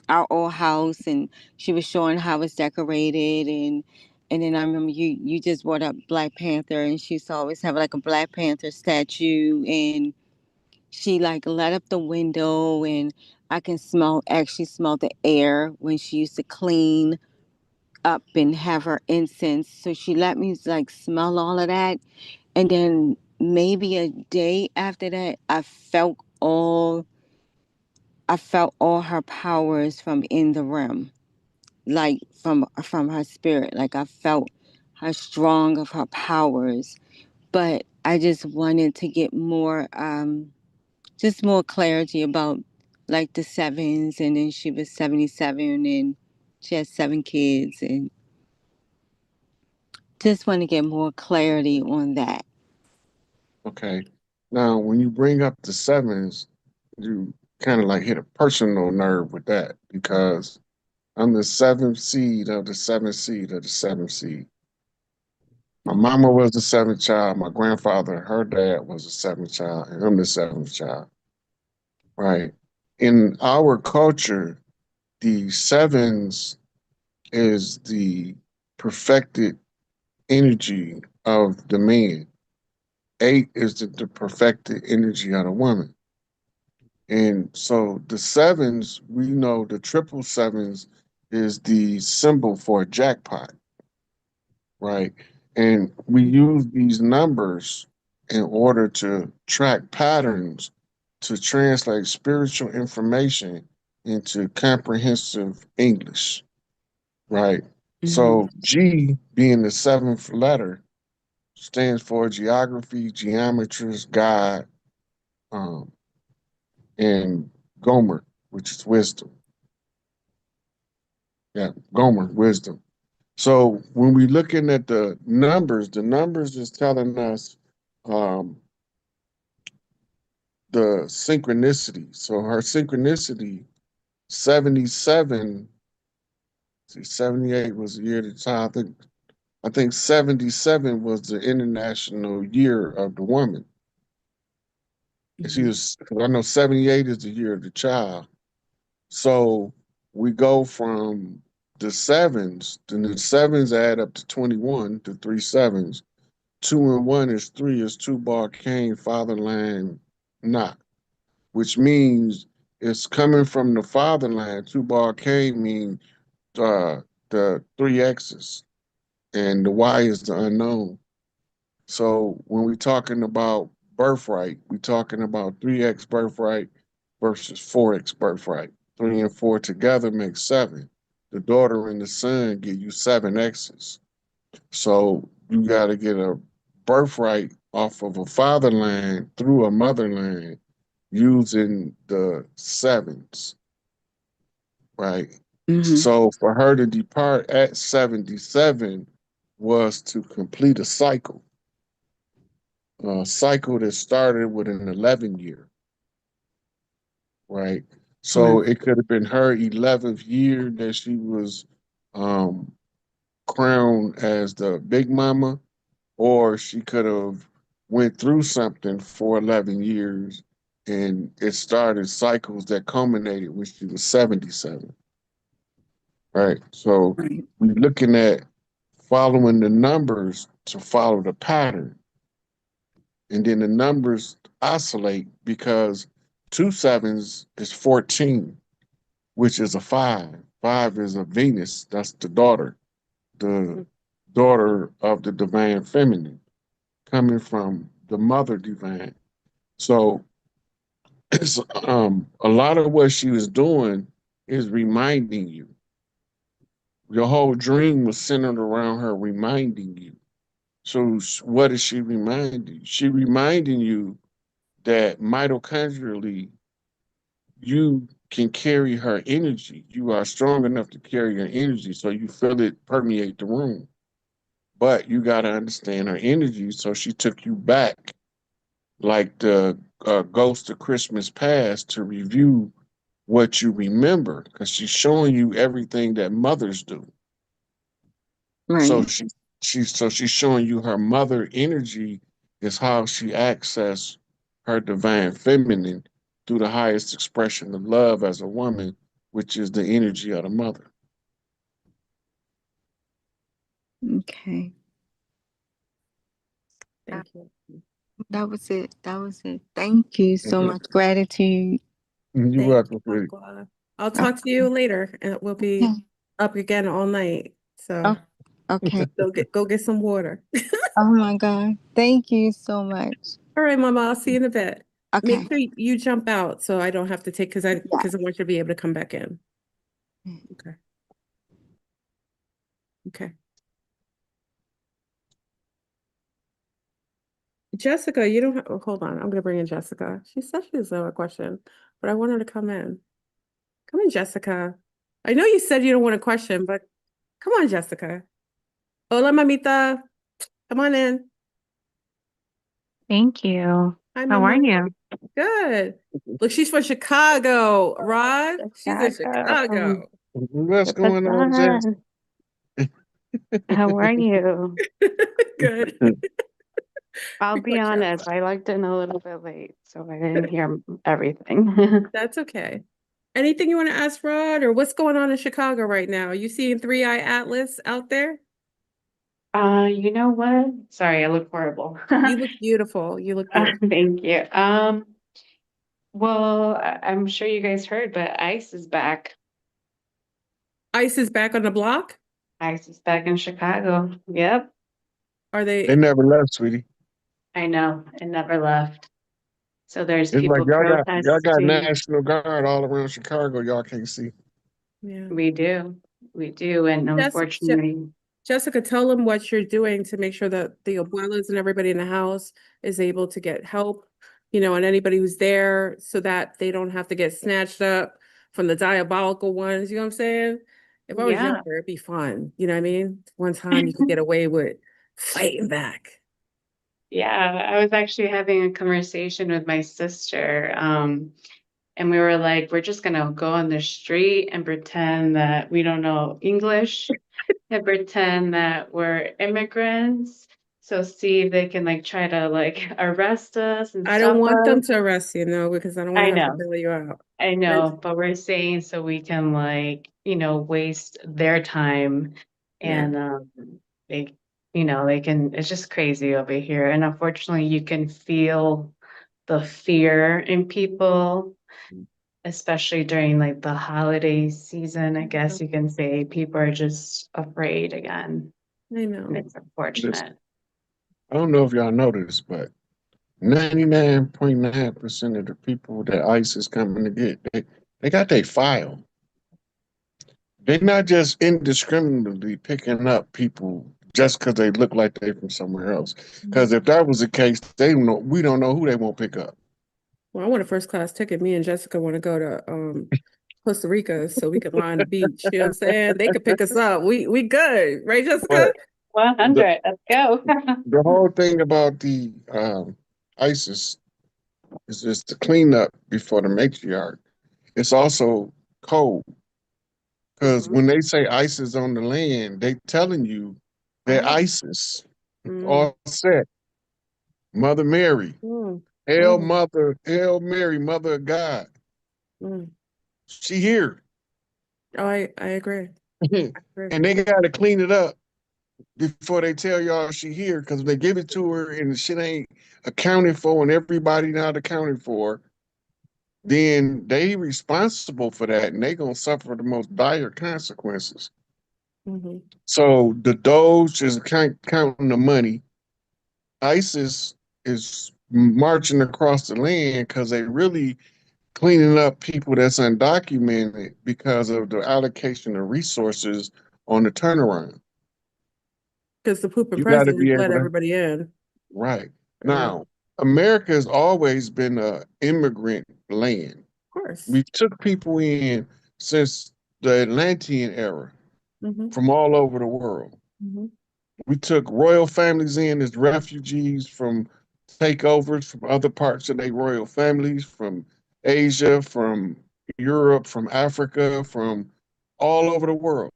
our old house, and she was showing how it's decorated, and then I remember you just brought up Black Panther, and she used to always have like a Black Panther statue, and she like let up the window, and I can actually smell the air when she used to clean up and have her incense. So she let me like smell all of that. And then maybe a day after that, I felt all her powers from in the room, like from her spirit. Like I felt her strong of her powers. But I just wanted to get more just more clarity about like the sevens, and then she was 77 and she has 7 kids, and just want to get more clarity on that.
Okay. Now, when you bring up the sevens, you kind of like hit a personal nerve with that because I'm the seventh seed of the seventh seed of the seventh seed. My mama was the seventh child. My grandfather, her dad was the seventh child, and I'm the seventh child. Right. In our culture, the sevens is the perfected energy of the man. 8 is the perfected energy of the woman. And so the sevens, we know the triple sevens is the symbol for a jackpot, right? And we use these numbers in order to track patterns to translate spiritual information into comprehensive English, right?
Mm-hmm.
So G being the seventh letter stands for geography, geometrist, God, um, and Gomer, which is wisdom. Yeah, Gomer, wisdom. So when we're looking at the numbers is telling us um, the synchronicity. So her synchronicity, 77, see, 78 was the year of the child. I think 77 was the international year of the woman. And she
Mm-hmm.
was, 'cause I know 78 is the year of the child. So we go from the sevens, then the sevens add up to 21, to three sevens. 2 and 1 is 3, is Tubal Cain, fatherland, not, which means it's coming from the fatherland. Tubal Cain means the three X's, and the Y is the unknown. So when we're talking about birthright, we're talking about 3X birthright versus 4X birthright. 3 and 4 together make 7. The daughter and the son give you 7X's. So you got to get a birthright off of a fatherland through a motherland using the sevens, right?
Mm-hmm.
So for her to depart at 77 was to complete a cycle that started with an 11 year, right?
Right.
So it could have been her 11th year that she was um, crowned as the big mama, or she could have went through something for 11 years and it started cycles that culminated when she was 77, right? So
Right.
we're looking at following the numbers to follow the pattern. And then the numbers oscillate because 2 sevens is 14, which is a 5. 5 is a Venus, that's the daughter of the divine feminine, coming from the mother divine. So it's a lot of what she was doing is reminding you. Your whole dream was centered around her reminding you. So what is she reminding you? She reminding you that mitochondrially you can carry her energy. You are strong enough to carry her energy, so you feel it permeate the room. But you got to understand her energy. So she took you back like the Ghost of Christmas Past to review what you remember because she's showing you everything that mothers do. So
Right.
she's showing you her mother energy is how she access her divine feminine through the highest expression of love as a woman, which is the energy of the mother.
Okay.
Thank you.
That was it. That was it. Thank you so
Mhm.
much. Gratitude.
You're
Thank
welcome,
you,
sweetie.
Aqua. I'll talk to you later, and we'll be
Okay.
up again all night. So
Okay.
go get some water.
Oh my God. Thank you so much.
All right, Mama, I'll see you in a bit. Make
Okay.
sure you jump out so I don't have to take because I want you to be able to come back in. Okay. Okay. Jessica, you don't have, oh, hold on. I'm gonna bring in Jessica. She said she has a question, but I want her to come in. Come in, Jessica. I know you said you don't want a question, but come on, Jessica. Hola, mamita. Come on in.
Thank you.
Hi,
How are
mama.
you?
Good. Look, she's from Chicago, Rod. She's in Chicago.
What's going on, Jess?
How are you?
Good.
I'll be
Good job.
honest, I logged in a little bit late, so I didn't hear everything.
That's okay. Anything you want to ask Rod, or what's going on in Chicago right now? Are you seeing Three Eye Atlas out there?
You know what? Sorry, I look horrible.
You look beautiful. You look beautiful.
Thank you. Well, I'm sure you guys heard, but ICE is back.
ICE is back on the block.
ICE is back in Chicago. Yep,
Are
They
they?
never left, sweetie.
I know. It never left. So there's
It's like
people
y'all got
protesting.
National Guard all around Chicago. Y'all can't see.
Yeah.
We do. We do. And unfortunately,
Jessica, tell them what you're doing to make sure that the abuelas and everybody in the house is able to get help, and anybody who's there so that they don't have to get snatched up from the diabolical ones. You know what I'm saying? If I was
yeah.
younger, it'd be fun. You know what I mean? One time you could get away with fighting back.
Yeah, I was actually having a conversation with my sister, and we were like, we're just gonna go on the street and pretend that we don't know English and pretend that we're immigrants. So see if they can like try to like arrest us and
I don't
stop
want them
us.
to arrest you, no, because I don't want to
I
have to
know,
bail you out.
I
But
know, but we're saying so we can like, waste their time
yeah,
and they they can it's just crazy over here. And unfortunately you can feel the fear in people, especially during like the holiday season, I guess you can say people are just afraid again.
I
And
know.
it's unfortunate.
I don't know if y'all noticed, but 99.9% of the people that ICE is coming to get, they got their file. They're not just indiscriminately picking up people just because they look like they're from somewhere else. Because if that was the case, we don't know who they won't pick up.
Well, I want a first class ticket. Me and Jessica want to go to Costa Rica so we could lie on the beach. You know what I'm saying? They could pick us up. We good, right, Jessica?
But
100, let's go.
the whole thing about the ISIS is just the cleanup before the matriarch. It's also cold because
Mhm.
when they say ISIS on the land, they telling you that
Oh.
ISIS
Mm,
all set. Mother Mary,
mm, mm,
Hail Mary, Mother of God.
mm.
She here,
Oh, I agree.
and
I agree.
they got to clean it up before they tell y'all she here. Because they give it to her and the shit ain't accounted for, and everybody not accounted for, then they responsible for that and they gonna suffer the most dire consequences.
Hmm.
So the Doge is counting the money. ISIS is marching across the land because they really cleaning up people that's undocumented because of the allocation of resources on the turnaround.
Because the pooping
You got to be
president let
able to,
everybody in.
right.
Of
Now, America has always been an immigrant land.
course.
We took people in since the Atlantean era
Hmm.
from all over the world.
Hmm.
We took royal families in as refugees from takeovers from other parts of their royal families, from Asia, from Europe, from Africa, from all over the world.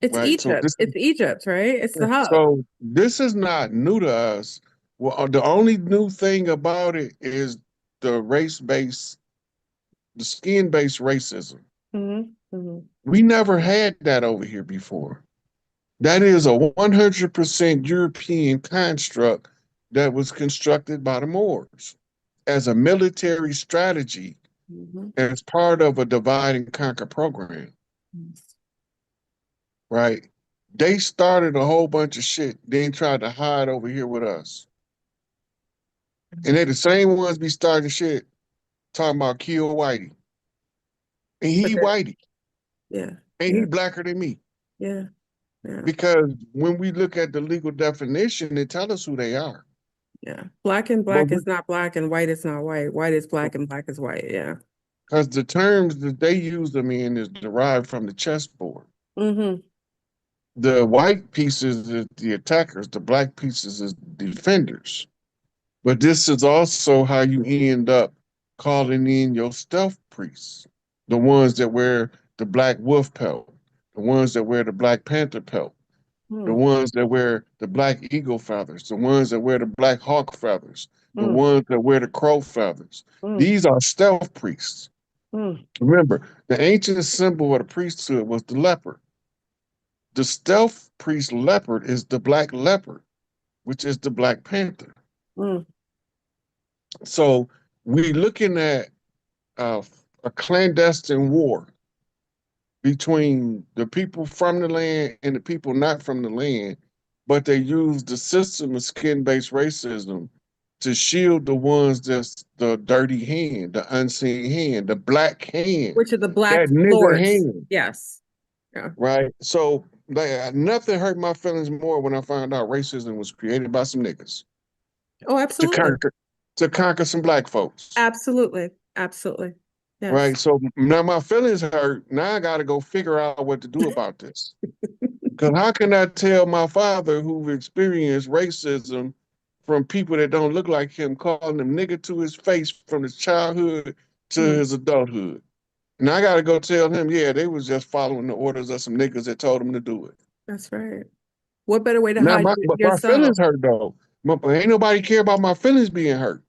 It's
Right. So
Egypt. It's Egypt, right? It's the hub.
this is not new to us. Well, the only new thing about it is the race-based the skin-based racism.
Mm-hmm.
We never had that over here before. That is a 100% European construct that was constructed by the Moors as a military strategy
Mm-hmm.
as part of a divide and conquer program, right? They started a whole bunch of shit, then tried to hide over here with us. And they're the same ones be starting shit talking about kill Whitey. And
But
he
then,
Whitey.
yeah,
And
yeah,
he blacker than me.
yeah, yeah,
Because when we look at the legal definition, it tells us who they are.
yeah. Black and
But
black is not black, and white is not white. White is black, and black is white. Yeah.
because the terms that they use them in is derived from the chessboard.
Mm-hmm.
The white pieces is the attackers, the black pieces is defenders. But this is also how you end up calling in your stealth priests, the ones that wear the black wolf pelt, the ones that wear the Black Panther pelt, the ones that wear the black eagle feathers, the ones that wear the black hawk feathers, the
Mm-hmm.
ones that wear the crow feathers. These are stealth priests.
Mm-hmm.
Remember, the ancient symbol of the priesthood was the leopard. The stealth priest leopard is the black leopard, which is the Black Panther.
Mm-hmm.
So we're looking at a clandestine war between the people from the land and the people not from the land, but they use the system of skin-based racism to shield the ones that's the dirty hand, the unseen hand, the black hand,
Which are the black
that nigger
lords?
hand,
Yes. Yeah.
right? So like, nothing hurt my feelings more when I found out racism was created by some niggas
Oh,
to
absolutely.
conquer some black folks.
Absolutely. Absolutely. Yes.
Right. So now my feelings hurt. Now I got to go figure out what to do about this. Because how can I tell my father who experienced racism from people that don't look like him, calling him nigga to his face from his childhood to
Mm.
his adulthood? And I got to go tell him, yeah, they was just following the orders of some niggas that told them to do it.
That's right. What better way to
Now,
hide
but my
yourself?
feelings hurt though. Ain't nobody care about my feelings being hurt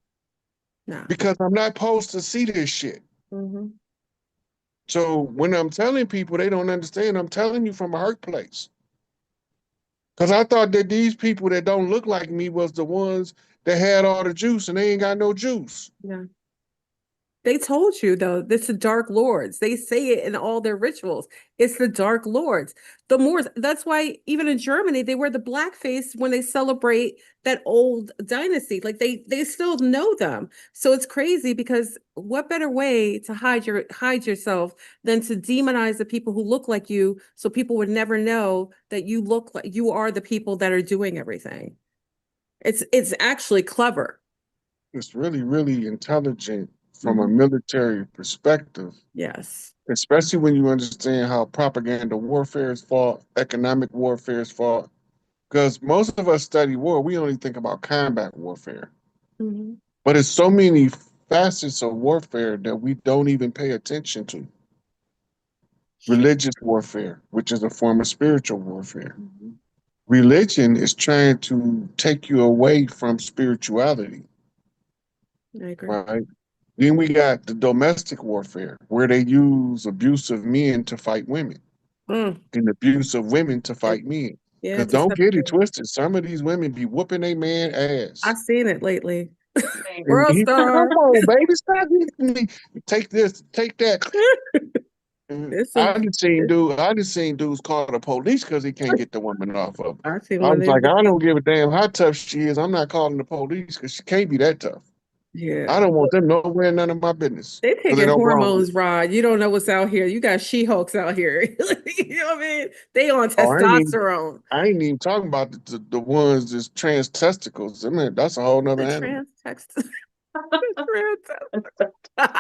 No.
because I'm not supposed to see this shit.
Mm-hmm.
So when I'm telling people they don't understand, I'm telling you from a hurt place. Because I thought that these people that don't look like me was the ones that had all the juice and they ain't got no juice.
Yeah. They told you though, it's the Dark Lords. They say it in all their rituals. It's the Dark Lords. The Moors. That's why even in Germany they wear the blackface when they celebrate that old dynasty. Like they still know them. So it's crazy because what better way to hide yourself than to demonize the people who look like you, so people would never know that you look like you are the people that are doing everything. It's actually clever.
It's really, really intelligent from a
Mhm.
military perspective,
Yes.
especially when you understand how propaganda warfare is fought, economic warfare is fought. Because most of us study war, we only think about combat warfare.
Mhm.
But it's so many facets of warfare that we don't even pay attention to. Religious warfare, which is a form of spiritual warfare.
Mhm.
Religion is trying to take you away from spirituality,
I agree.
right? Then we got the domestic warfare, where they use abusive men to fight women
Mm.
and abusive women to fight men.
Yeah,
Because
it's a
don't get it
separate.
twisted, some of these women be whooping a man ass.
I've seen it lately.
Same.
And
World
he said, come
Star.
on, baby, stop hitting me. Take this, take that. And
There's some.
I just seen dudes call the police because he can't get the woman off of him.
I've seen
I
one
was
of
like, I
these.
don't give a damn how tough she is. I'm not calling the police because she can't be that tough. I
Yeah.
don't want them nowhere, none of my business.
They
Because they
taking
don't belong to me.
hormones, Rod. You don't know what's out here. You got She-Hulks out here. You know what I mean? They on
Oh,
testosterone.
I ain't even talking about the ones that's trans testicles. I mean, that's a whole nother
The
animal.
trans text. Trans.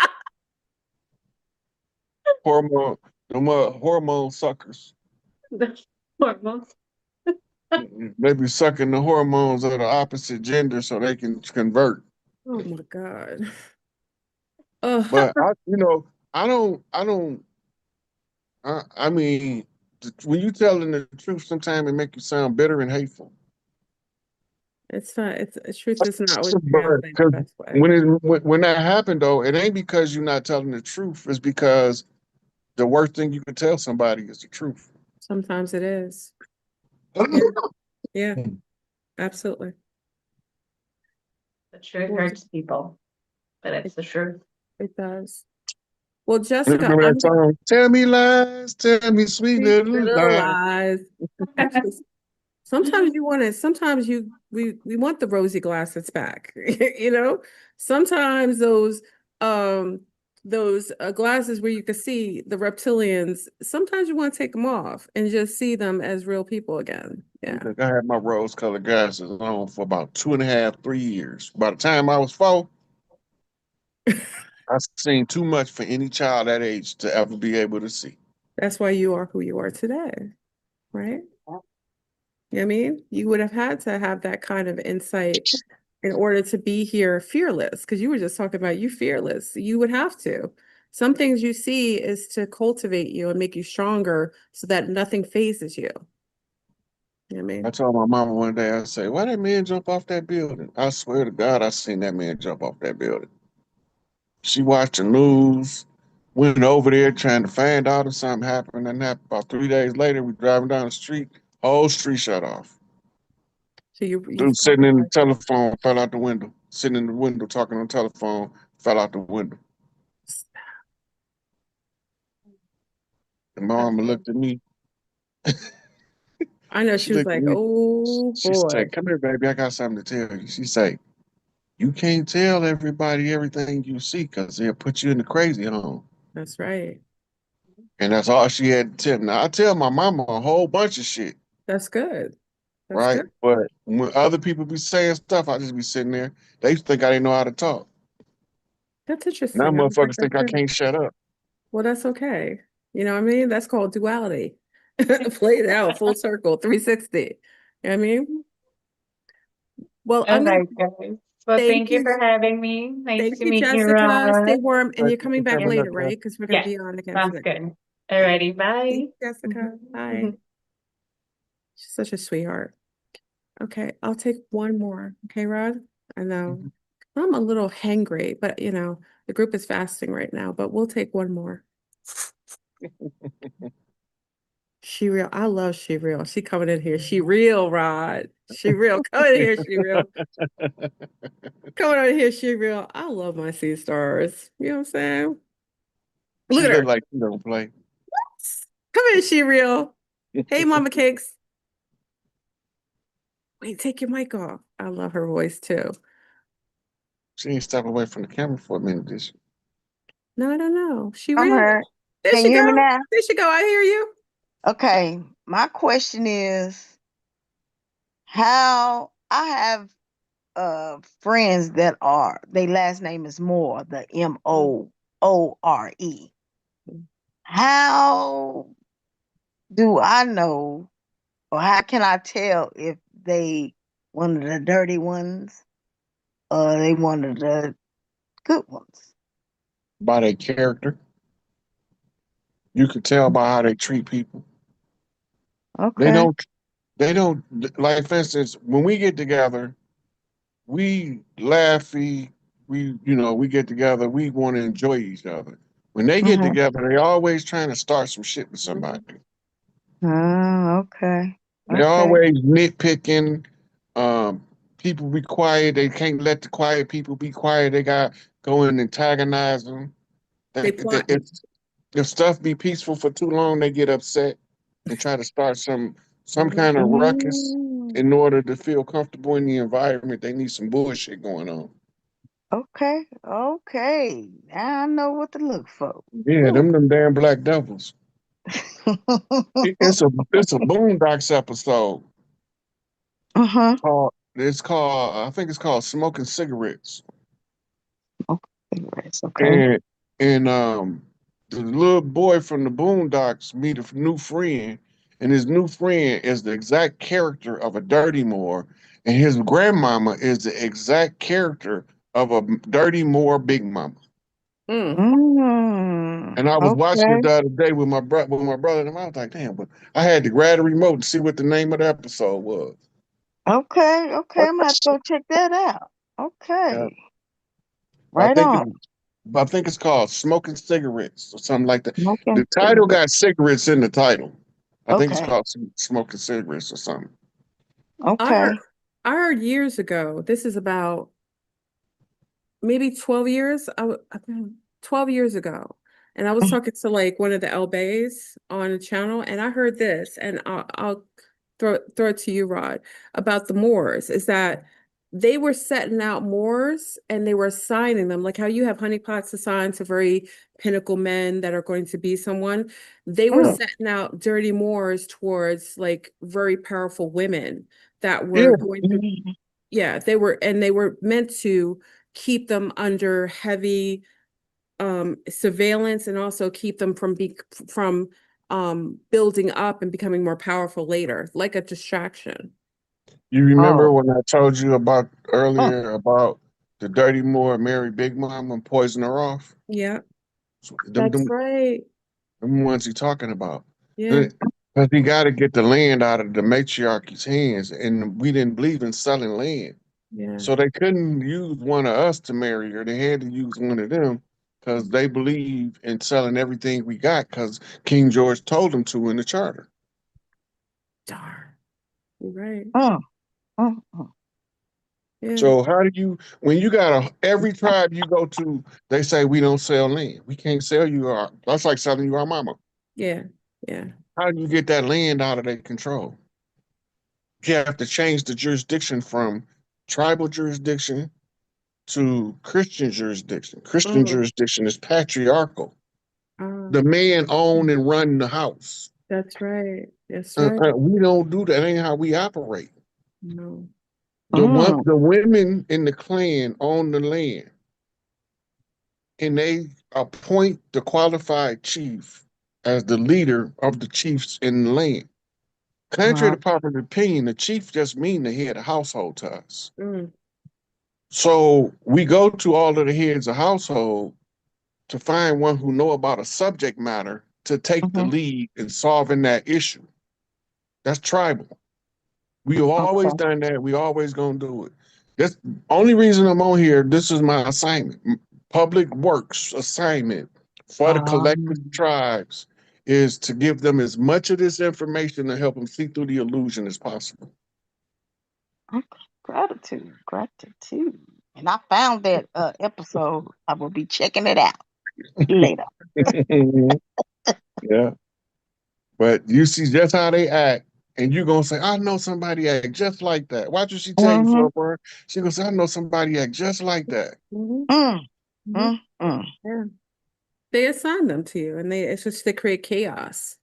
Hormone, hormone suckers.
The hormones.
They be sucking the hormones of the opposite gender so they can convert.
Oh my God. Oh,
But I mean, when you telling the truth, sometimes it make you sound bitter and hateful.
It's not, truth is not always
But
translated the
'cause
best way.
when that happened though, it ain't because you're not telling the truth. It's because the worst thing you can tell somebody is the truth.
Sometimes it is. Yeah, yeah, absolutely.
The truth
Well,
hurts people, but it's the truth.
it does. Well, Jessica,
Remember
I'm
that song? Tell me lies, tell me sweet
Sweet
little
little
lies.
lies. Actually, sometimes you want it. Sometimes we want the rosy glasses back. You know, sometimes those glasses where you can see the reptilians. Sometimes you want to take them off and just see them as real people again. Yeah,
Look, I had my rose-colored glasses on for about 2.5, 3 years. By the time I was 4, I seen too much for any child that age to ever be able to see.
that's why you are who you are today, right? You know what I mean, you would have had to have that kind of insight in order to be here fearless, because you were just talking about you fearless. You would have to. Some things you see is to cultivate you and make you stronger so that nothing phases you. You know what I
I
mean?
told my mama one day, I say, why that man jump off that building? I swear to God, I seen that man jump off that building. She watched the news, went over there trying to find out if something happened. And that about 3 days later, we driving down the street, whole street shut off.
So you
Dude sitting in the
like
telephone fell out the window. Sitting in the window talking on the telephone, fell out the window. And my mama looked at me.
I know
She
she was
looked at
like,
me.
oh
She
boy,
said, "Come here, baby. I got something to tell you." She say, "You can't tell everybody everything you see because they'll put you in the crazy home."
that's right.
And that's all she had to tell me. Now I tell my mama a whole bunch of shit,
That's good. That's
right?
good.
But when other people be saying stuff, I just be sitting there. They think I didn't know how to talk.
That's
Now
interesting. I was like
motherfuckers
that
think I
too.
can't shut up.
Well, that's okay. You know what I mean? That's called duality. Play it out full circle, 360. You know what I mean? Well,
All
I'm gonna
right, guys. Well,
thank
thank you
you.
for having me. Nice
Thank
to
you,
meet you,
Jessica. Stay
Rod.
warm, and
Thank
you're
you
coming
for
back
Yeah.
coming up,
later,
guys.
right? Because we're gonna
Yeah,
be on again
sounds
tonight.
good.
All right.
Alrighty,
Thank
bye.
you, Jessica. Bye. She's such a sweetheart. Okay, I'll take one more. Okay, Rod? I know
Mhm.
I'm a little hangry, but the group is fasting right now, but we'll take one more. She real. I love she real. She coming in here. She real, Rod. She real. Come in here, she real. Coming in here, she real. I love my sea stars. You know what I'm saying? Look
She
at
look
her.
like she don't play.
Come in, she real. Hey, Mama Cakes. Wait, take your mic off. I love her voice too.
She ain't step away from the camera for a minute, did she?
No, I don't know. She
I'm
real.
hurt.
There
Can
she
you hear me
go.
now?
There she go. I hear you.
Okay. My question is how I have friends that are their last name is Moore, the Moore. How do I know or how can I tell if they one of the dirty ones or they one of the good ones?
By their character. You can tell by how they treat people. They
Okay.
don't they don't like for instance, when we get together, we laughy, we get together, we want to enjoy each other. When they get
Mm-hmm.
together, they always trying to start some shit with somebody.
Okay.
They
Okay.
always nitpicking. Um, People be quiet. They can't let the quiet people be quiet. They got go and antagonize them.
They
If
plotting.
stuff be peaceful for too long, they get upset and try to start some kind of ruckus
Mm,
in order to feel comfortable in the environment. They need some bullshit going on.
okay. Okay. Now I know what to look for.
Yeah, them damn black devils. It's a Boondocks episode
Uh-huh.
called I think it's called Smoking Cigarettes.
Okay. Okay.
And the little boy from the Boondocks meet a new friend, and his new friend is the exact character of a Dirty Moore, and his grandmama is the exact character of a Dirty Moore Big Mama.
Mm.
And I was watching it
Okay.
the other day with my brother, and I was like, damn, but I had to grab the remote to see what the name of the episode was.
Okay, okay, I'm gonna have to go check that out.
Yeah.
Okay,
I
right
think
on.
it, I think it's called Smoking Cigarettes or something like that.
Smoking
The title
cigarettes.
got cigarettes in the title. I think it's
Okay,
called Smoking Cigarettes or something.
I heard,
okay.
I heard years ago, this is about maybe 12 years, I think 12 years ago. And I was
Mm.
talking to like one of the L Bays on a channel, and I heard this, and I'll throw it to you, Rod, about the Moors, is that they were setting out Moors and they were assigning them, like how you have honeypots assigned to very pinnacle men that are going to be someone. They were
Mm.
setting out dirty Moors towards like very powerful women that
Yeah.
were going to,
Mm.
yeah, they were meant to keep them under heavy surveillance and also keep them from building up and becoming more powerful later, like a distraction.
You remember
Oh.
when I told you about
Mm.
earlier about the Dirty Moor Mary Big Mom and poison her off?
Yeah,
So
that's right.
them ones he talking about.
Yeah,
Because he got to get the land out of the matriarchy's hands, and we didn't believe in selling land.
yeah.
So they couldn't use one of us to marry her. They had to use one of them because they believe in selling everything we got because King George told them to in the charter.
Darn. You're right.
Mm. Mm. Mm.
Yeah,
So how do you, when you got every tribe you go to, they say we don't sell land. We can't sell you our, that's like selling you our mama.
yeah, yeah.
How do you get that land out of their control? You have to change the jurisdiction from tribal jurisdiction to Christian jurisdiction. Christian
Mm,
jurisdiction is patriarchal.
ah,
The man own and run the house.
that's right. That's right.
We don't do that. Ain't how we operate.
No.
Mm.
The women in the clan own the land, and they appoint the qualified chief as the leader of the chiefs in the land. Contrary
Wow.
to popular opinion, the chief just mean the head of household to us.
Mm,
So we go to all of the heads of household to find one who know about a subject matter to take the
Mhm.
lead in solving that issue. That's tribal. We have always
Okay.
done that. We always gonna do it. That's only reason I'm on here. This is my assignment. Public works assignment for the collective
Um,
tribes is to give them as much of this information to help them see through the illusion as possible.
okay. Gratitude, gratitude. And I found that episode. I will be checking it out later.
Yeah. But you see just how they act, and you're gonna say, I know somebody act just like that. Why should she tell you
Mm-hmm.
for a word? She gonna say, I know somebody act just like that.
mhm,
Mm.
mhm.
Mm. Mm.
Yeah. They assign them to you, and it's just to create chaos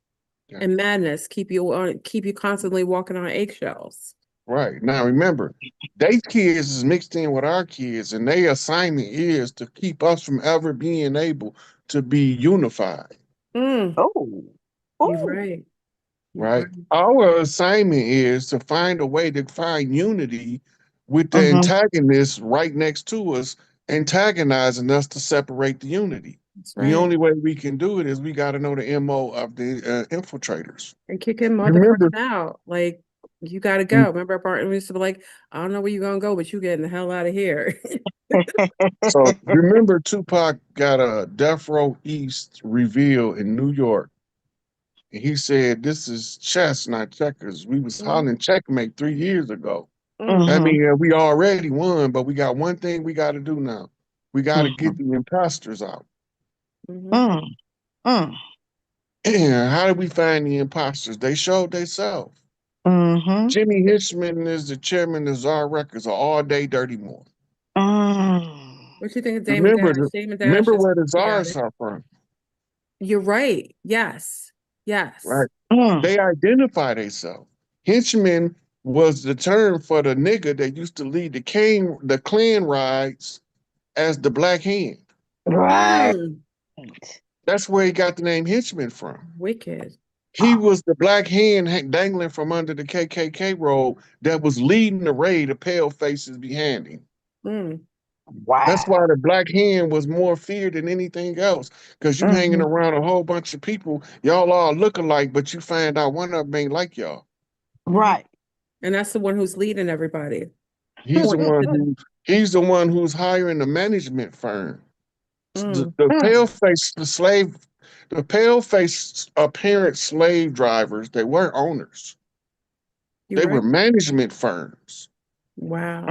Yeah.
and madness, keep you constantly walking on eggshells.
Right. Now remember, they kids is mixed in with our kids, and their assignment is to keep us from ever being able to be unified.
Mm,
Oh.
you're
Oh.
right. You're
Right.
right.
Our assignment is to find a way to find unity with the
Mm-hmm.
antagonist right next to us, antagonizing us to separate the unity.
That's
The
right.
only way we can do it is we got to know the MO of the infiltrators.
And kicking
Remember,
motherfucking out. Like, you gotta
mm,
go. Remember, Barton used to be like, I don't know where you're gonna go, but you getting the hell out of here.
so remember Tupac got a Death Row East reveal in New York. And he said, this is chess, not checkers. We was
Mhm,
hollering checkmate 3 years ago.
mm,
I
Mm-hmm.
mean, we already won, but we got one thing we got to do now. We got to
Mm-hmm.
get the imposters out.
mhm,
Mm. Mm.
And how did we find the imposters? They showed themselves.
Mm-hmm.
Jimmy Hitchman is the chairman of Czar Records, an all-day dirty more.
Mm.
What you think of Damon
Remember,
Dash? Damon Dash
remember
is
where the Czars
chaotic.
are from,
You're right. Yes. Yes.
right?
Mm.
They identify themselves. Henchman was the term for the nigga that used to lead the clan rides as the Black Hand.
Right.
Mm,
That's where he got the name Henchman from.
wicked.
He was the Black Hand dangling from under the KKK robe that was leading the raid of pale faces behind him.
Mm,
That's
Wow.
why the Black Hand was more feared than anything else, because you hanging
Mm-hmm.
around a whole bunch of people, y'all all look alike, but you find out one of them ain't like y'all.
mhm,
Right.
And that's the one who's leading everybody.
He's the
Pointing
one
to the-
who he's the one who's hiring the management firm.
Mm,
The
Mm.
pale-faced the pale-faced apparent slave drivers, they weren't owners.
you're
They
right.
were management firms
Wow.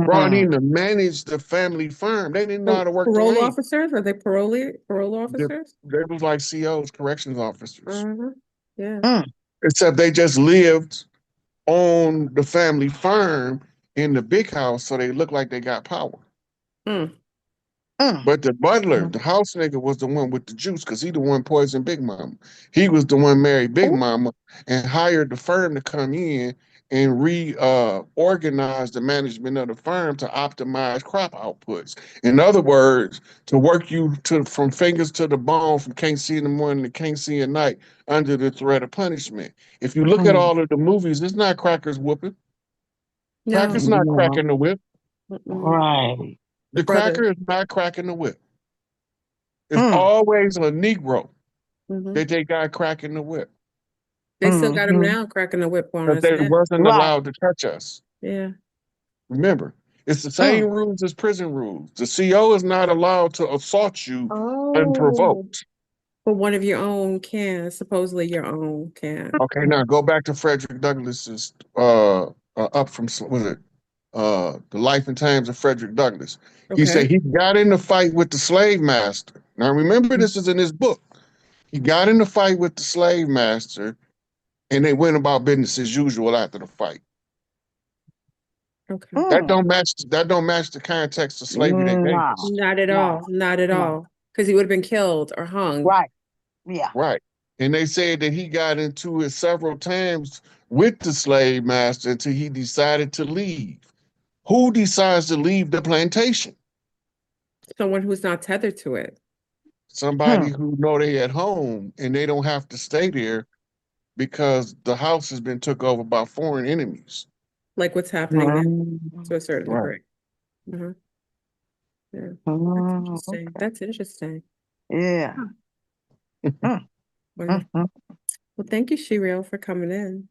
brought
Mm.
in to manage the family firm. They didn't know how to work the
Parole
land.
officers? Are they parole
They,
officers?
they was like COs, corrections officers.
Uh-huh. Yeah.
Mm.
Except they just lived on the family farm in the big house, so they look like they got power.
Mm.
Mm.
But the butler, the house nigga, was the one with the juice because he the one poisoned Big Mama. He was the one married Big Mama and hired the firm to come in and organize the management of the firm to optimize crop outputs. In other words, to work you to from fingers to the bone, from can't see in the morning to can't see at night under the threat of punishment. If you look at
Mm.
all of the movies, it's not crackers whooping.
No.
Cracker's not
Yeah.
cracking the whip.
Mm-mm.
Right.
The
Brothers.
cracker is not cracking the whip. It's
Mm.
always a Negro
Mhm.
that they got cracking the whip.
They still got him
Mhm.
now cracking the whip on
But
us.
they
Yeah.
wasn't
Right.
allowed to touch us.
Yeah.
Remember, it's the same rules as prison rules. The CO is not allowed to assault you
Oh,
unprovoked.
but one of your own can, supposedly your own can.
Okay, now go back to Frederick Douglass's up from was it the Life and Times of Frederick Douglass. He said
Okay.
he got in the fight with the slave master. Now remember, this is in his book. He got in the fight with the slave master, and they went about business as usual after the fight.
Okay.
That
Mm.
don't match the context of slavery they gave
No.
us.
Not at
No.
all. Not at
No.
all. Because he would have been killed or hung.
Right. Yeah.
Right. And they said that he got into it several times with the slave master until he decided to leave. Who decides to leave the plantation?
Someone who's not tethered to it.
Somebody who know they at home and they don't have to stay there because the house has been took over by foreign enemies.
Like what's happening now
Mm.
to a certain
Right.
degree. Mhm. Yeah. That's
Mm.
interesting. That's interesting.
Yeah.
Wonderful.
Mhm.
Well, thank you, Shiriel, for coming in.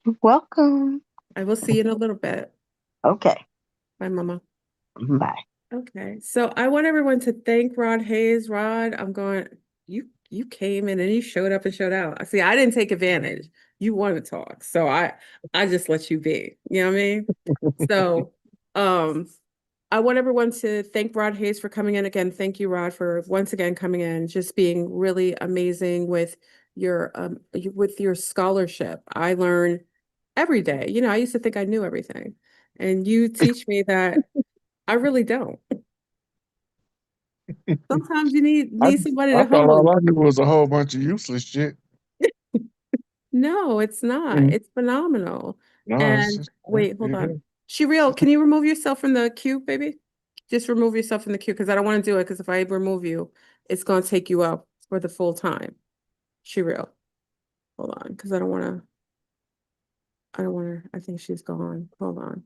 You're welcome.
I will see you in a little bit.
Okay.
Bye, Mama.
Bye.
Okay, so I want everyone to thank Rod Hayes. Rod, you came in and you showed up and showed out. See, I didn't take advantage. You want to talk, so I just let you be. You know what I mean? So, I want everyone to thank Rod Hayes for coming in again. Thank you, Rod, for once again coming in, just being really amazing with your scholarship. I learn every day. You know, I used to think I knew everything, and you teach me that I really don't. Sometimes you need somebody
I
to
thought all
hold.
I knew was a whole bunch of useless shit.
No, it's not.
Mhm.
It's phenomenal.
No, it's
And
just,
wait, hold
yeah.
on. Shiriel, can you remove yourself from the queue, baby? Just remove yourself from the queue because I don't want to do it because if I remove you, it's going to take you up for the full time. Shiriel, hold on, because I don't want to, I think she's gone. Hold on.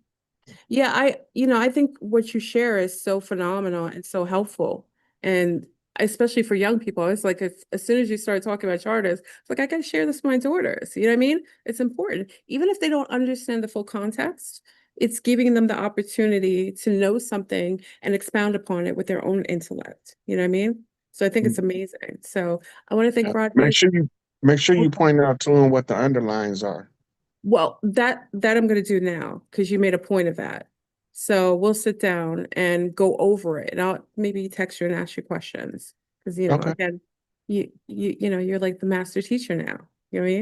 Yeah, I think what you share is so phenomenal and so helpful. And especially for young people, it's like as soon as you start talking about charters, it's like I gotta share this with my daughters. You know what I mean? It's important. Even if they don't understand the full context, it's giving them the opportunity to know something and expound upon it with their own intellect. You know what I mean? So I think it's amazing. So I want to thank Rod
Make
Hayes.
sure you point out to them what the underlines are.
Well, that I'm going to do now because you made a point of that. So we'll sit down and go over it, and I'll maybe text you and ask you questions because
Okay.
again, you're like the master teacher now. You know what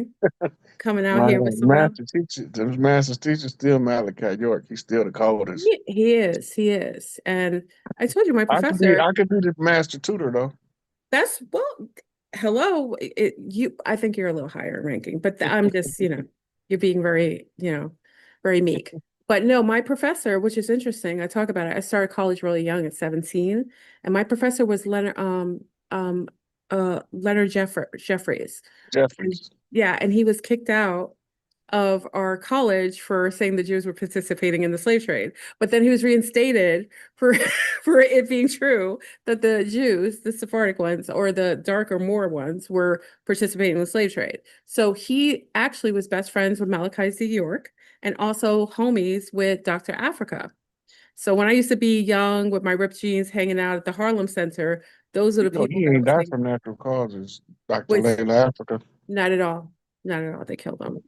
I mean? Coming out
Right.
here with some love.
The master teacher still Malachi York. He's still the coldest.
He is, and I told you my professor.
I could be the master tutor though.
That's well, hello. I think you're a little higher in ranking, but I'm just, you're being very, very meek. But no, my professor, which is interesting, I talk about it. I started college really young at 17, and my professor was Leonard Jeffries.
Jeffries.
Yeah, and he was kicked out of our college for saying the Jews were participating in the slave trade. But then he was reinstated for for it being true that the Jews, the Sephardic ones or the darker Moor ones, were participating in the slave trade. So he actually was best friends with Malachi Z. York, and also homies with Dr. Africa. So when I used to be young with my ripped jeans hanging out at the Harlem Center, those are
You
the
know,
people
he
that I
ain't
was
died
hanging
from natural causes, Dr.
with.
Layla Africa.
Not at all. Not at all. They killed them.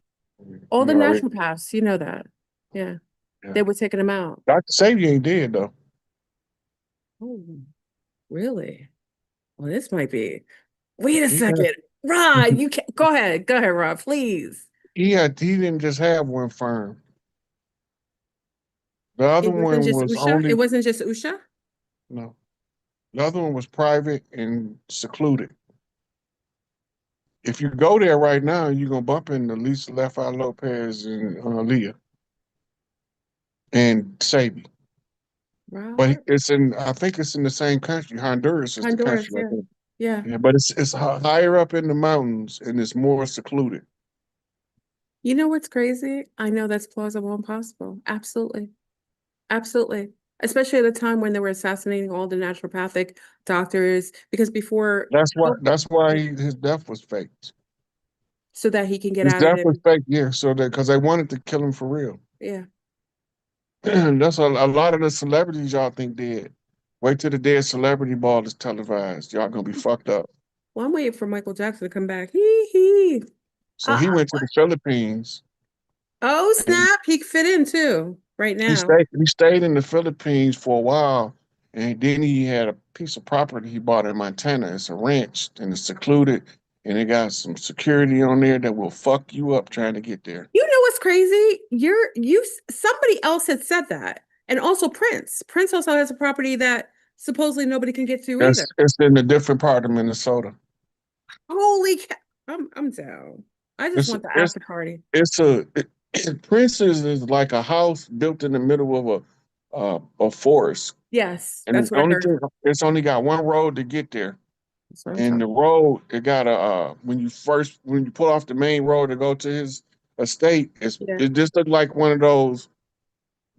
All
You
the
already,
naturopaths, you know that. Yeah.
yeah.
They were taking them out.
Dr. Savior ain't dead though.
Oh, really? Well, this might be. Wait a
He got,
second. Rod, you can go ahead. Go ahead, Rod, please.
he didn't just have one firm. The other
It wasn't
one
just
was
Usha. It
only,
wasn't just Usha.
no, the other one was private and secluded. If you go there right now, you're gonna bump into Lisa Lefau Lopez and Leah and Sabi. But
Rod.
it's in, I think it's in the same country. Honduras is the
Honduras,
country, I
yeah.
think.
Yeah.
Yeah, but it's higher up in the mountains and it's more secluded.
You know what's crazy? I know that's plausible and possible. Absolutely. Absolutely. Especially at a time when they were assassinating all the naturopathic doctors, because before, oh,
That's why
yeah,
his death was faked.
so that he can get
His
out of
death was
there.
faked, yeah. So that because they wanted to kill him for real.
Yeah.
That's a lot of the celebrities y'all think dead. Wait till the dead celebrity ball is televised. Y'all gonna be fucked up.
Well, I'm waiting for Michael Jackson to come back. Hee hee.
So he went to the Philippines
Oh,
and
snap. He fit in too right
he
now.
stayed in the Philippines for a while, and then he had a piece of property he bought in Montana. It's a ranch and it's secluded, and it got some security on there that will fuck you up trying to get there.
You know what's crazy? Somebody else had said that. And also Prince. Prince also has a property that supposedly nobody can get to either.
It's in a different part of Minnesota.
Holy cow. I'm down. I just
It's
want the
it's
after party.
it's Prince's is like a house built in the middle of a forest,
Yes,
and
that's what I heard.
it's only got one road to get there.
That's what I'm
And the
talking.
road, it got a when you pull off the main road to go to his estate,
Yeah.
it just looked like one of those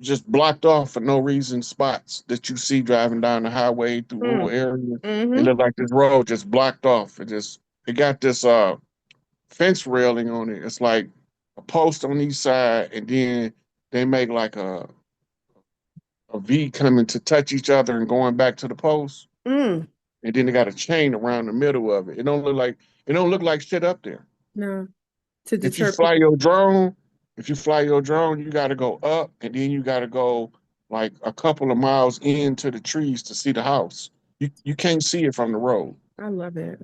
just blocked off for no reason spots that you see driving down the highway through rural areas. It
Mm-hmm.
looked like this road just blocked off. It got this fence railing on it. It's like a post on each side, and then they make like a V coming to touch each other and going back to the post.
Mm.
And then they got a chain around the middle of it. It don't look like shit up there.
No. To
If you
deter
fly
people.
your drone, you gotta go up and then you gotta go like a couple of miles into the trees to see the house. You can't see it from the road.
I love it.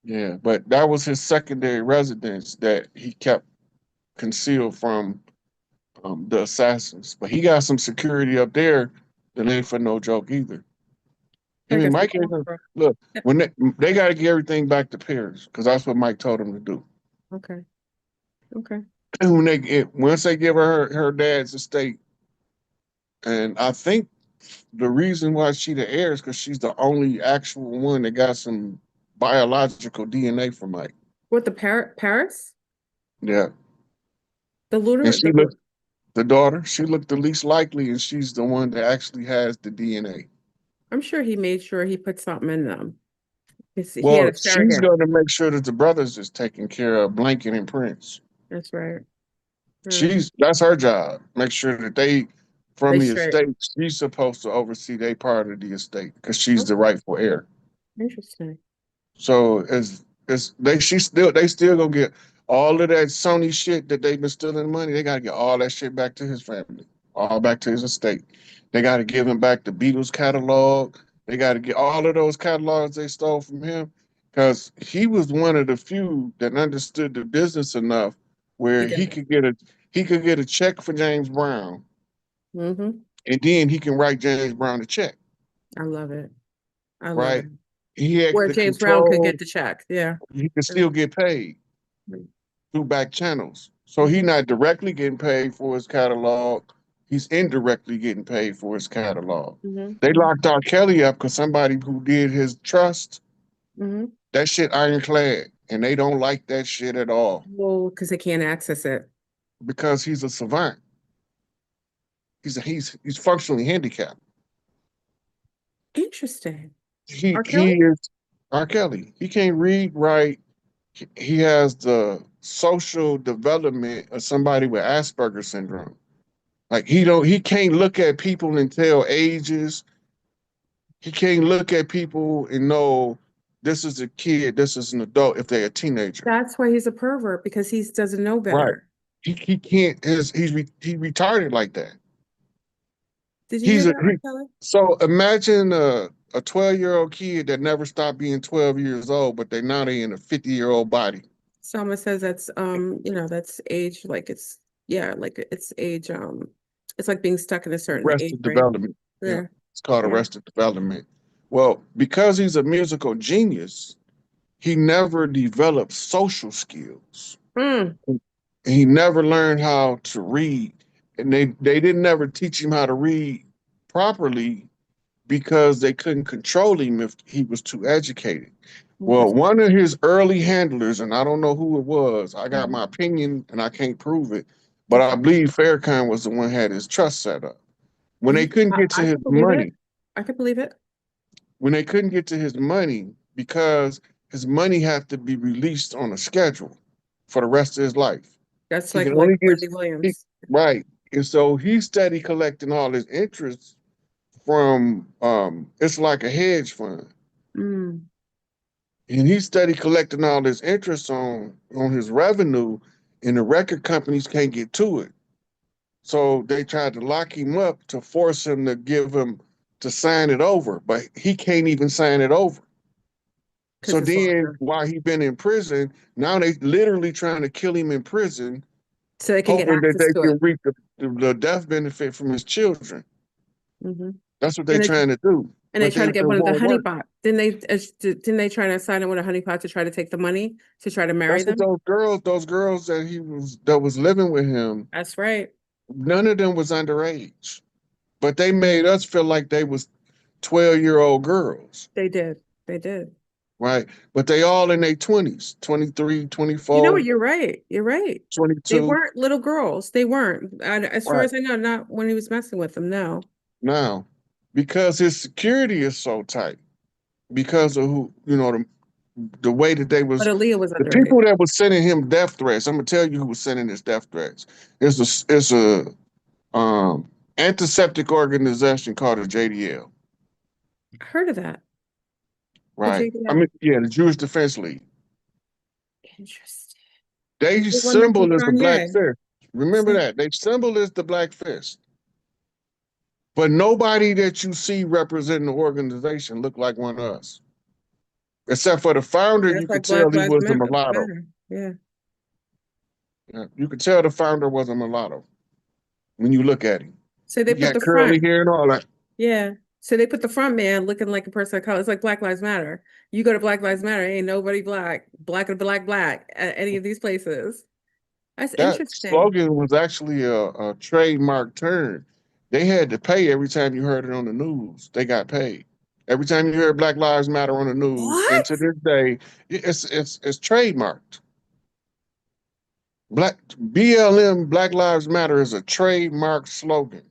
Yeah, but that was his secondary residence that he kept concealed from the assassins. But he got some security up there that ain't for no joke either. I
I
mean,
got some
Mike ain't gonna,
okra.
look,
Yep.
when they got to get everything back to Paris because that's what Mike told them to do.
Okay. Okay.
And once they give her dad's estate, and I think the reason why she the heir is because she's the only actual one that got some biological DNA from Mike.
What the Paris?
Yeah,
The
and
looter
she looked the daughter. She looked the least likely, and she's the one that actually has the DNA.
I'm sure he made sure he put something in them. He had
Well,
a
she's
surrogate.
going to make sure that the brothers is taken care of, Blanket and Prince.
That's right. Yeah.
That's her job. Make sure that they from
They
the
straight.
estate, she's supposed to oversee their part of the estate because she's the
Okay.
rightful heir.
Interesting.
So they still gonna get all of that Sony shit that they've been stealing money. They gotta get all that shit back to his family, all back to his estate. They gotta give him back the Beatles catalog. They gotta get all of those catalogs they stole from him because he was one of the few that understood the business enough
To
where
get it.
he could get a check for James Brown
Mm-hmm.
and then he can write James Brown a check,
I love it. I love it.
right? He had
Where
the
James Brown could
control.
get the check. Yeah.
He could still get paid
Mm-hmm.
through back channels. So he's not directly getting paid for his catalog. He's indirectly getting paid for his catalog. They
Mm-hmm.
locked R. Kelly up because somebody who did his trust,
Mm-hmm.
that shit ironclad. And they don't like that shit at all
Well, because they can't access it.
because he's a savant. He's functionally handicapped.
Interesting.
He
R.
he
Kelly?
is R. Kelly. He can't read, write. He has the social development of somebody with Asperger's syndrome. Like he can't look at people and tell ages. He can't look at people and know this is a kid, this is an adult if they're a teenager.
That's why he's a pervert, because he doesn't know
Right.
better.
He can't. He retarded like that.
Did you hear
He's a
that, R. Kelly?
So imagine a 12-year-old kid that never stopped being 12 years old, but now they in a 50-year-old body.
Selma says that's that's age, like it's like it's age, it's like being stuck in a certain age
Arrested
range.
development.
Yeah.
It's called
Yeah.
arrested development. Well, because he's a musical genius, he never developed social skills.
Mm.
He never learned how to read. And they didn't ever teach him how to read properly because they couldn't control him if he was too educated. Well, one of his early handlers, and I don't know who it was, I got my opinion and I can't prove it, but I believe Farrakhan was the one who had his trust set up. When they couldn't get to
I
his
could believe
money,
it. I could believe it.
when they couldn't get to his money, because his money had to be released on a schedule for the rest of his life.
That's
He
like
can only get
Wendy Williams.
right. And so he steady collecting all his interest from it's like a hedge fund.
Mm.
And he steady collecting all this interest on his revenue, and the record companies can't get to it. So they tried to lock him up to force him to sign it over, but he can't even sign it over.
'Cause
So
it's
then
longer.
while he been in prison, now they literally trying to kill him in prison,
So they can get
hoping that
access
they
to
can
it.
reap the death benefit from his children.
Mm-hmm.
That's what they're
And they-
trying to do.
And they
But
try to get one of the
won't work.
honeypot. Didn't they try to sign in with a honeypot to try to take the money to try to marry
That's
them?
what those girls that was living with him,
That's right.
none of them was underage. But they made us feel like they was 12-year-old girls,
They did. They did.
right? But they all in their 20s, 23, 24,
You know what? You're right. You're right. They
22
weren't little girls. They weren't. As far
Right.
as I know, not when he was messing with them. No.
now because his security is so tight because of the way that they was
But Aaliyah was
the
underage.
people that was sending him death threats. I'm gonna tell you who was sending his death threats. It's a antiseptic organization called the JDL,
I heard of that.
right?
JDL.
I mean, yeah, the Jewish Defense League.
Interesting.
Their
The one
symbol
mentioned
is the black
Kanye.
fist. Remember
See?
that. Their symbol is the black fist. But nobody that you see representing the organization look like one of us. Except for the founder,
That's
you could
like
tell
Black
he
Lives
was a
Matter.
mulatto.
Yeah.
Yeah, you could tell the founder was a mulatto when you look at him.
So they
He
put
got
the
curly
front.
hair and all that.
Yeah. So they put the front man looking like a person of color. It's like Black Lives Matter. You go to Black Lives Matter, ain't nobody black or black at any of these places. That's
That
interesting.
slogan was actually a trademark term. They had to pay every time you heard it on the news. They got paid. Every time you heard Black Lives Matter on the news, and
What?
to this day, it's trademarked. BLM Black Lives Matter is a trademark slogan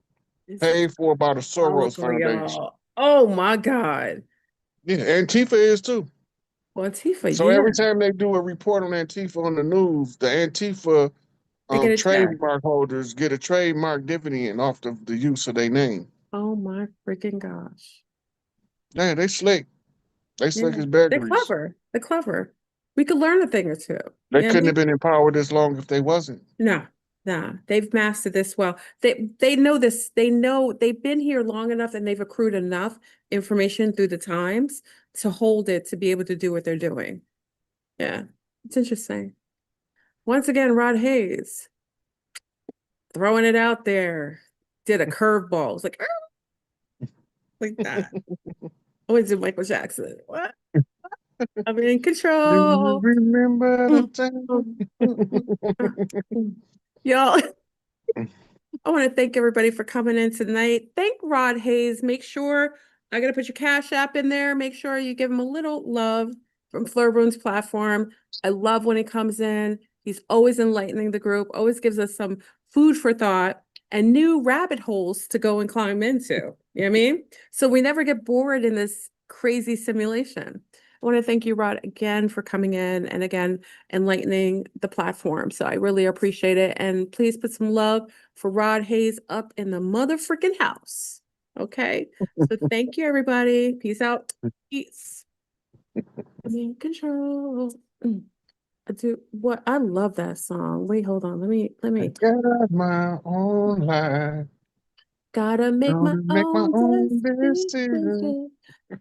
This is
paid for by the
all
Soros
for
Foundation.
y'all. Oh my God.
Yeah, Antifa is too.
Well, Tifa,
So
yeah.
every time they do a report on Antifa on the news, the Antifa
They get a check.
trademark holders get a trademark dividend off the use of their name.
Oh my freaking gosh.
Yeah, they slick. They slick
Yeah.
as
They're
berries.
clever. They're clever. We could learn a thing or two.
They
You know what I
couldn't
mean?
have been in power this long if they wasn't.
No, they've mastered this well. They know this. They know they've been here long enough and they've accrued enough information through the times to hold it to be able to do what they're doing. Yeah, it's interesting. Once again, Rod Hayes throwing it out there, did a curveball. It's like, like that. Always did Michael Jackson. What? I'm in
Do you
control.
remember the time?
Y'all, I want to thank everybody for coming in tonight. Thank Rod Hayes. Make sure I got to put your Cash App in there. Make sure you give him a little love from Fleur Brune's platform. I love when he comes in. He's always enlightening the group, always gives us some food for thought and new rabbit holes to go and climb into. You know what I mean? So we never get bored in this crazy simulation. want to thank you, Rod, again for coming in and again enlightening the platform. So I really appreciate it. And please put some love for Rod Hayes up in the mother freaking house. Okay. So thank you, everybody. Peace out. Peace. I'm in control. I love that song. Wait, hold on. Let me
Got my own life.
gotta make my
Gonna make my own decision.
decision.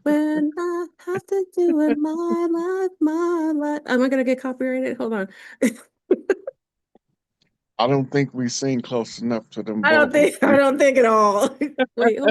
When I have to do it, my life, my life. Am I gonna get copyrighted? Hold on.
I don't think we sing close enough to them
I
vocals.
don't think at all. Wait, hold